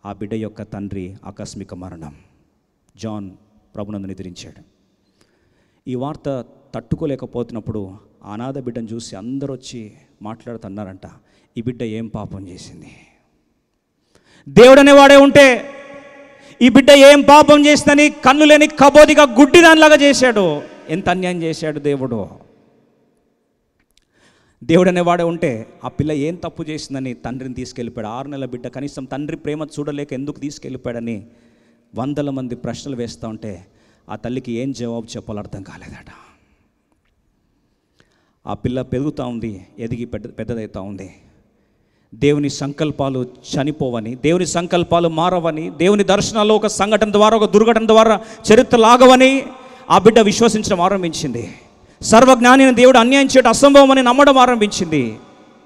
ఆ బిడ్డ యొక్క తండ్రి ఆకస్మిక మరణం. జాన్ ప్రభునందు నిద్రించాడు. ఈ వార్త తట్టుకోలేకపోతున్నప్పుడు ఆ అనాథ బిడ్డను చూసి అందరూ వచ్చి మాట్లాడుతున్నారంట, ఈ బిడ్డ ఏం పాపం చేసింది? దేవుడు అనేవాడే ఉంటే ఈ బిడ్డ ఏం పాపం చేసిందని కన్ను లేని కబోదిగా గుడ్డిదానిలాగా చేశాడు. ఎంత అన్యాయం చేశాడు దేవుడు. దేవుడు అనేవాడే ఉంటే ఆ పిల్ల ఏం తప్పు చేసిందని తండ్రిని తీసుకెళ్ళిపోయాడు. 6 నెలల బిడ్డ కనీసం తండ్రి ప్రేమ చూడలేక ఎందుకు తీసుకెళ్ళిపోయాడని వందల మంది ప్రశ్నలు వేస్తూ ఉంటే ఆ తల్లికి ఏం జవాబు చెప్పాలో అర్థం కాలేదట. ఆ పిల్ల పెరుగుతూ ఉంది, ఎదిగి పెద్దదవుతూ ఉంది. దేవుని సంకల్పాలు చనిపోవని, దేవుని సంకల్పాలు మారవని, దేవుని దర్శనాల్లో ఒక సంఘటన ద్వారా, ఒక దుర్ఘటన ద్వారా చరిత్ర లాగవని ఆ బిడ్డ విశ్వసించడం ఆరంభించింది. సర్వజ్ఞాని దేవుడు అన్యాయం చేయడం అసంభవం అని నమ్మడం ఆరంభించింది.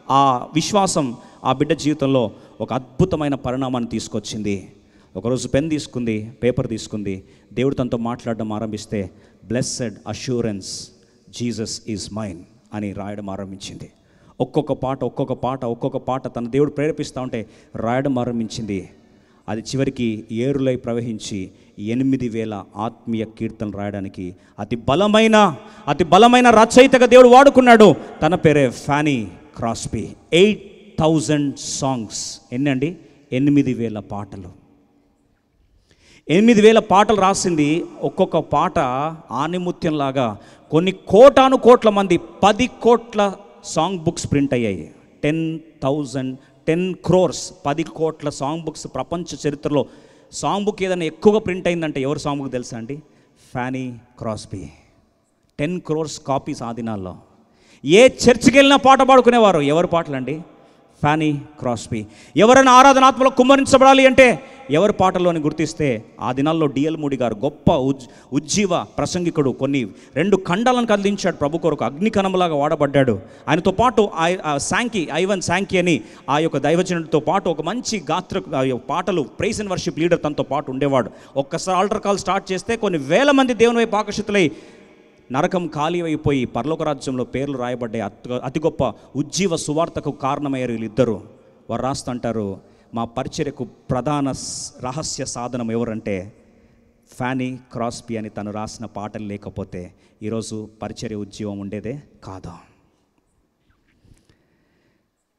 ఆ విశ్వాసం ఆ బిడ్డ జీవితంలో ఒక అద్భుతమైన పరిణామాన్ని తీసుకొచ్చింది. ఒకరోజు పెన్ తీసుకుంది, పేపర్ తీసుకుంది, దేవుడు తనతో మాట్లాడడం ఆరంభిస్తే, blessed assurance Jesus is mine అని రాయడం ఆరంభించింది. ఒక్కొక్క పాట తన దేవుడు ప్రేరేపిస్తూ ఉంటే రాయడం ఆరంభించింది. అది చివరికి ఏరులై ప్రవహించి 8,000 ఆత్మీయ కీర్తనలు రాయడానికి అతి బలమైన రచయితగా దేవుడు వాడుకున్నాడు. తన పేరే ఫానీ క్రాస్బీ. 8,000 సాంగ్స్. ఎన్నండి? 8,000 పాటలు. 8,000 పాటలు రాసింది. ఒక్కొక్క పాట ఆనిముత్యంలాగా కొన్ని కోట్ల మంది 10 కోట్ల సాంగ్ బుక్స్ ప్రింట్ అయ్యాయి. 10 crores 10 కోట్ల సాంగ్ బుక్స్. ప్రపంచ చరిత్రలో సాంగ్ బుక్ ఏదైనా ఎక్కువగా ప్రింట్ అయిందంటే ఎవరు సాంగ్ బుక్ తెలుసా అండి? ఫానీ క్రాస్బీ. 10 crores కాపీస్ ఆ దినాల్లో. ఏ చర్చికి వెళ్ళినా పాట పాడుకునేవారు. ఎవరి పాటలండి? ఫానీ క్రాస్బీ. ఎవరైనా ఆరాధనాత్మలో కుమ్మరించబడాలి అంటే ఎవరి పాటల్లోని గుర్తిస్తే ఆ దినాల్లో డిఎల్ మూడి గారు గొప్ప ఉజ్జీవ ప్రసంగికుడు. కొన్ని 2 ఖండాలను కదిలించాడు ప్రభు కొరకు. అగ్నికణంలాగా వాడబడ్డాడు. ఆయనతో పాటు ఐవన్ శాంకీ అని ఆ యొక్క దైవజనుడితో పాటు ఒక మంచి పాటలు ప్రైజ్ అండ్ వర్షిప్ లీడర్ తనతో పాటు ఉండేవాడు. ఒక్కసారి ఆల్టర్ కాల్ స్టార్ట్ చేస్తే కొన్ని వేల మంది దేవుని వైపు ఆకర్షితులై నరకం ఖాళీ అయిపోయి పరలోక రాజ్యంలో పేర్లు రాయబడ్డాయి. అతి గొప్ప ఉజ్జీవ సువార్తకు కారణమయ్యారు వీళ్ళిద్దరూ. వారు రాస్తుంటారు, మా పరిచర్యకు ప్రధాన రహస్య సాధనం ఎవరంటే ఫానీ క్రాస్బీ అని. తను రాసిన పాటలు లేకపోతే ఈరోజు పరిచర్య ఉజ్జీవం ఉండేదే కాదు.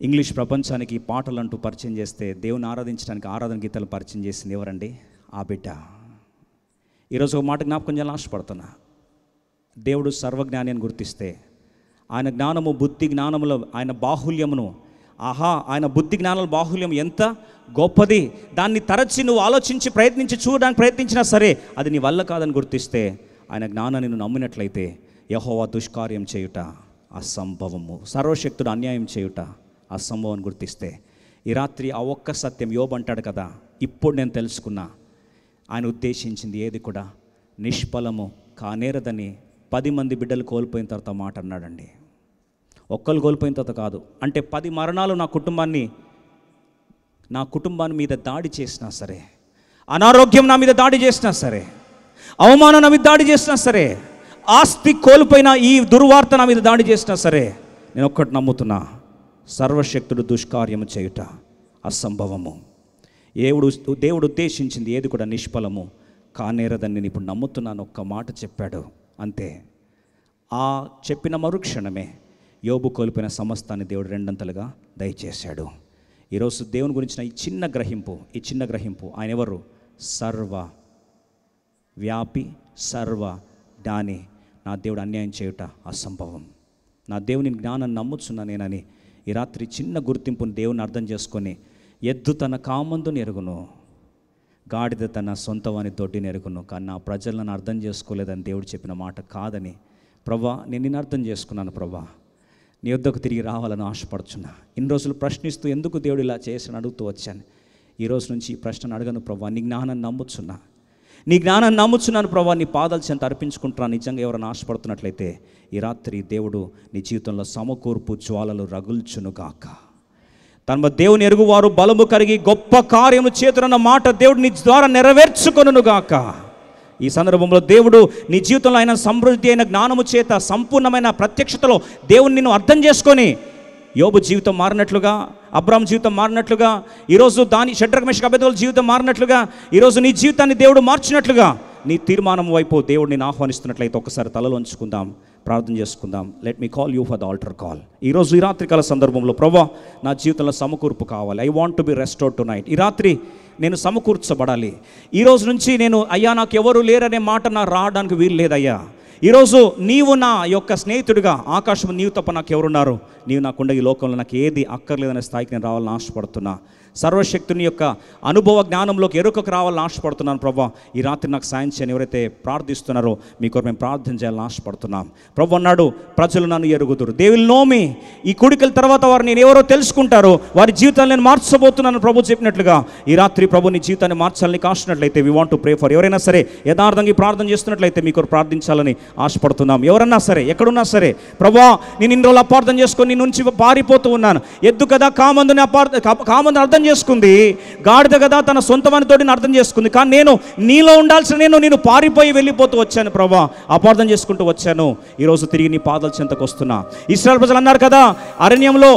ఇంగ్లీష్ ప్రపంచానికి పాటలు అంటూ పరిచయం చేస్తే దేవుని ఆరాధించడానికి ఆరాధన గీతాలు పరిచయం చేసింది ఎవరండి? ఆ బిడ్డ. ఈరోజు ఒక మాట జ్ఞాపకం చేయాలని ఆశపడుతున్నా. దేవుడు సర్వజ్ఞాని అని గుర్తిస్తే ఆయన జ్ఞానము బుద్ధి జ్ఞానములో ఆయన బాహుల్యమును ఆయన బుద్ధి జ్ఞానాల బాహుల్యం ఎంత గొప్పది. దాన్ని తరచి నువ్వు ఆలోచించి చూడడానికి ప్రయత్నించినా సరే అది నీ వల్ల కాదని గుర్తిస్తే ఆయన జ్ఞానాన్ని నువ్వు నమ్మినట్లయితే యెహోవా దుష్కార్యం చేయుట అసంభవము, సర్వశక్తుడు అన్యాయం చేయుట అసంభవం గుర్తిస్తే ఈ రాత్రి ఆ ఒక్క సత్యం యోబు అంటాడు కదా, ఇప్పుడు నేను తెలుసుకున్నా ఆయన ఉద్దేశించింది ఏది కూడా నిష్ఫలము కానేరదని. 10 మంది బిడ్డలు కోల్పోయిన తర్వాత మాట అన్నాడండి. ఒక్కరు కోల్పోయిన తర్వాత కాదు, అంటే 10 మరణాలు నా కుటుంబాన్ని మీద దాడి చేసినా సరే, అనారోగ్యం నా మీద దాడి చేసినా సరే, అవమానం నా మీద దాడి చేసినా సరే, ఆస్తి కోల్పోయిన ఈ దుర్వార్త నా మీద దాడి చేసినా సరే, నేను ఒక్కటి నమ్ముతున్నా, సర్వశక్తుడు దుష్కార్యము చేయుట అసంభవము. దేవుడు ఉద్దేశించింది ఏది కూడా నిష్ఫలము కానేరదని నేను ఇప్పుడు నమ్ముతున్నాను. ఒక్క మాట చెప్పాడు అంతే. ఆ చెప్పిన మరుక్షణమే యోబు కోల్పోయిన సమస్తాన్ని దేవుడు 2 అంతలుగా దయచేశాడు. ఈరోజు దేవుని గురించిన ఈ చిన్న గ్రహింపు ఆయన ఎవరు? సర్వ వ్యాపి, సర్వ జ్ఞాని. నా దేవుడు అన్యాయం చేయుట అసంభవం. నా దేవుని జ్ఞానాన్ని నమ్ముచున్నా నేనని ఈ రాత్రి చిన్న గుర్తింపుని దేవుని అర్థం చేసుకొని, ఎద్దు తన కామందుని ఎరుగును, గాడిద తన సొంతవాని దొడ్డిని ఎరుగును, కానీ నా ప్రజలను అర్థం చేసుకోలేదని దేవుడు చెప్పిన మాట కాదని, ప్రభా నేను నిన్ను అర్థం చేసుకున్నాను ప్రభా, నీ వద్దకు తిరిగి రావాలని ఆశపడుచున్నా. ఇన్ని రోజులు ప్రశ్నిస్తూ ఎందుకు దేవుడు ఇలా చేసి అడుగుతూ వచ్చాను. ఈరోజు నుంచి ఈ ప్రశ్నను అడగను ప్రభా, నీ జ్ఞానాన్ని నమ్ముచున్నాను ప్రభా, నీ పాదాల చెంత అర్పించుకుంటున్నాను. నిజంగా ఎవరైనా ఆశపడుతున్నట్లయితే ఈ రాత్రి దేవుడు నీ జీవితంలో సమకూర్పు జ్వాలలు రగుల్చునుగాక. తన దేవుని ఎరుగువారు బలము కలిగి గొప్ప కార్యము చేతురన్న మాట దేవుడు నీ ద్వారా నెరవేర్చుకొనుగాక. ఈ సందర్భంలో దేవుడు నీ జీవితంలో ఆయన సమృద్ధి అయిన జ్ఞానము చేత సంపూర్ణమైన ప్రత్యక్షతలో దేవుని నిన్ను అర్థం చేసుకొని యోబు జీవితం మారినట్లుగా, అబ్రాహాము జీవితం మారినట్లుగా, ఈరోజు షడ్రక్ మేషక్ అబేద్నెగోల జీవితం మారినట్లుగా, ఈరోజు నీ జీవితాన్ని దేవుడు మార్చినట్లుగా నీ తీర్మానం వైపు దేవుడు నేను ఆహ్వానిస్తున్నట్లయితే ఒకసారి తలలు వంచుకుందాం, ప్రార్థన చేసుకుందాం. Let me call you for the altar call. ఈరోజు ఈ రాత్రికాల సందర్భంలో ప్రభా నా జీవితంలో సమకూర్పు కావాలి. I want to be restored to night. ఈ రాత్రి నేను సమకూర్చబడాలి. ఈరోజు నుంచి నేను అయ్యా నాకు ఎవరు లేరనే మాట నాకు రావడానికి వీలు లేదయ్యా. ఈరోజు నీవు నా యొక్క స్నేహితుడిగా, ఆకాశం నీవు తప్ప నాకు ఎవరున్నారు, నీవు నాకుండ ఈ లోకంలో నాకు ఏది అక్కర్లేదనే స్థాయికి నేను రావాలని ఆశపడుతున్నా. సర్వశక్తుని యొక్క అనుభవ జ్ఞానంలోకి ఎరుకకు రావాలని ఆశపడుతున్నాను ప్రభా. ఈ రాత్రి నాకు సాయం చేయని ఎవరైతే ప్రార్థిస్తున్నారో మీ కొరకు మేము ప్రార్థన చేయాలని ఆశపడుతున్నాం. ప్రభు అన్నాడు, ప్రజలు నన్ను ఎరుగుదురు, దే విల్ నో మీ. ఈ కూడికల తర్వాత వారు నేను ఎవరో తెలుసుకుంటారో, వారి జీవితాన్ని నేను మార్చబోతున్నాను ప్రభు చెప్పినట్లుగా. ఈ రాత్రి ప్రభు నీ జీవితాన్ని మార్చాలని కాసినట్లయితే we want to pray for. ఎవరైనా సరే యథార్థంగా ప్రార్థన చేస్తున్నట్లయితే మీ కొరకు ప్రార్థించాలని ఆశపడుతున్నాం. ఎవరన్నా సరే, ఎక్కడున్నా సరే, ప్రభా నేను ఇన్ని రోజులు అపార్థం చేసుకొని నీ నుంచి పారిపోతూ ఉన్నాను, ఎద్దు కదా కామందుని కామందుని అర్థం అర్థం చేసుకుంది. గాడిద కదా తన సొంతమనితోటి అర్థం చేసుకుంది. కానీ నేను నీలో ఉండాల్సిన నేను పారిపోయి వెళ్ళిపోతూ వచ్చాను ప్రభా, అపార్థం చేసుకుంటూ వచ్చాను. ఈరోజు తిరిగి నీ పాదాల చెంతకు వస్తున్నా. ఇశ్రాయేలు ప్రజలు అన్నారు కదా, అరణ్యంలో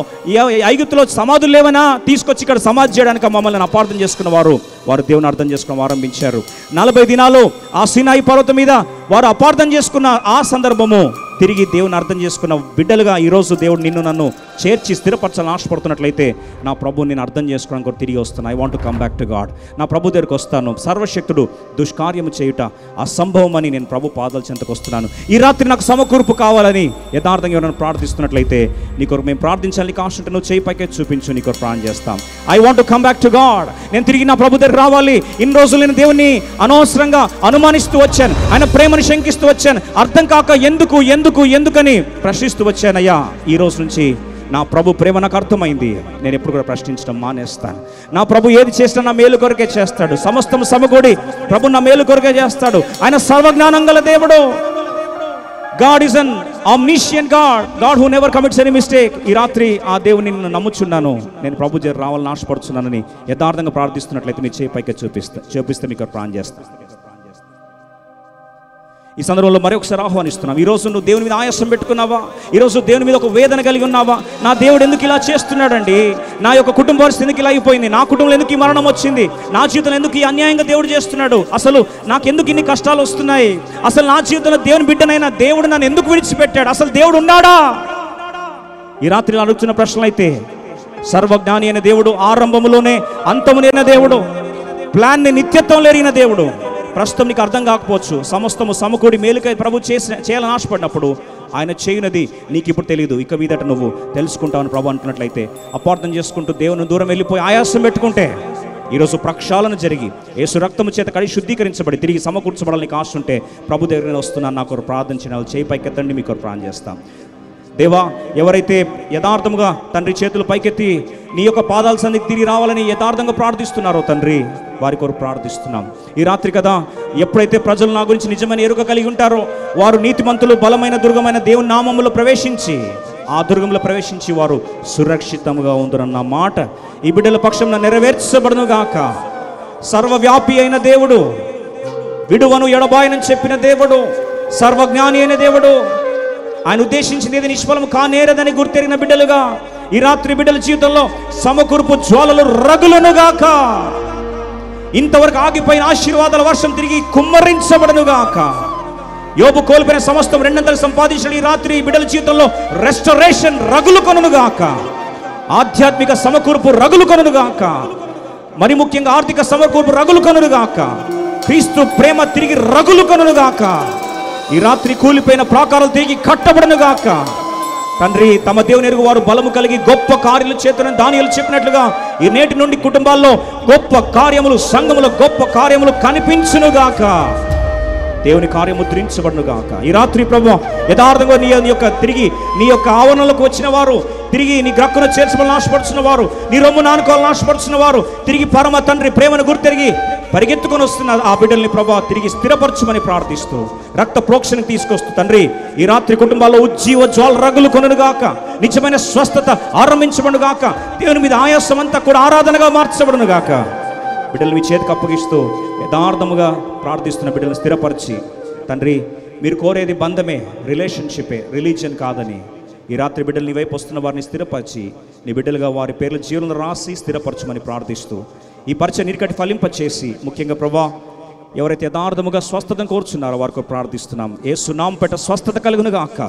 ఐగుప్తులో సమాధులు లేవనా, తీసుకొచ్చి ఇక్కడ సమాధి చేయడానికి మమ్మల్ని అపార్థం చేసుకున్న వారు దేవుని అర్థం చేసుకోవడం ఆరంభించారు. 40 దినాలు ఆ సీనాయి పర్వతం మీద వారు అపార్థం చేసుకున్న ఆ సందర్భము తిరిగి దేవుని అర్థం చేసుకున్న బిడ్డలుగా ఈరోజు దేవుడు నిన్ను నన్ను చేర్చి స్థిరపరచాలని ఆశపడుతున్నట్లయితే నా ప్రభు నేను అర్థం చేసుకోవడానికి కూడా తిరిగి వస్తాను. I want to come back to God. నా ప్రభు దగ్గరికి వస్తాను. సర్వశక్తుడు దుష్కార్యము చేయుట అసంభవం అని నేను ప్రభు పాదాల చెంతకు వస్తున్నాను. ఈ రాత్రి నాకు సమకూర్పు కావాలని యథార్థంగా ఎవరైనా ప్రార్థిస్తున్నట్లయితే నీ కొరకు మేము ప్రార్థించాలి. కాస్ట్ ఉంటే నువ్వు చేయి పైకే చూపించు, నీ కొరకు ప్రార్థన చేస్తాం. I want to come back to God. నేను తిరిగి నా ప్రభు దగ్గర రావాలి. ఇన్ని రోజులు నేను దేవుని అనవసరంగా అనుమానిస్తూ వచ్చాను, ఆయన ప్రేమను శంకిస్తూ వచ్చాను, అర్థం కాక ఎందుకని ప్రశ్నిస్తూ వచ్చానయ్యా. ఈ రోజు నుంచి నా ప్రభు ప్రేమ నాకు అర్థమైంది. నేను ఎప్పుడు కూడా ప్రశ్నించడం మానేస్తాను. నా ప్రభు ఏది చేసినా నా మేలు కొరకే చేస్తాడు. సమస్తం సమకూడి ప్రభు నా మేలు కొరకే చేస్తాడు. ఆయన సర్వజ్ఞానం గల దేవుడు. God is an omniscient God who never commits any mistake. ఈ రాత్రి ఆ దేవుని నిన్ను నమ్ముచున్నాను, నేను ప్రభు దగ్గర రావాలని ఆశపడుతున్నానని యథార్థంగా ప్రార్థిస్తున్నట్లయితే నీ చేయి పైకి చూపిస్తే మీకు ప్రార్థన చేస్తాను. ఈ సందర్భంలో మరొకసారి ఆహ్వానిస్తున్నాం. ఈరోజు నువ్వు దేవుని మీద ఆయాసం పెట్టుకున్నావా? ఈరోజు దేవుని మీద ఒక వేదన కలిగి ఉన్నావా? నా దేవుడు ఎందుకు ఇలా చేస్తున్నాడండి? నా యొక్క కుటుంబ పరిస్థితి ఎందుకు ఇలా అయిపోయింది? నా కుటుంబంలో ఎందుకు ఈ మరణం వచ్చింది? నా జీవితంలో ఎందుకు ఈ అన్యాయంగా దేవుడు చేస్తున్నాడు? అసలు నాకెందుకు ఇన్ని కష్టాలు వస్తున్నాయి? అసలు నా జీవితంలో దేవుని బిడ్డనైనా దేవుడు నన్ను ఎందుకు విడిచిపెట్టాడు? అసలు దేవుడు ఉన్నాడా? ఈ రాత్రి అడుగుతున్న ప్రశ్నలు అయితే, సర్వజ్ఞాని అయిన దేవుడు, ఆరంభములోనే అంతము లేని దేవుడు, ప్లాన్ని నిత్యత్వం లేని దేవుడు. ప్రస్తుతం నీకు అర్థం కాకపోవచ్చు. సమస్తము సమకూడి మేలుకై ప్రభు చేయాలని ఆశపడినప్పుడు ఆయన చేయనది నీకు ఇప్పుడు తెలియదు. ఇక మీదట నువ్వు తెలుసుకుంటావని ప్రభు అంటున్నట్లయితే, అపార్థం చేసుకుంటూ దేవుని దూరం వెళ్ళిపోయి ఆయాసం పెట్టుకుంటే, ఈరోజు ప్రక్షాళన జరిగి యేసు రక్తము చేత కడిగి శుద్ధీకరించబడి తిరిగి సమకూర్చబడాలని నీకు ఆశ ఉంటే ప్రభు దగ్గర వస్తున్నాను. నాకు ఒక ప్రార్థించిన వాళ్ళు చేయి పైకెత్తండి, మీకు ప్రార్థన చేస్తాం. దేవా, ఎవరైతే యథార్థముగా తండ్రి చేతులు పైకెత్తి నీ యొక్క పాదాల సన్నిధికి తిరిగి రావాలని యథార్థంగా ప్రార్థిస్తున్నారో తండ్రి, వారి కొరకు ప్రార్థిస్తున్నాం. ఈ రాత్రి కదా, ఎప్పుడైతే ప్రజలు నా గురించి నిజమైన ఎరుక కలిగి ఉంటారో వారు నీతిమంతులు బలమైన దుర్గమైన దేవుని నామములో ప్రవేశించి ఆ దుర్గంలో ప్రవేశించి వారు సురక్షితంగా ఉందరన్న మాట ఈ బిడ్డల పక్షంలో నెరవేర్చబడును గాక. సర్వవ్యాపి అయిన దేవుడు, విడువను ఎడబాయనని చెప్పిన దేవుడు, సర్వజ్ఞాని అయిన దేవుడు, ఆయన ఉద్దేశించింది ఏది నిష్ఫలం కానేరదని గుర్తెరిగిన బిడ్డలుగా ఈ రాత్రి బిడ్డల జీవితంలో సమకూర్పు జ్వాలలు రగులునుగాక. ఇంతవరకు ఆగిపోయిన ఆశీర్వాదాల వర్షం తిరిగి కుమ్మరించబడునుగాక. యోబు కోల్పోయిన సమస్తం 200 సంపాదించిన ఈ రాత్రి బిడ్డల జీవితంలో రెస్టరేషన్ రగులు కొనుగాక. ఆధ్యాత్మిక సమకూర్పు రగులు కొనుగాక. మరి ముఖ్యంగా ఆర్థిక సమకూర్పు రగులు కొనుగాక. క్రీస్తు ప్రేమ తిరిగి రగులు కొనుగాక. ఈ రాత్రి కూలిపోయిన ప్రాకారాలు తిరిగి కట్టబడునుగాక. తండ్రి, తమ దేవుని ఎరుగు వారు బలము కలిగి గొప్ప కార్యాలు చేతులను దానియేలు చెప్పినట్లుగా ఈ నేటి నుండి కుటుంబాల్లో గొప్ప కార్యములు, సంఘములో గొప్ప కార్యములు కనిపించునుగాక. దేవుని కార్యం ముద్రించబడునుగాక. ఈ రాత్రి ప్రభు యథార్థంగా తిరిగి నీ యొక్క ఆవరణలకు వచ్చిన వారు, తిరిగి నీ గ్రక్కును చేర్చబడాలని ఆశపడుతున్న వారు, నీ రొమ్ము నానుకోవాలని ఆశపడుతున్న వారు, తిరిగి పరమ తండ్రి ప్రేమను గుర్తెరిగి పరిగెత్తుకొని వస్తున్న ఆ బిడ్డల్ని ప్రభా తిరిగి స్థిరపరచమని ప్రార్థిస్తూ రక్త ప్రోక్షణకి తీసుకొస్తూ తండ్రి, ఈ రాత్రి కుటుంబాల్లో ఉజ్జీవ జ్వాల రగులు కొనుగాక. నిజమైన స్వస్థత ఆరంభించబడుగాక. దేవుని మీద ఆయాసం అంతా కూడా ఆరాధనగా మార్చబడునుగాక. బిడ్డలు మీ చేతికి అప్పగిస్తూ యథార్థముగా ప్రార్థిస్తున్న బిడ్డలను స్థిరపరిచి తండ్రి, మీరు కోరేది బంధమే, రిలేషన్షిపే, రిలీజియన్ కాదని ఈ రాత్రి బిడ్డలు నీ వైపు వస్తున్న వారిని స్థిరపరిచి నీ బిడ్డలుగా వారి పేర్ల జీవనం రాసి స్థిరపరచమని ప్రార్థిస్తూ ఈ పరిచయ నీటికట్టి ఫలింపచేసి, ముఖ్యంగా ప్రభా ఎవరైతే యథార్థముగా స్వస్థతను కోరుచున్నారో వారికి ప్రార్థిస్తున్నాం. యేసు నామమున పెట్ట స్వస్థత కలుగునుగాక.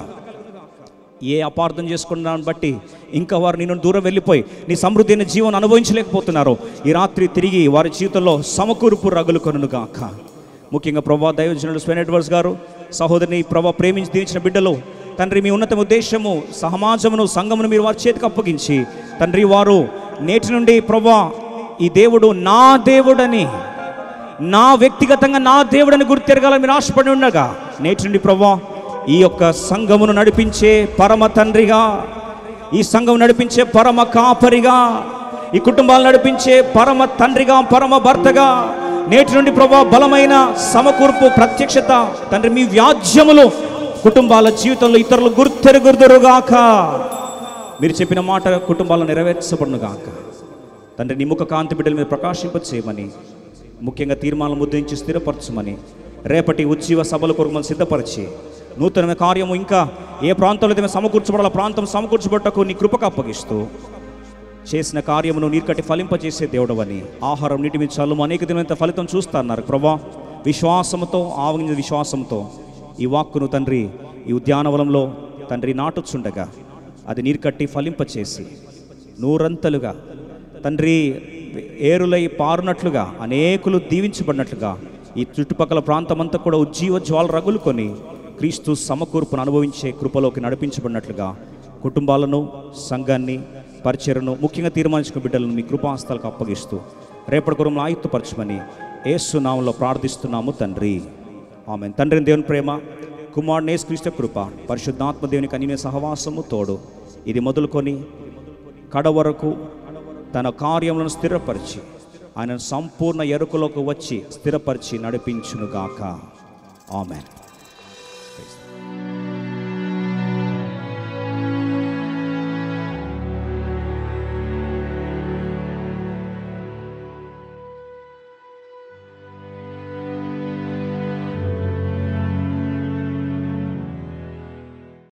ఏ అపార్థం చేసుకున్నాను బట్టి ఇంకా వారు నిన్ను దూరం వెళ్ళిపోయి నీ సమృద్ధి అయిన జీవనం అనుభవించలేకపోతున్నారో ఈ రాత్రి తిరిగి వారి జీవితంలో సమకూర్పు రగులు కొనుగాక. ముఖ్యంగా ప్రభా దైవజనుడు స్వెన్ ఎడ్వర్డ్స్ గారు సహోదరిని ప్రభా ప్రేమించి దీవించిన బిడ్డలు తండ్రి, మీ ఉన్నత ఉద్దేశము సమాజమును సంఘమును మీరు వారి చేతికి అప్పగించి తండ్రి, వారు నేటి నుండి ప్రభా ఈ దేవుడు నా దేవుడని, నా వ్యక్తిగతంగా నా దేవుడని గుర్తెరగాలని మీరు ఆశపడి ఉండగా నేటి నుండి ప్రభా ఈ యొక్క సంఘమును నడిపించే పరమ తండ్రిగా, ఈ సంఘం నడిపించే పరమ కాపరిగా, ఈ కుటుంబాలు నడిపించే పరమ తండ్రిగా, పరమ భర్తగా నేటి నుండి ప్రభా బలమైన సమకూర్పు ప్రత్యక్షత తండ్రి, మీ వ్యాజ్యములు కుటుంబాల జీవితంలో ఇతరులు గుర్తెరుగుదురుగాక. మీరు చెప్పిన మాట కుటుంబాల్లో నెరవేర్చబడునుగాక. తండ్రి నీ ముఖ కాంతి బిడ్డల మీద ప్రకాశింపచేయమని, ముఖ్యంగా తీర్మానం ముద్రించి స్థిరపరచమని, రేపటి ఉజ్జీవ సభల కొరకు మనం సిద్ధపరిచి నూతనమైన కార్యము ఇంకా ఏ ప్రాంతంలో అయితే సమకూర్చబడాల ప్రాంతం సమకూర్చబట్టకు నీ కృపకు అప్పగిస్తూ చేసిన కార్యమును నీరుకట్టి ఫలింపజేసే దేవుడవని, ఆహారం నీటి మీద చల్లుము అనేక దినమైన ఫలితం చూస్తున్నారు ప్రభా. విశ్వాసంతో ఆవగించిన విశ్వాసంతో ఈ వాక్కును తండ్రి ఈ ఉద్యానవనంలో తండ్రి నాటుచుండగా అది నీరుకట్టి ఫలింపచేసి నూరంతలుగా తండ్రి ఏరులై పారునట్లుగా అనేకులు దీవించబడినట్లుగా ఈ చుట్టుపక్కల ప్రాంతమంతా కూడా ఉజ్జీవ జ్వాల రగులుకొని క్రీస్తు సమకూర్పును అనుభవించే కృపలోకి నడిపించబడినట్లుగా కుటుంబాలను, సంఘాన్ని, పరిచయను, ముఖ్యంగా తీర్మానించుకున్న బిడ్డలను మీ కృపాస్తాలకు అప్పగిస్తూ రేపటి కొరకు ఆయుత్తపరచమని యేసు నామములో ప్రార్థిస్తున్నాము తండ్రి, ఆమేన్. తండ్రి దేవుని ప్రేమ, కుమారుని యేసుక్రీస్తు కృప, పరిశుద్ధాత్మ దేవునికి అన్యోన్య సహవాసము తోడు ఇది మొదలుకొని కడ వరకు తన కార్యములను స్థిరపరిచి ఆయన సంపూర్ణ ఎరుకలోకి వచ్చి స్థిరపరిచి నడిపించునుగాక. ఆమేన్.